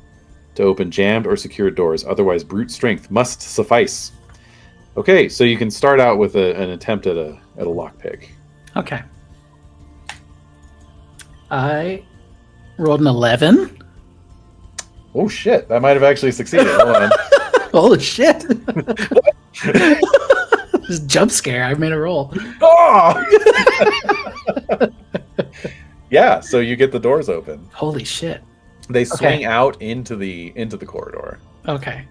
to open jammed or secured doors. Otherwise, brute strength must suffice. Okay, so you can start out with an attempt at a lockpick. Okay. I rolled an 11. Oh shit! That might have actually succeeded. Hold on. Holy shit! Just jump scare. I made a roll. Oh! Yeah, so you get the doors open. Holy shit! They swing out into the corridor. Okay,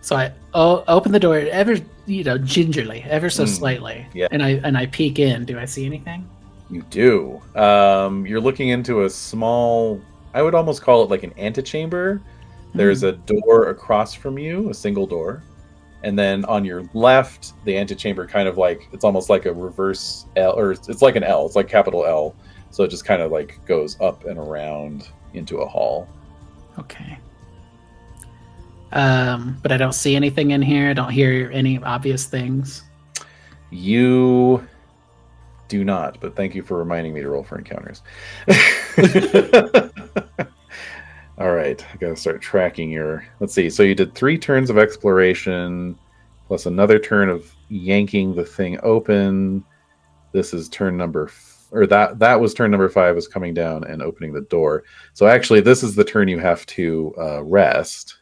so I open the door ever gingerly, ever so slightly. Yeah. And I peek in. Do I see anything? You do. You're looking into a small, I would almost call it like an antechamber. There's a door across from you, a single door. And then on your left, the antechamber kind of like, it's almost like a reverse L, or it's like an L. It's like capital L. So it just kind of like goes up and around into a hall. Okay. But I don't see anything in here. I don't hear any obvious things. You do not, but thank you for reminding me to roll for encounters. All right, I gotta start tracking your. Let's see. So you did 3 turns of exploration, plus another turn of yanking the thing open. This is turn number, that was turn number 5, was coming down and opening the door. So actually, this is the turn you have to rest.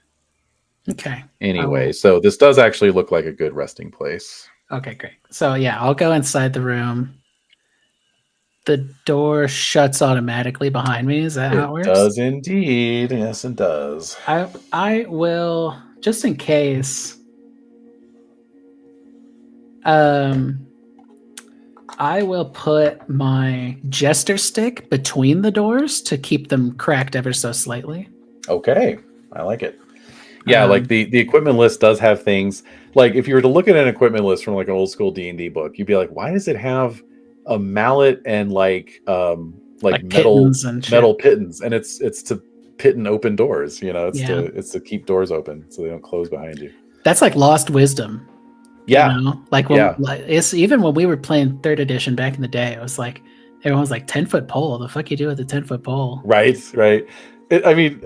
Okay. Anyway, so this does actually look like a good resting place. Okay, great. So yeah, I'll go inside the room. The door shuts automatically behind me. Is that how it works? It does indeed. Yes, it does. I will, just in case, I will put my jester stick between the doors to keep them cracked ever so slightly. Okay, I like it. Yeah, like the equipment list does have things. Like if you were to look at an equipment list from like an old school D&D book, you'd be like, why does it have a mallet and like metal pittons? And it's to pit and open doors. You know, it's to keep doors open so they don't close behind you. That's like lost wisdom. Yeah, you know? Like it's even when we were playing 3rd edition back in the day, it was like everyone was like 10-foot pole. The fuck you do with a 10-foot pole? Right. I mean,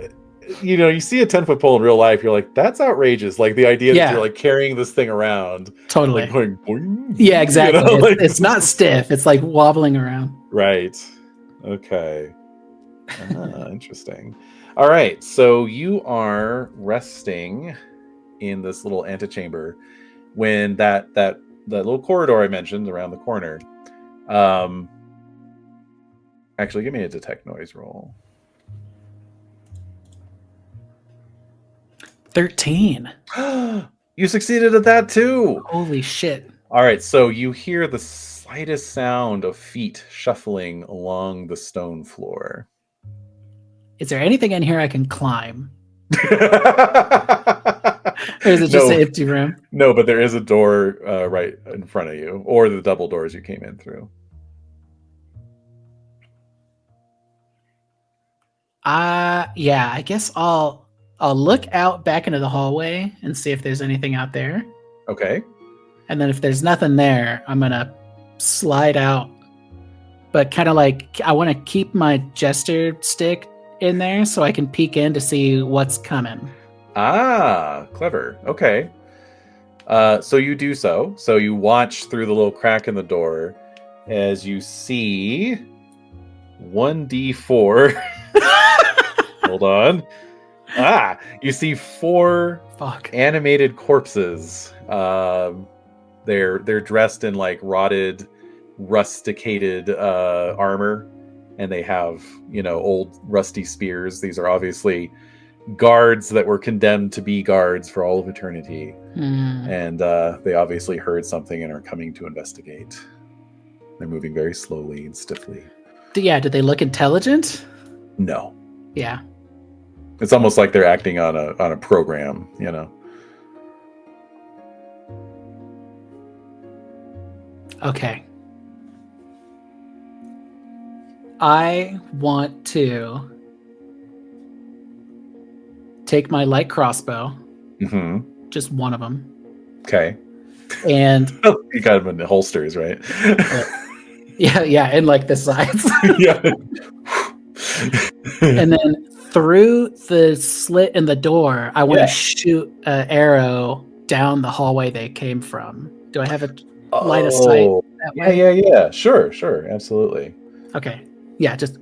you know, you see a 10-foot pole in real life, you're like, that's outrageous. Like the idea that you're like carrying this thing around, totally, like going boing, yeah, exactly. You know? It's not stiff. It's like wobbling around. Right. Okay. Interesting. All right. So you are resting in this little antechamber when that little corridor I mentioned around the corner. Actually, give me a detect noise roll. 13. You succeeded at that too. Holy shit. All right, so you hear the slightest sound of feet shuffling along the stone floor. Is there anything in here I can climb? Or is it just an empty room? No, but there is a door right in front of you, or the double doors you came in through. Yeah, I guess I'll look out back into the hallway and see if there's anything out there. Okay. And then if there's nothing there, I'm gonna slide out. But kind of like I want to keep my jester stick in there so I can peek in to see what's coming. Ah, clever. Okay. So you do so. So you watch through the little crack in the door as you see 1d4. Hold on. You see 4 animated corpses. They're dressed in like rotted, rusticated armor, and they have, you know, old rusty spears. These are obviously guards that were condemned to be guards for all of eternity. And they obviously heard something and are coming to investigate. They're moving very slowly and stiffly. Yeah, did they look intelligent? No. Yeah. It's almost like they're acting on a program, you know. Okay. I want to take my light crossbow. Mm-hmm. Just one of them. Okay. And you got them in the holsters, right? yeah, and like the sides. Yeah. And then through the slit in the door, I want to shoot an arrow down the hallway they came from. Do I have a line of sight that way? Yeah. Sure, absolutely. Okay. Yeah, just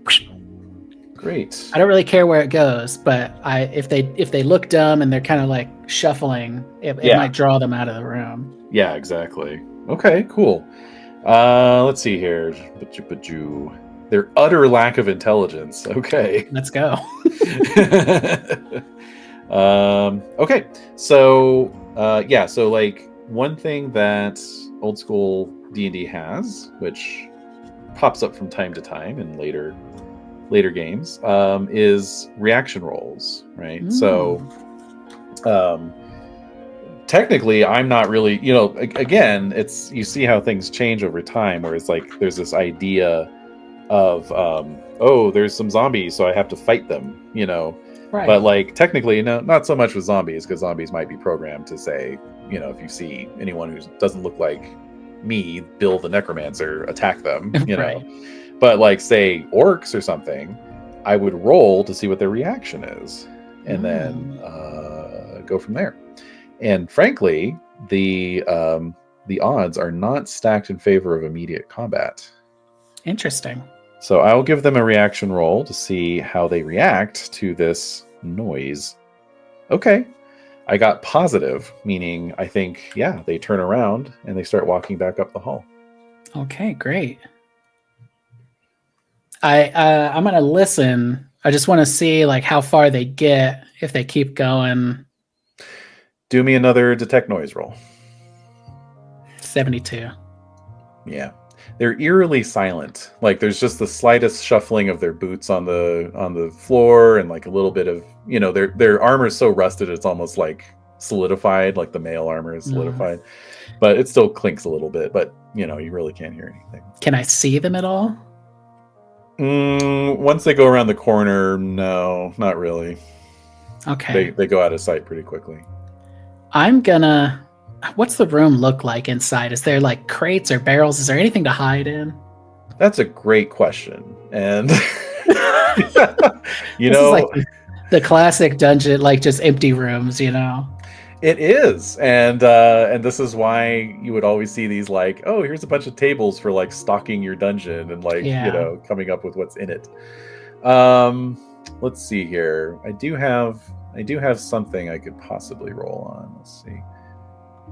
great. I don't really care where it goes, but if they look dumb and they're kind of like shuffling, it might draw them out of the room. Yeah, exactly. Okay, cool. Let's see here. Their utter lack of intelligence. Okay. Let's go. Okay. So so like one thing that old school D&D has, which pops up from time to time in later later games, is reaction rolls, right? So technically I'm not really, again, it's, you see how things change over time, where it's like there's this idea of oh, there's some zombies, so I have to fight them, Right. But like technically, no, not so much with zombies, because zombies might be programmed to say, if you see anyone who doesn't look like me, Bill the Necromancer, attack them, Right. But like, say, orcs or something, I would roll to see what their reaction is, and then go from there. And frankly, the odds are not stacked in favor of immediate combat. Interesting. So I'll give them a reaction roll to see how they react to this noise. Okay. I got positive, meaning I think, yeah, they turn around and they start walking back up the hall. Okay, great. I'm gonna listen. I just want to see like how far they get, if they keep going. Do me another detect noise roll. 72. Yeah. They're eerily silent. Like there's just the slightest shuffling of their boots on the floor, and like a little bit of, their armor is so rusted it's almost like solidified, like the male armor is solidified. But it still clinks a little bit, but you really can't hear anything. Can I see them at all? Once they go around the corner, no, not really. Okay. They go out of sight pretty quickly. What's the room look like inside? Is there like crates or barrels? Is there anything to hide in? That's a great question. And this is like the classic dungeon, like just empty rooms, It is, and this is why you would always see these like, oh, here's a bunch of tables for like stocking your dungeon and like coming up with what's in it. Let's see here. I do have something I could possibly roll on. Let's see.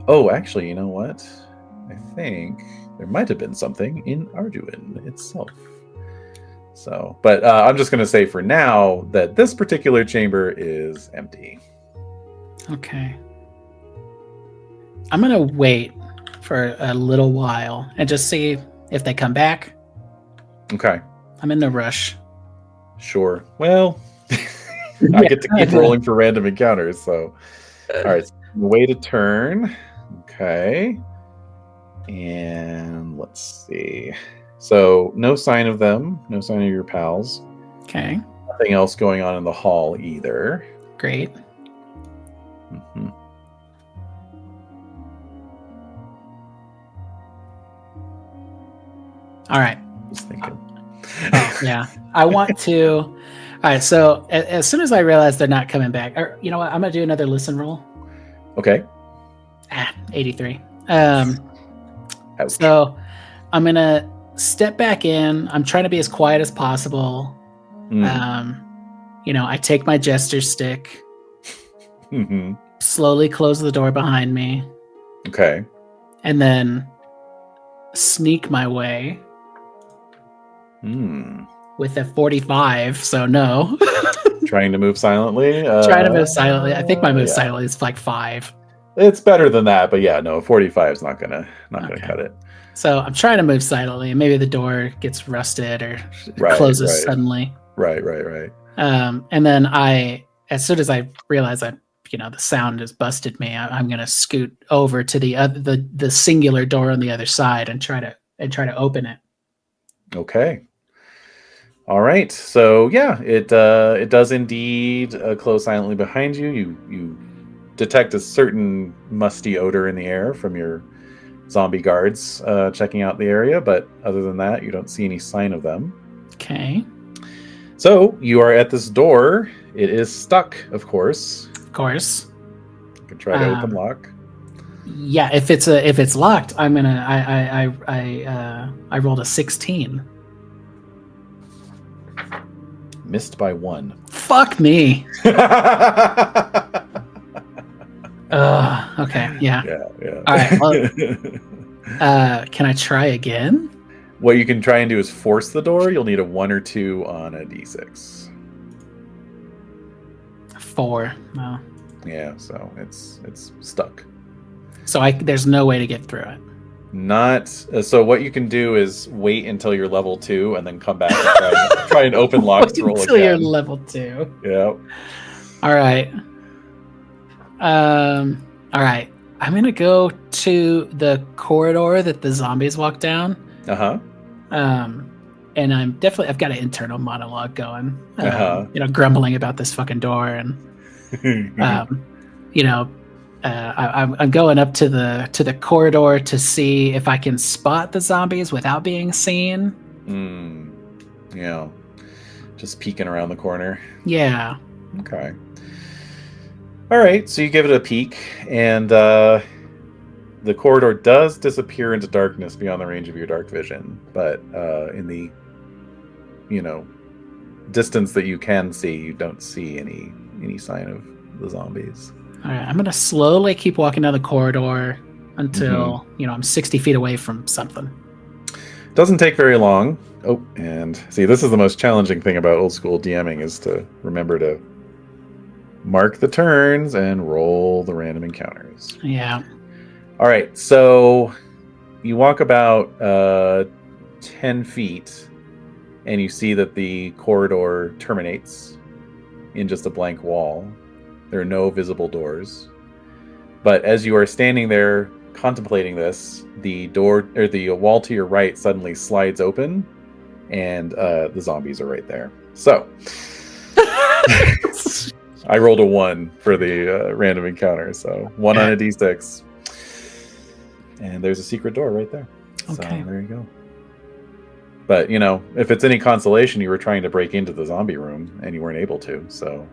Oh, actually, you know what? I think there might have been something in Arduin itself. So, but I'm just going to say for now that this particular chamber is empty. Okay. I'm going to wait for a little while and just see if they come back. Okay. I'm in no rush. Sure. Well, I get to keep rolling for random encounters, so. All right. So wait a turn. Okay. And let's see. So no sign of them. No sign of your pals. Okay. Nothing else going on in the hall either. Great. Mm-hmm. All right. Just thinking. Oh, yeah. I want to. All right. So as soon as I realize they're not coming back, or you know what? I'm going to do another listen roll. Okay. 83. Ouch. So I'm going to step back in. I'm trying to be as quiet as possible. I take my jester stick, slowly close the door behind me. Okay. And then sneak my way with a 45. So no. Trying to move silently. Trying to move silently. I think my move silently is like 5. It's better than that, but yeah, no, 45 is not gonna cut it. So I'm trying to move silently, and maybe the door gets rusted or closes suddenly. Right. And then as soon as I realize the sound has busted me, I'm gonna scoot over to the singular door on the other side and try to open it. Okay. All right. So yeah, it does indeed close silently behind you. You detect a certain musty odor in the air from your zombie guards checking out the area, but other than that, you don't see any sign of them. Okay. So you are at this door. It is stuck, of course. Of course. You can try to open lock. Yeah, if it's locked, I'm gonna. I rolled a 16. Missed by 1. Fuck me. Okay. Yeah. Yeah. All right. Well, can I try again? What you can try and do is force the door. You'll need a 1 or 2 on a d6. 4. No. Yeah. So it's stuck. So there's no way to get through it. Not so. What you can do is wait until you're level 2 and then come back and try and open lock scroll until again. You're level 2. Yep. All right. All right. I'm gonna go to the corridor that the zombies walk down. And I've got an internal monologue going. Grumbling about this fucking door, and I'm going up to the corridor to see if I can spot the zombies without being seen. Yeah. Just peeking around the corner. Yeah. Okay. All right, so you give it a peek, and the corridor does disappear into darkness beyond the range of your dark vision, but in the distance that you can see, you don't see any sign of the zombies. All right, I'm gonna slowly keep walking down the corridor until I'm 60 feet away from something. Doesn't take very long. Oh, and see, this is the most challenging thing about old school DMing, is to remember to mark the turns and roll the random encounters. Yeah. All right, so you walk about 10 feet, and you see that the corridor terminates in just a blank wall. There are no visible doors. But as you are standing there contemplating this, the door or the wall to your right suddenly slides open, and the zombies are right there. So I rolled a 1 for the random encounter, so 1 on a d6. And there's a secret door right there. Okay. So there you go. But, if it's any consolation, you were trying to break into the zombie room and you weren't able to. So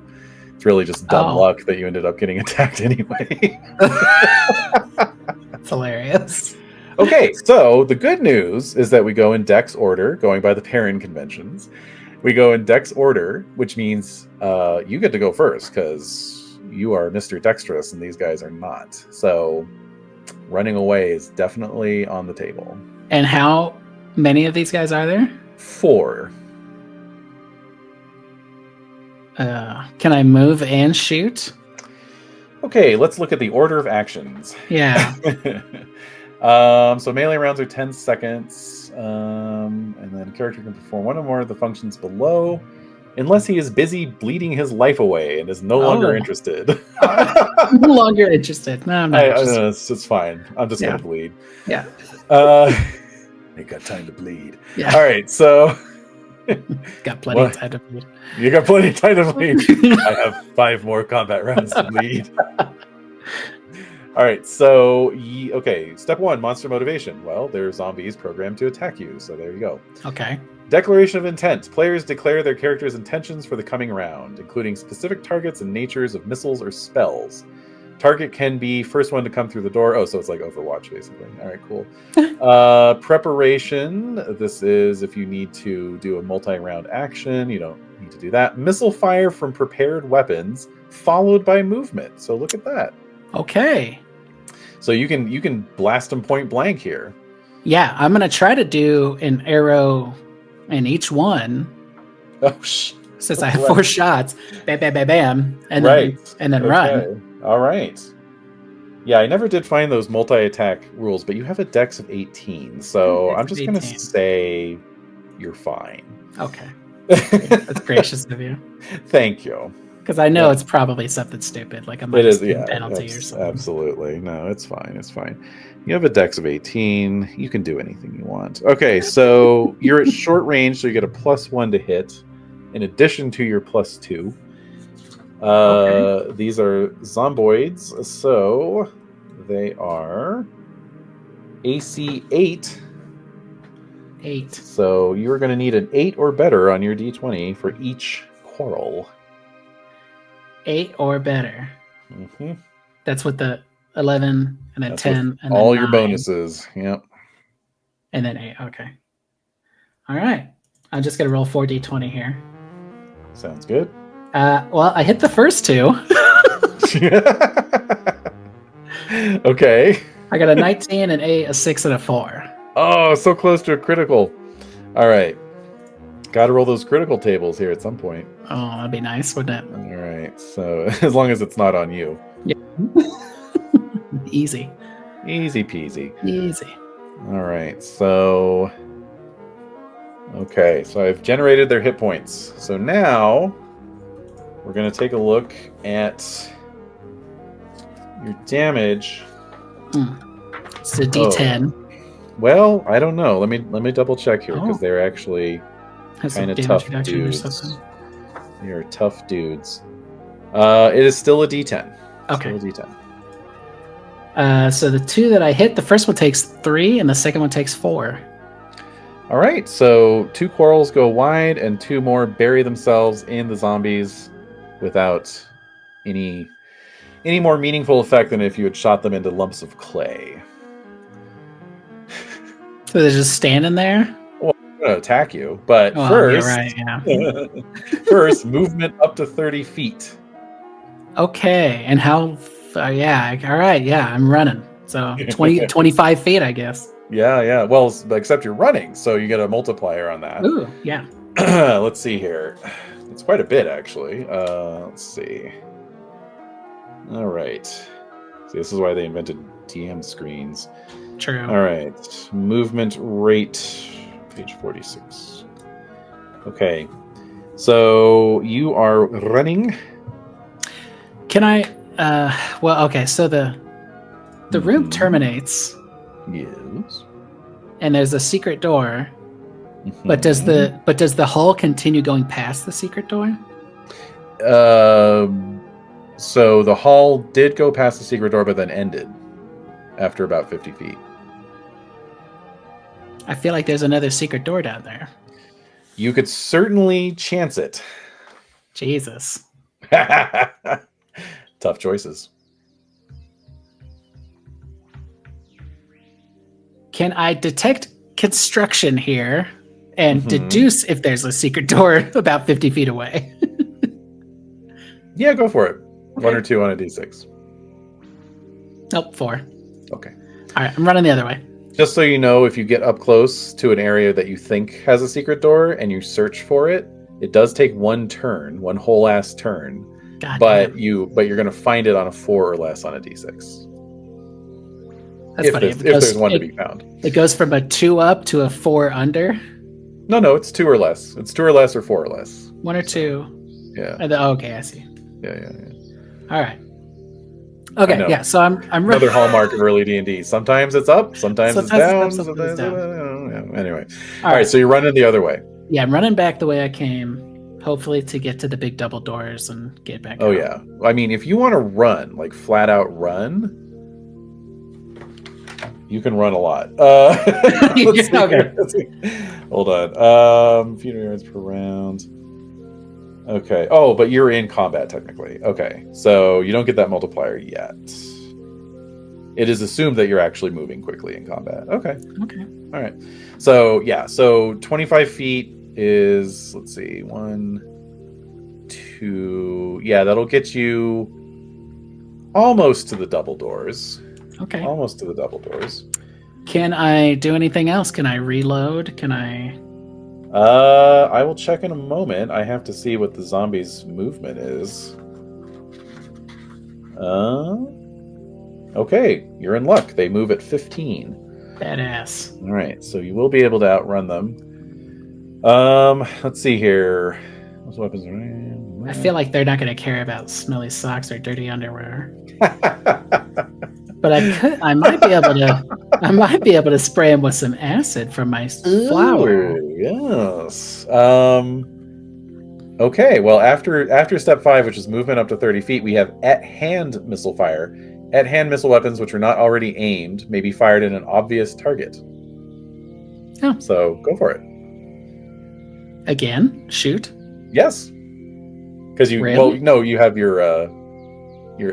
it's really just dumb luck that you ended up getting attacked anyway. That's hilarious. Okay, so the good news is that we go in Dex order, going by the Perrin conventions. We go in Dex order, which means you get to go first because you are Mr. Dexterous and these guys are not. So running away is definitely on the table. And how many of these guys are there? 4. Can I move and shoot? Okay, let's look at the order of actions. Yeah. So melee rounds are 10 seconds. And then a character can perform one or more of the functions below, unless he is busy bleeding his life away and is no longer interested. No longer interested. No, I'm not interested. It's fine. I'm just going to bleed. Yeah. I got time to bleed. Yeah. All right, so... got plenty of time to bleed. You got plenty of time to bleed. I have 5 more combat rounds to bleed. All right, so, step 1, monster motivation. Well, there are zombies programmed to attack you, so there you go. Okay. Declaration of intent. Players declare their character's intentions for the coming round, including specific targets and natures of missiles or spells. Target can be first one to come through the door. Oh, so it's like Overwatch, basically. All right, cool. Preparation. This is if you need to do a multi-round action. You don't need to do that. Missile fire from prepared weapons, followed by movement. So look at that. Okay. So you can blast them point blank here. Yeah, I'm gonna try to do an arrow in each one. Oh, since I have 4 shots, bam, bam, bam, bam, and then run. All right. Yeah, I never did find those multi-attack rules, but you have a dex of 18, so I'm just gonna say you're fine. Okay, that's gracious of you. Thank you. Because I know it's probably something stupid, like a minus penalty or something. Absolutely. No, it's fine. It's fine. You have a dex of 18. You can do anything you want. Okay, so you're at short range, so you get a +1 to hit, in addition to your +2. These are zomboids, so they are AC 8. 8. So you're going to need an 8 or better on your d20 for each quarrel. 8 or better. Mm-hmm. That's with the 11 and then 10 and then all 9. your bonuses. Yep. And then 8. Okay. All right. I'm just gonna roll 4d20 here. Sounds good. Well, I hit the first 2. Okay. I got a 19, an 8, a 6, and a 4. Oh, so close to a critical. All right. Got to roll those critical tables here at some point. Oh, that'd be nice, wouldn't it? All right. So as long as it's not on you. Yeah. Easy. Easy peasy. Easy. All right, so... Okay, so I've generated their hit points. So now we're going to take a look at your damage. It's a D10. Oh. Well, I don't know. Let me double check here because they're actually kind of tough dudes. They are tough dudes. It is still a D10. Okay. Still a D10. So the 2 that I hit, the first one takes 3 and the second one takes 4. All right, so 2 quarrels go wide and 2 more bury themselves in the zombies without any more meaningful effect than if you had shot them into lumps of clay. So they're just standing there? Well, I'm going to attack you, but first... Yeah, right, first, movement up to 30 feet. Okay, and how... yeah, all right, yeah, I'm running. So 25 feet, I guess. Yeah. Well, except you're running, so you get a multiplier on that. Ooh, yeah. Let's see here. It's quite a bit, actually. Let's see. All right. See, this is why they invented DM screens. True. All right. Movement rate, page 46. Okay. So you are running. Can I... well, okay, so the room terminates. Yes. And there's a secret door. But does the hull continue going past the secret door? So the hull did go past the secret door, but then ended after about 50 feet. I feel like there's another secret door down there. You could certainly chance it. Jesus. Tough choices. Can I detect construction here and deduce if there's a secret door about 50 feet away? Yeah, go for it. Okay. 1 or 2 on a d6. Nope, 4. Okay. All right, I'm running the other way. Just so you know, if you get up close to an area that you think has a secret door and you search for it, it does take 1 turn, 1 whole ass turn. God but damn. you're going to find it on a 4 or less on a d6. That's funny. If there's one to be found. It goes from a 2 up to a 4 under? No, it's 2 or less. It's 2 or less or 4 or less. 1 or 2. Yeah. Okay, I see. Yeah. All right. Okay, yeah. So I'm another hallmark of early D&D. Sometimes it's up, sometimes it's down. Sometimes down. Anyway, all right. So you're running the other way. Yeah, I'm running back the way I came, hopefully to get to the big double doors and get back. Oh yeah. I mean, if you want to run, like flat out run, you can run a lot. Let's see. Okay. Hold on. Few yards per round. Okay. Oh, but you're in combat technically. Okay. So you don't get that multiplier yet. It is assumed that you're actually moving quickly in combat. Okay. All right. So yeah. So 25 feet is, let's see, 1, 2. Yeah, that'll get you almost to the double doors. Okay. Almost to the double doors. Can I do anything else? Can I reload? Can I... I will check in a moment. I have to see what the zombies' movement is. Okay, you're in luck. They move at 15. Badass. All right, so you will be able to outrun them. Let's see here. Those weapons are... I feel like they're not going to care about smelly socks or dirty underwear. But I might be able to spray them with some acid from my flower. Yes. Okay. Well, after step 5, which is movement up to 30 feet, we have at-hand missile fire. At-hand missile weapons, which are not already aimed, may be fired in an obvious target. Oh. So go for it. Again, shoot. Yes. Because you you have your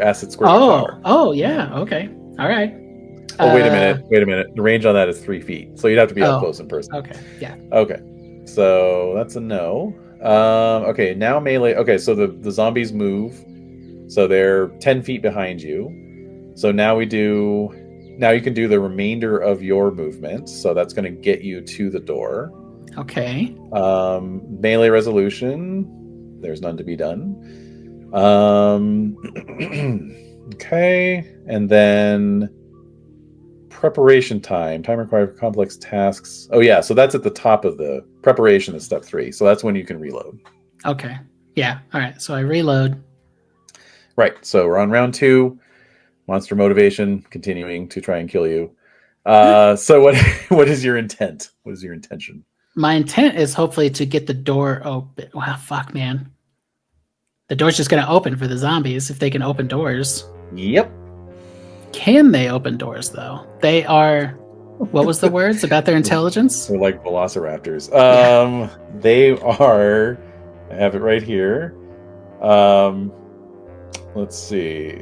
acid squirt. Oh yeah. Okay. All right. Oh, wait a minute. The range on that is 3 feet, so you'd have to be up close in person. Okay. Yeah. Okay. So that's a no. Okay. Now melee. Okay. So the zombies move. So they're 10 feet behind you. So now you can do the remainder of your movement. So that's going to get you to the door. Okay. Melee resolution. There's none to be done. Okay, and then preparation time required for complex tasks. Oh yeah, so that's at the top of the preparation is step 3. So that's when you can reload. Okay. Yeah. All right. So I reload. Right. So we're on round 2. Monster motivation, continuing to try and kill you. So what is your intent? What is your intention? My intent is hopefully to get the door open. Wow, fuck, man. The door's just going to open for the zombies if they can open doors. Yep. Can they open doors, though? They are... What was the words about their intelligence? They're like velociraptors. They are... I have it right here. Let's see.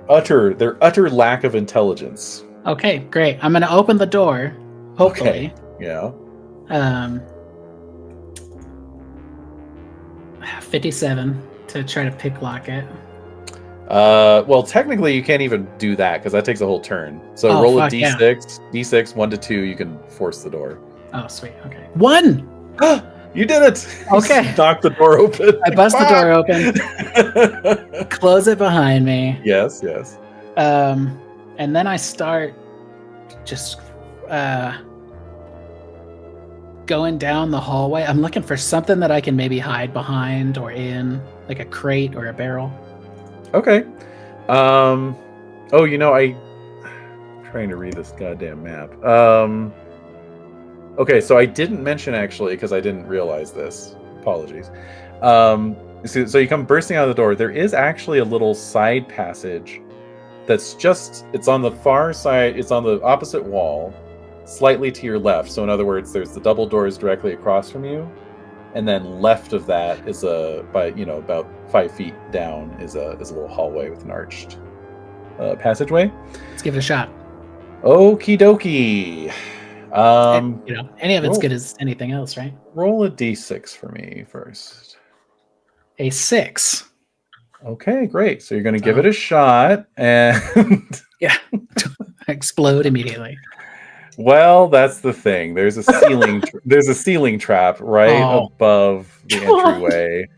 Their utter lack of intelligence. Okay, great. I'm going to open the door, hopefully. Okay. Yeah. 57 to try to pick lock it. Well, technically you can't even do that because that takes a whole turn. So roll a d6, yeah. d6, 1 to 2. You can force the door. Oh, sweet. Okay, 1. You did it. Okay, knock the door open. I bust the door open. Close it behind me. Yes. And then I start just going down the hallway. I'm looking for something that I can maybe hide behind or in, like a crate or a barrel. Okay. I'm trying to read this goddamn map. Okay, so I didn't mention actually because I didn't realize this. Apologies. So you come bursting out of the door. There is actually a little side passage that's it's on the far side. It's on the opposite wall, slightly to your left. So in other words, there's the double doors directly across from you, and then left of that is about 5 feet down is a little hallway with an arched passageway. Let's give it a shot. Okie dokie. Any of it's good as anything else, right? Roll a d6 for me first. A 6. Okay, great. So you're going to give it a shot, and yeah, explode immediately. Well, that's the thing. There's a ceiling. There's a ceiling trap right above the entryway.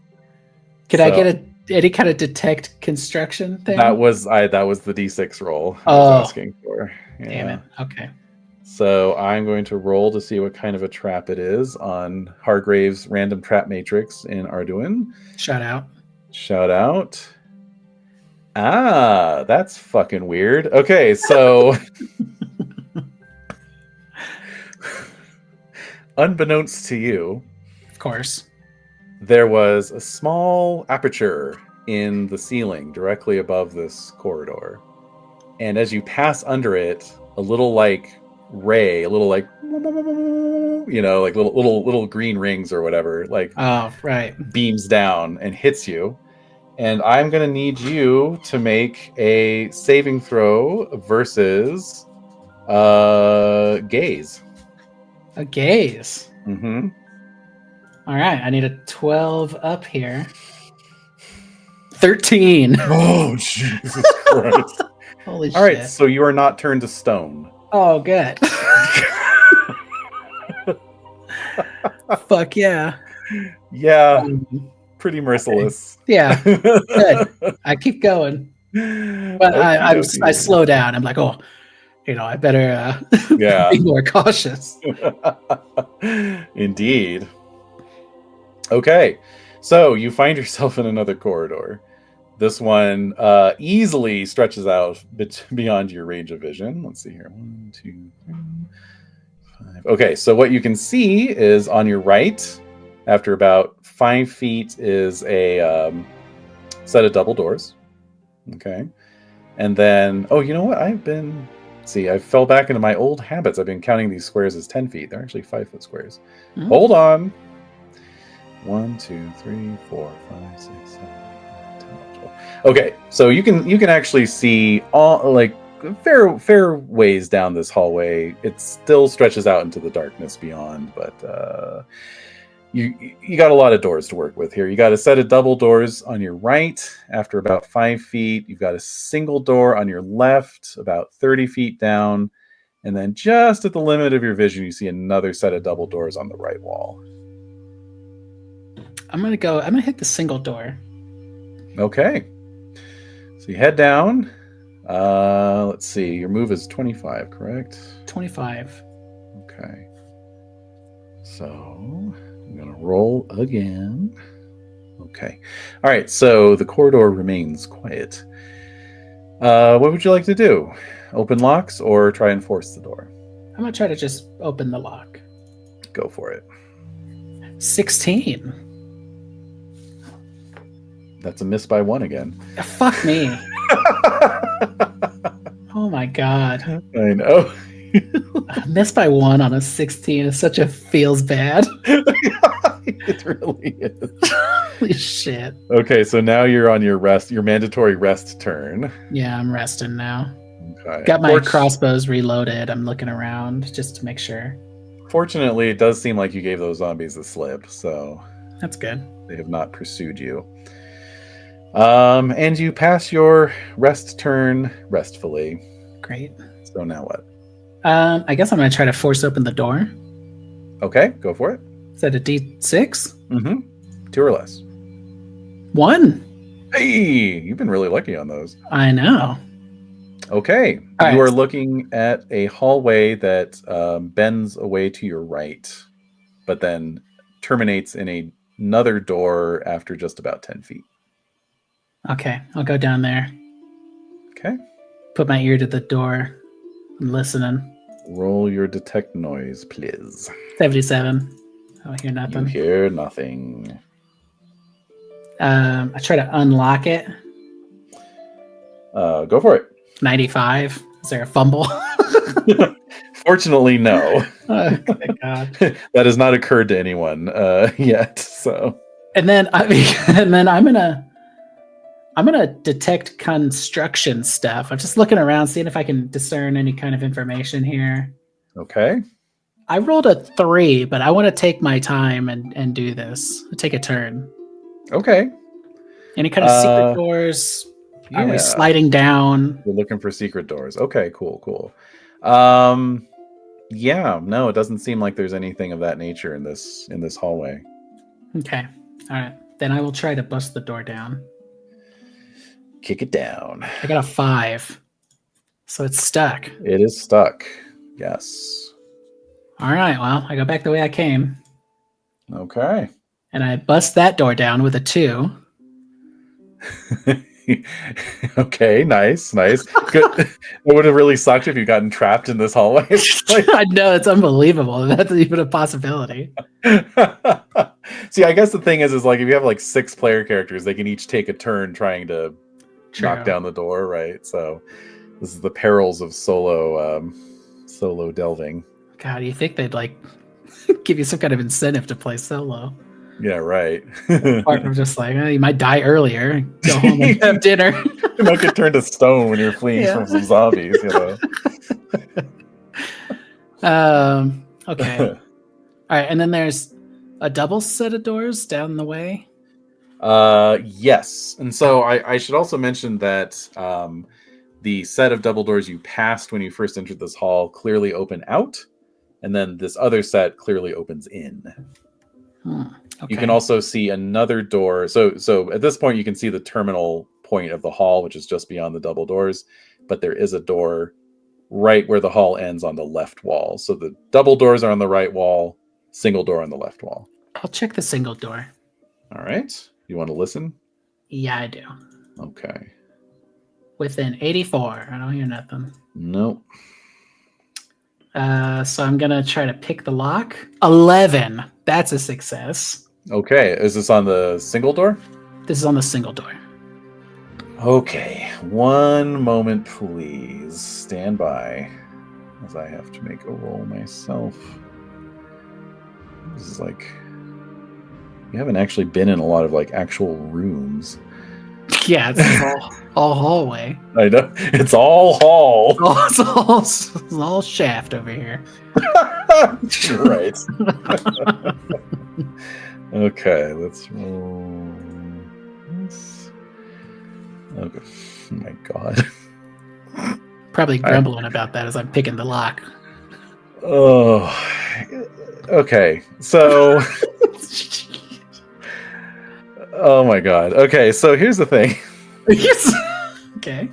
Could I get any kind of detect construction thing? That was the d6 roll I was asking for. Yeah. Damn it. Okay. So I'm going to roll to see what kind of a trap it is on Hargrave's random trap matrix in Arduin. Shout out. That's fucking weird. Okay, so unbeknownst to you, of course, there was a small aperture in the ceiling directly above this corridor. And as you pass under it, a little ray, like little green rings or whatever, beams down and hits you. And I'm going to need you to make a saving throw versus gaze. A gaze? Mm-hmm. All right, I need a 12 up here. 13. Oh, Jesus Christ. Holy shit. All right, so you are not turned to stone. Oh, good. Fuck yeah. Yeah, pretty merciless. Okay. Yeah, good. I keep going. But I slow down. I'm like, I better be more cautious. Indeed. Okay, so you find yourself in another corridor. This one easily stretches out beyond your range of vision. Let's see here. 1, 2, 3, 5. Okay, so what you can see is on your right, after about 5 feet, is a set of double doors. Okay. And then, you know what? I fell back into my old habits. I've been counting these squares as 10 feet. They're actually 5-foot squares. Mm-hmm. Hold on. 1, 2, 3, 4, 5, 6, 7, 8, 9, 10, 12. Okay, so you can actually see all fair ways down this hallway. It still stretches out into the darkness beyond, but you got a lot of doors to work with here. You got a set of double doors on your right after about 5 feet. You've got a single door on your left about 30 feet down, and then just at the limit of your vision, you see another set of double doors on the right wall. I'm gonna hit the single door. Okay. So you head down. Let's see. Your move is 25, correct? 25. Okay. So I'm going to roll again. Okay. All right. So the corridor remains quiet. What would you like to do? Open locks or try and force the door? I'm going to try to just open the lock. Go for it. 16. That's a miss by 1 again. Fuck me. Oh my god. I know. Missed by 1 on a 16 is such a feels bad. It really is. Holy shit. Okay, so now you're on your mandatory rest turn. Yeah, I'm resting now. Okay. Got my crossbows reloaded. I'm looking around just to make sure. Fortunately, it does seem like you gave those zombies a slip, so that's good. They have not pursued you. And you pass your rest turn restfully. Great. So now what? I guess I'm going to try to force open the door. Okay, go for it. Is that a D6? Mm-hmm. 2 or less. 1. Hey, you've been really lucky on those. I know. Okay, you are looking at a hallway that bends away to your right, but then terminates in another door after just about 10 feet. Okay, I'll go down there. Okay. Put my ear to the door. I'm listening. Roll your detect noise, please. 77. I don't hear nothing. You hear nothing. I try to unlock it. Go for it. 95. Is there a fumble? Fortunately, no. Oh, thank God. That has not occurred to anyone yet. So. And then I'm gonna detect construction stuff. I'm just looking around, seeing if I can discern any kind of information here. Okay. I rolled a 3, but I want to take my time and do this. Take a turn. Okay. Any kind of secret doors? Are we sliding down? We're looking for secret doors. Okay, cool. Yeah, no, it doesn't seem like there's anything of that nature in this hallway. Okay. All right. Then I will try to bust the door down. Kick it down. I got a 5. So it's stuck. It is stuck. Yes. All right. Well, I go back the way I came. Okay. And I bust that door down with a 2. Okay, nice. Good. It would have really sucked if you'd gotten trapped in this hallway. I know, it's unbelievable. That's even a possibility. See, I guess the thing is like if you have like 6 player characters, they can each take a turn trying to knock down the door, right? So this is the perils of solo delving. God, you think they'd like give you some kind of incentive to play solo? Yeah, right. I'm just like, you might die earlier. Go home and have dinner. You might get turned to stone when you're fleeing from some zombies, you know. Okay. All right, and then there's a double set of doors down the way. Yes, and so I should also mention that the set of double doors you passed when you first entered this hall clearly open out, and then this other set clearly opens in. Okay. You can also see another door. So at this point, you can see the terminal point of the hall, which is just beyond the double doors. But there is a door right where the hall ends on the left wall. So the double doors are on the right wall, single door on the left wall. I'll check the single door. All right. You want to listen? Yeah, I do. Okay. Within 84. I don't hear nothing. Nope. So I'm going to try to pick the lock. 11. That's a success. Okay. Is this on the single door? This is on the single door. Okay. One moment, please. Stand by, as I have to make a roll myself. This is like... You haven't actually been in a lot of like actual rooms. Yeah, it's all hallway. I know. It's all hall. It's all shaft over here. Right. Okay, let's roll this. Okay. Oh my God. Probably grumbling about that as I'm picking the lock. Oh. Okay. So... Oh my God. Okay, so here's the thing. Yes. Okay.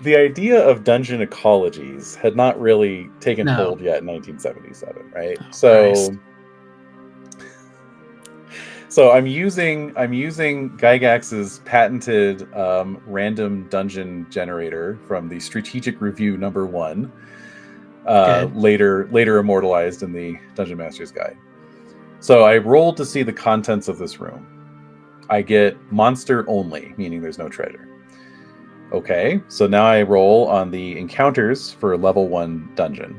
the idea of dungeon ecologies had not really taken hold yet in 1977, right? Christ. So I'm using Gygax's patented random dungeon generator from the Strategic Review #1, later immortalized in the Dungeon Master's Guide. So I rolled to see the contents of this room. I get monster only, meaning there's no treasure. Okay, so now I roll on the encounters for level 1 dungeon.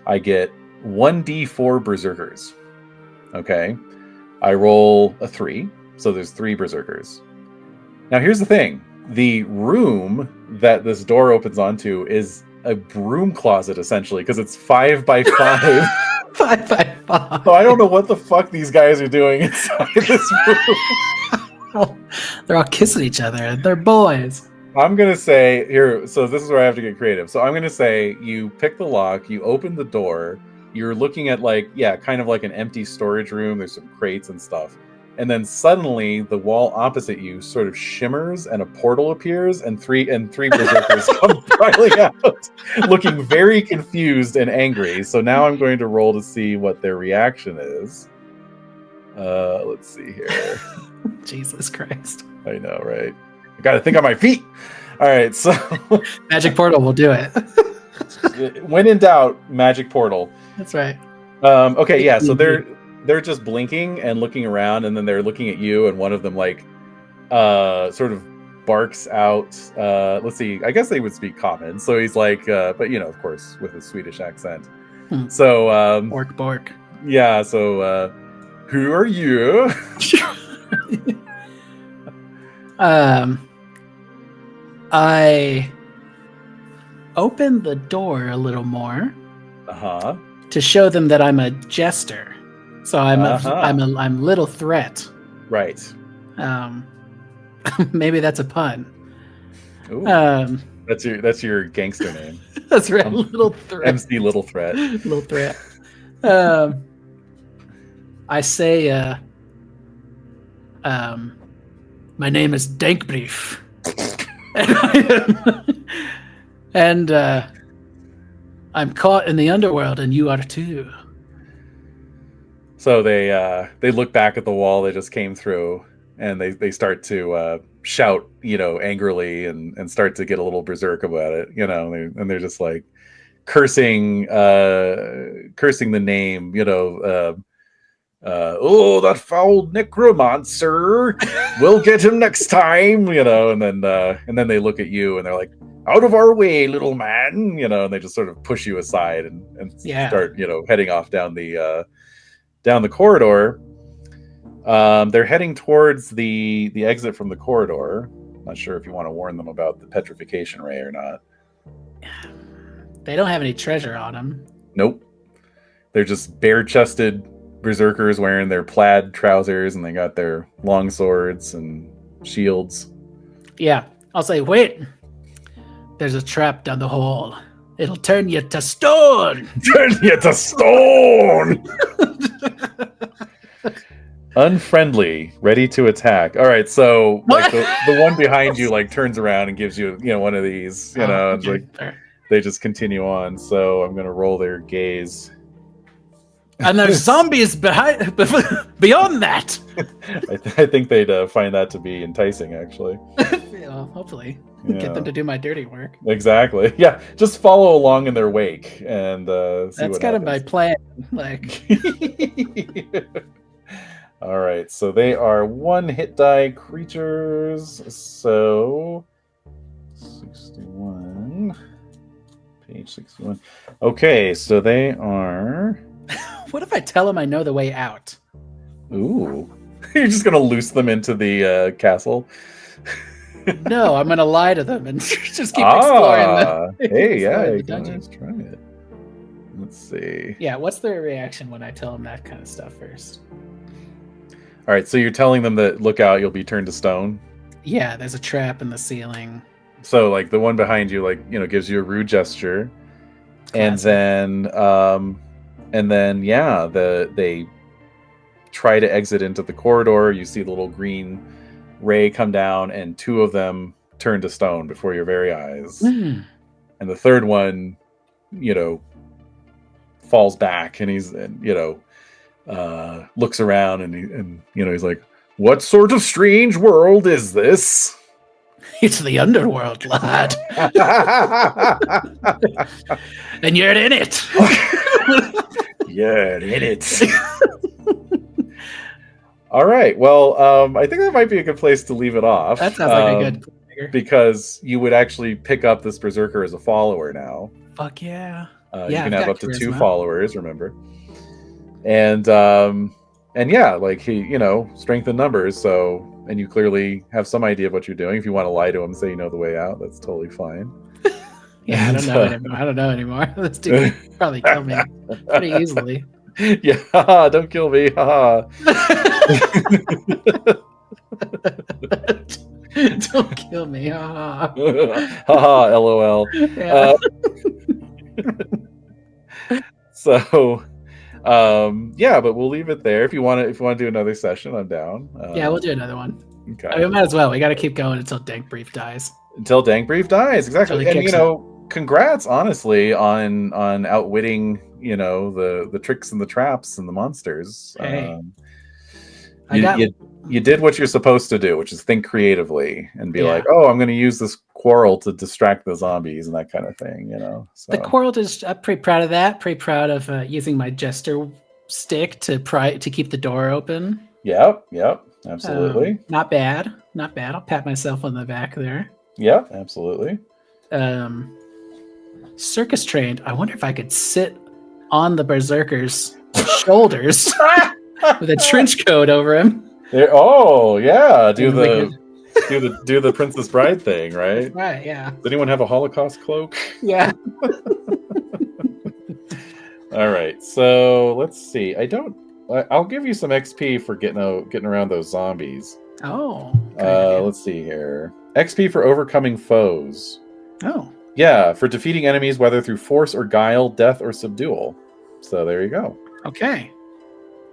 I get 1d4 berserkers. Okay. I roll a 3, so there's 3 berserkers. Now here's the thing. The room that this door opens onto is a broom closet, essentially, because it's 5 by 5. 5 by 5. So I don't know what the fuck these guys are doing inside this room. They're all kissing each other, and they're boys. I'm going to say, here, so this is where I have to get creative. So I'm going to say, you pick the lock, you open the door, you're looking at kind of like an empty storage room. There's some crates and stuff. And then suddenly the wall opposite you sort of shimmers and a portal appears and three berserkers come piling out, looking very confused and angry. So now I'm going to roll to see what their reaction is. Let's see here. Jesus Christ. I know, right? I got to think on my feet. All right, so Magic Portal will do it. When in doubt, Magic Portal. That's right. Okay, yeah. So they're just blinking and looking around, and then they're looking at you, and one of them sort of barks out. Let's see. I guess they would speak common. So he's like, but of course, with a Swedish accent. So Bork. Yeah. So who are you? I open the door a little more to show them that I'm a jester. So I'm little threat. Right. Maybe that's a pun. Ooh, that's your gangster name. That's right. Little threat. MC Little Threat. Little threat. I say my name is Dankbrief. and I'm caught in the underworld, and you are too. So they look back at the wall they just came through, and they start to shout, angrily, and start to get a little berserk about it, and they're just like cursing the name, oh, that foul necromancer, we'll get him next time, and then they look at you and they're like, out of our way, little man, and they just sort of push you aside and start, heading off down the corridor. They're heading towards the exit from the corridor. Not sure if you want to warn them about the petrification ray or not. They don't have any treasure on them. Nope. They're just bare-chested berserkers wearing their plaid trousers, and they got their long swords and shields. Yeah. I'll say, wait. There's a trap down the hall. It'll turn you to stone. Turn you to stone. Unfriendly, ready to attack. All right, so the one behind you turns around and gives you one of these, okay, and they just continue on. So I'm gonna roll their gaze. And there's zombies beyond that. I think they'd find that to be enticing, actually. Hopefully. Get them to do my dirty work. Exactly. Yeah, just follow along in their wake and see that's kind of my plan. All right, so they are 1 hit die creatures. So 61, page 61. Okay, so they are. What if I tell them I know the way out? Ooh, you're just gonna loose them into the castle? No, I'm gonna lie to them and just keep exploring the dungeon. Let's try it. Let's see. Yeah, what's their reaction when I tell them that kind of stuff first? All right, so you're telling them that, look out, you'll be turned to stone? Yeah, there's a trap in the ceiling. So, the one behind you, gives you a rude gesture. Classic. And then, they try to exit into the corridor. You see the little green ray come down, and 2 of them turn to stone before your very eyes. And the third one, falls back, and he's, looks around, and he's like, "What sort of strange world is this?" It's the underworld, lad. And you're in it. You're in it. All right. Well, I think that might be a good place to leave it off. That sounds like a good figure. Because you would actually pick up this berserker as a follower now. Fuck yeah. You can have up to 2 followers, remember. And yeah, like he, strength in numbers, so, and you clearly have some idea of what you're doing. If you want to lie to him and say you know the way out, that's totally fine. Yeah, I don't know anymore. This dude could probably kill me pretty easily. Yeah, don't kill me. Haha. Don't kill me. Haha. Haha, LOL. Yeah. So yeah, but we'll leave it there. If you want to do another session, I'm down. Yeah, we'll do another one. Okay. I mean, might as well. We got to keep going until Dank Brief dies. Until Dank Brief dies, exactly. And congrats, honestly, on outwitting the tricks and the traps and the monsters. Hey. You did what you're supposed to do, which is think creatively and be like, oh, I'm going to use this quarrel to distract the zombies and that kind of thing, So. The quarrel is, I'm pretty proud of that. Pretty proud of using my jester stick to keep the door open. Yep, absolutely. Not bad. I'll pat myself on the back there. Yep, absolutely. Circus trained. I wonder if I could sit on the berserker's shoulders with a trench coat over him. Oh yeah, do the Princess Bride thing, right? Right, yeah. Does anyone have a Holocaust cloak? Yeah. All right, so let's see. I'll give you some XP for getting around those zombies. Oh. Let's see here. XP for overcoming foes. Oh. Yeah, for defeating enemies, whether through force or guile, death or subdual. So there you go. Okay.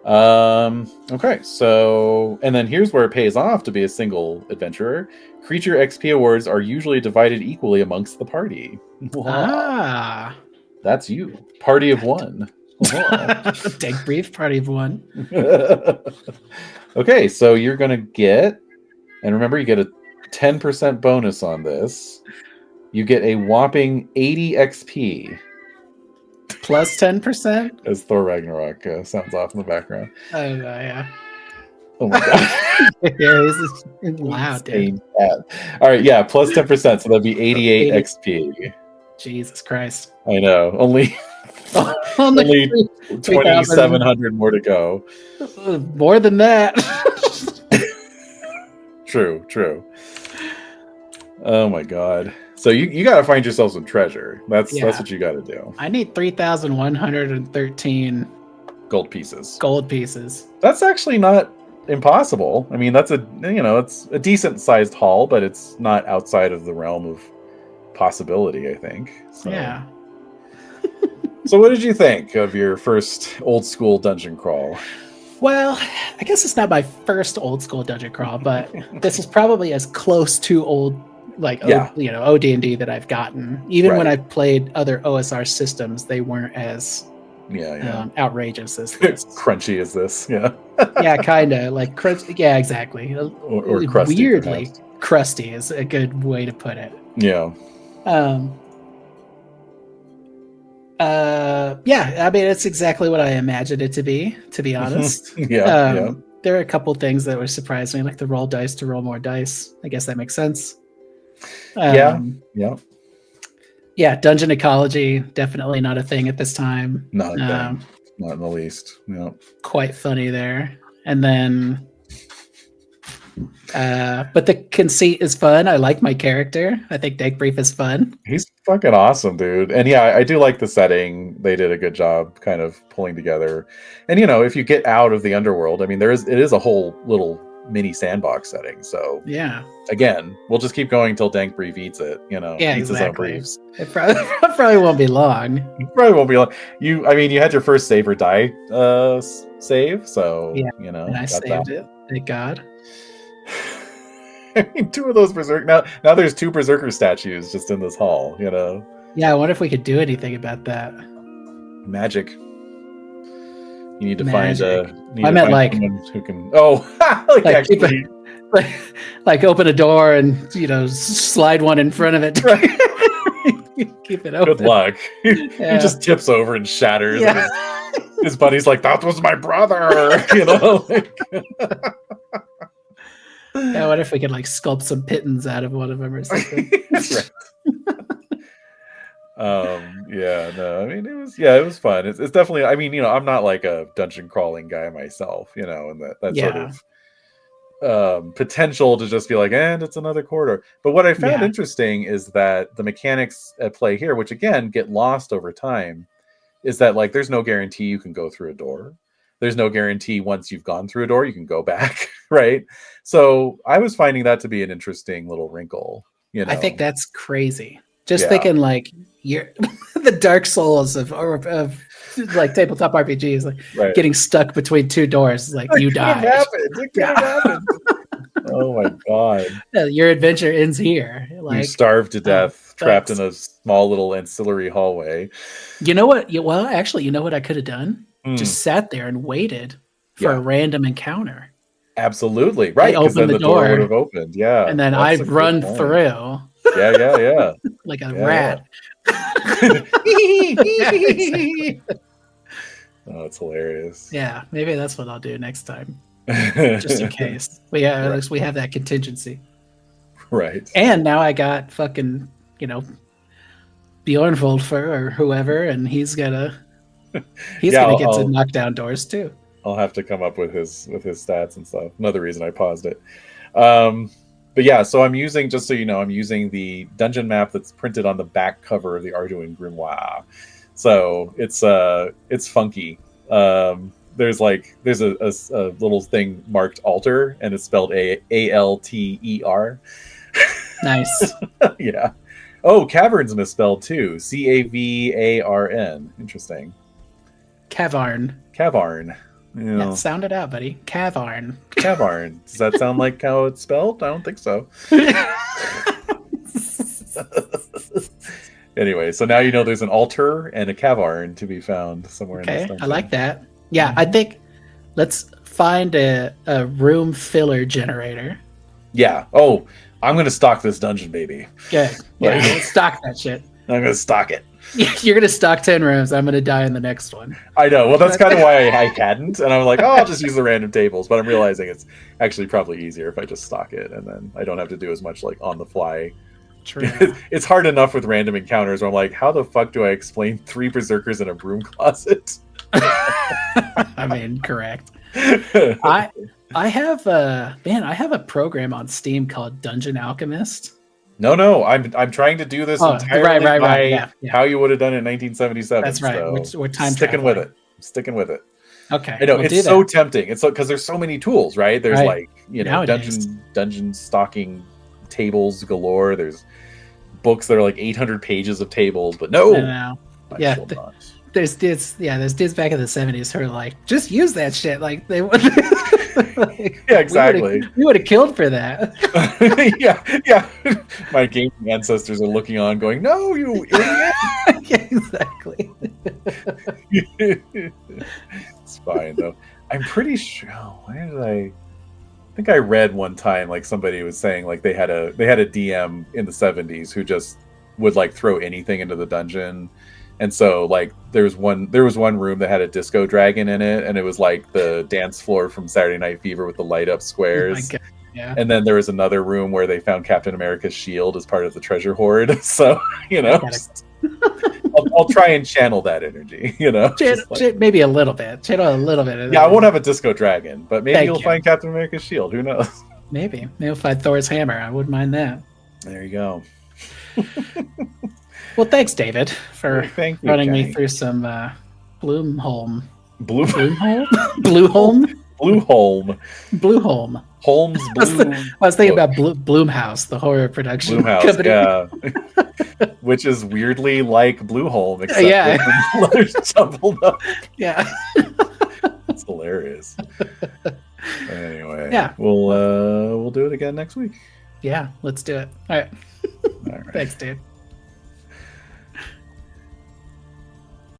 Okay, so, and then here's where it pays off to be a single adventurer. Creature XP awards are usually divided equally amongst the party. Ah. That's you. Party of 1. Dank Brief, party of 1. Okay, so you're going to get, and remember, you get a 10% bonus on this. You get a whopping 80 XP. Plus 10%? As Thor Ragnarok sounds off in the background. I don't know, yeah. Oh my god. Yeah, this is loud, dude. All right, yeah, plus 10%, so that'd be 88 XP. Jesus Christ. I know. Only 2,700 more to go. More than that. True. Oh my god. So you got to find yourself some treasure. That's what you got to do. I need 3,113 gold pieces. That's actually not impossible. I mean, that's it's a decent sized haul, but it's not outside of the realm of possibility, I think. So. Yeah. So what did you think of your first old school dungeon crawl? Well, I guess it's not my first old school dungeon crawl, but this is probably as close to old OD&D that I've gotten. Even when I played other OSR systems, they weren't as outrageous as this. Crunchy as this, yeah. Yeah, kind of like yeah, exactly. Or crusty, weirdly perhaps. Crusty is a good way to put it. Yeah. Yeah, I mean, it's exactly what I imagined it to be honest. Yeah. There are a couple things that were surprising, like the roll dice to roll more dice. I guess that makes sense. Yeah. Dungeon ecology, definitely not a thing at this time. Not a thing. Not in the least. Yeah. Quite funny there. And then but the conceit is fun. I like my character. I think Dank Brief is fun. He's fucking awesome, dude. And yeah, I do like the setting. They did a good job kind of pulling together. And if you get out of the underworld, I mean, it is a whole little mini sandbox setting. So yeah, again, we'll just keep going until Dank Brief eats it. Eats his own briefs. It probably won't be long. It probably won't be long. You had your first save or die save, so and I saved it. Thank God. I mean, two of those berserk now there's two berserker statues just in this hall, you know. Yeah, I wonder if we could do anything about that. Magic. You need to find someone who can. Oh, actually, like open a door and slide one in front of it. Right. Keep it open. Good luck. He just tips over and shatters. Yeah. And his buddy's like, "That was my brother," you know. Yeah, what if we could sculpt some pittons out of one of them or something? Right. Yeah, no, I mean, it was fun. It's definitely, I mean, I'm not like a dungeon crawling guy myself, and that sort of potential to just be like, and it's another corridor. But what I found interesting is that the mechanics at play here, which again get lost over time, is that there's no guarantee you can go through a door. There's no guarantee once you've gone through a door you can go back, right? So I was finding that to be an interesting little wrinkle. I think that's crazy. Just thinking you're the Dark Souls of tabletop RPGs, getting stuck between two doors, you die. It can't happen. Oh my god! Your adventure ends here. You starve to death, trapped in a small little ancillary hallway. You know what? Well, actually, you know what I could have done? Just sat there and waited for a random encounter. Absolutely right. Because then the door would have opened. Yeah, and then I'd run through. Yeah. Like a rat. Oh, it's hilarious. Yeah, maybe that's what I'll do next time. Just in case. But yeah, at least we have that contingency. Right. And now I got fucking, Bjornvold or whoever, and he's gonna get to knock down doors too. I'll have to come up with his stats and stuff. Another reason I paused it. But yeah, so I'm using, just so you know, I'm using the dungeon map that's printed on the back cover of the Arduin Grimoire. So it's funky. There's a little thing marked altar, and it's spelled Alter. Nice. Yeah. Oh, cavern's misspelled too. Cavarn. Interesting. Cavern. Yeah, sound it out, buddy. Cavern. Does that sound like how it's spelled? I don't think so. Anyway, so now there's an altar and a cavern to be found somewhere in this dungeon. I like that. Yeah, I think let's find a room filler generator. Yeah. Oh, I'm going to stock this dungeon, baby. Okay. Yeah, let's stock that shit. I'm going to stock it. You're going to stock 10 rooms. I'm going to die in the next one. I know. Well, that's kind of why I hadn't. And I'm like, I'll just use the random tables. But I'm realizing it's actually probably easier if I just stock it. And then I don't have to do as much on the fly. True. It's hard enough with random encounters where I'm like, how the fuck do I explain 3 berserkers in a broom closet? I mean, correct. I have a program on Steam called Dungeon Alchemist. No, I'm trying to do this entirely right. How you would have done it in 1977. That's right. So we're time sticking with it. Sticking with it. Okay. I know it's so tempting. It's because there's so many tools, right? There's Nowadays. dungeon stocking tables galore. There's books that are 800 pages of tables, but no. Yeah. There's dudes back in the 70s who are just use that shit. They would. Yeah, exactly. We would have killed for that. yeah. My gaming ancestors are looking on, going, "No, you idiot!" Yeah, exactly. It's fine though. I'm pretty sure. Where did I think I read one time somebody was saying they had a DM in the 70s who just would throw anything into the dungeon. And so there was one room that had a disco dragon in it, and it was the dance floor from Saturday Night Fever with the light up squares. Oh my God. Yeah. And then there was another room where they found Captain America's shield as part of the treasure hoard. So I'll try and channel that energy. Maybe a little bit. Channel a little bit. Yeah, I won't have a disco dragon, but maybe you'll find Captain America's shield. Who knows? Maybe you'll find Thor's hammer. I wouldn't mind that. There you go. Well, thanks, David, for running me through some Blueholme. Holmes Blue. I was thinking about Bloomhouse, the horror production company. Yeah. Which is weirdly like Blueholme, except letters jumbled up. Yeah. It's hilarious. Anyway. Yeah. We'll do it again next week. Yeah, let's do it. All right. All right. Thanks, dude.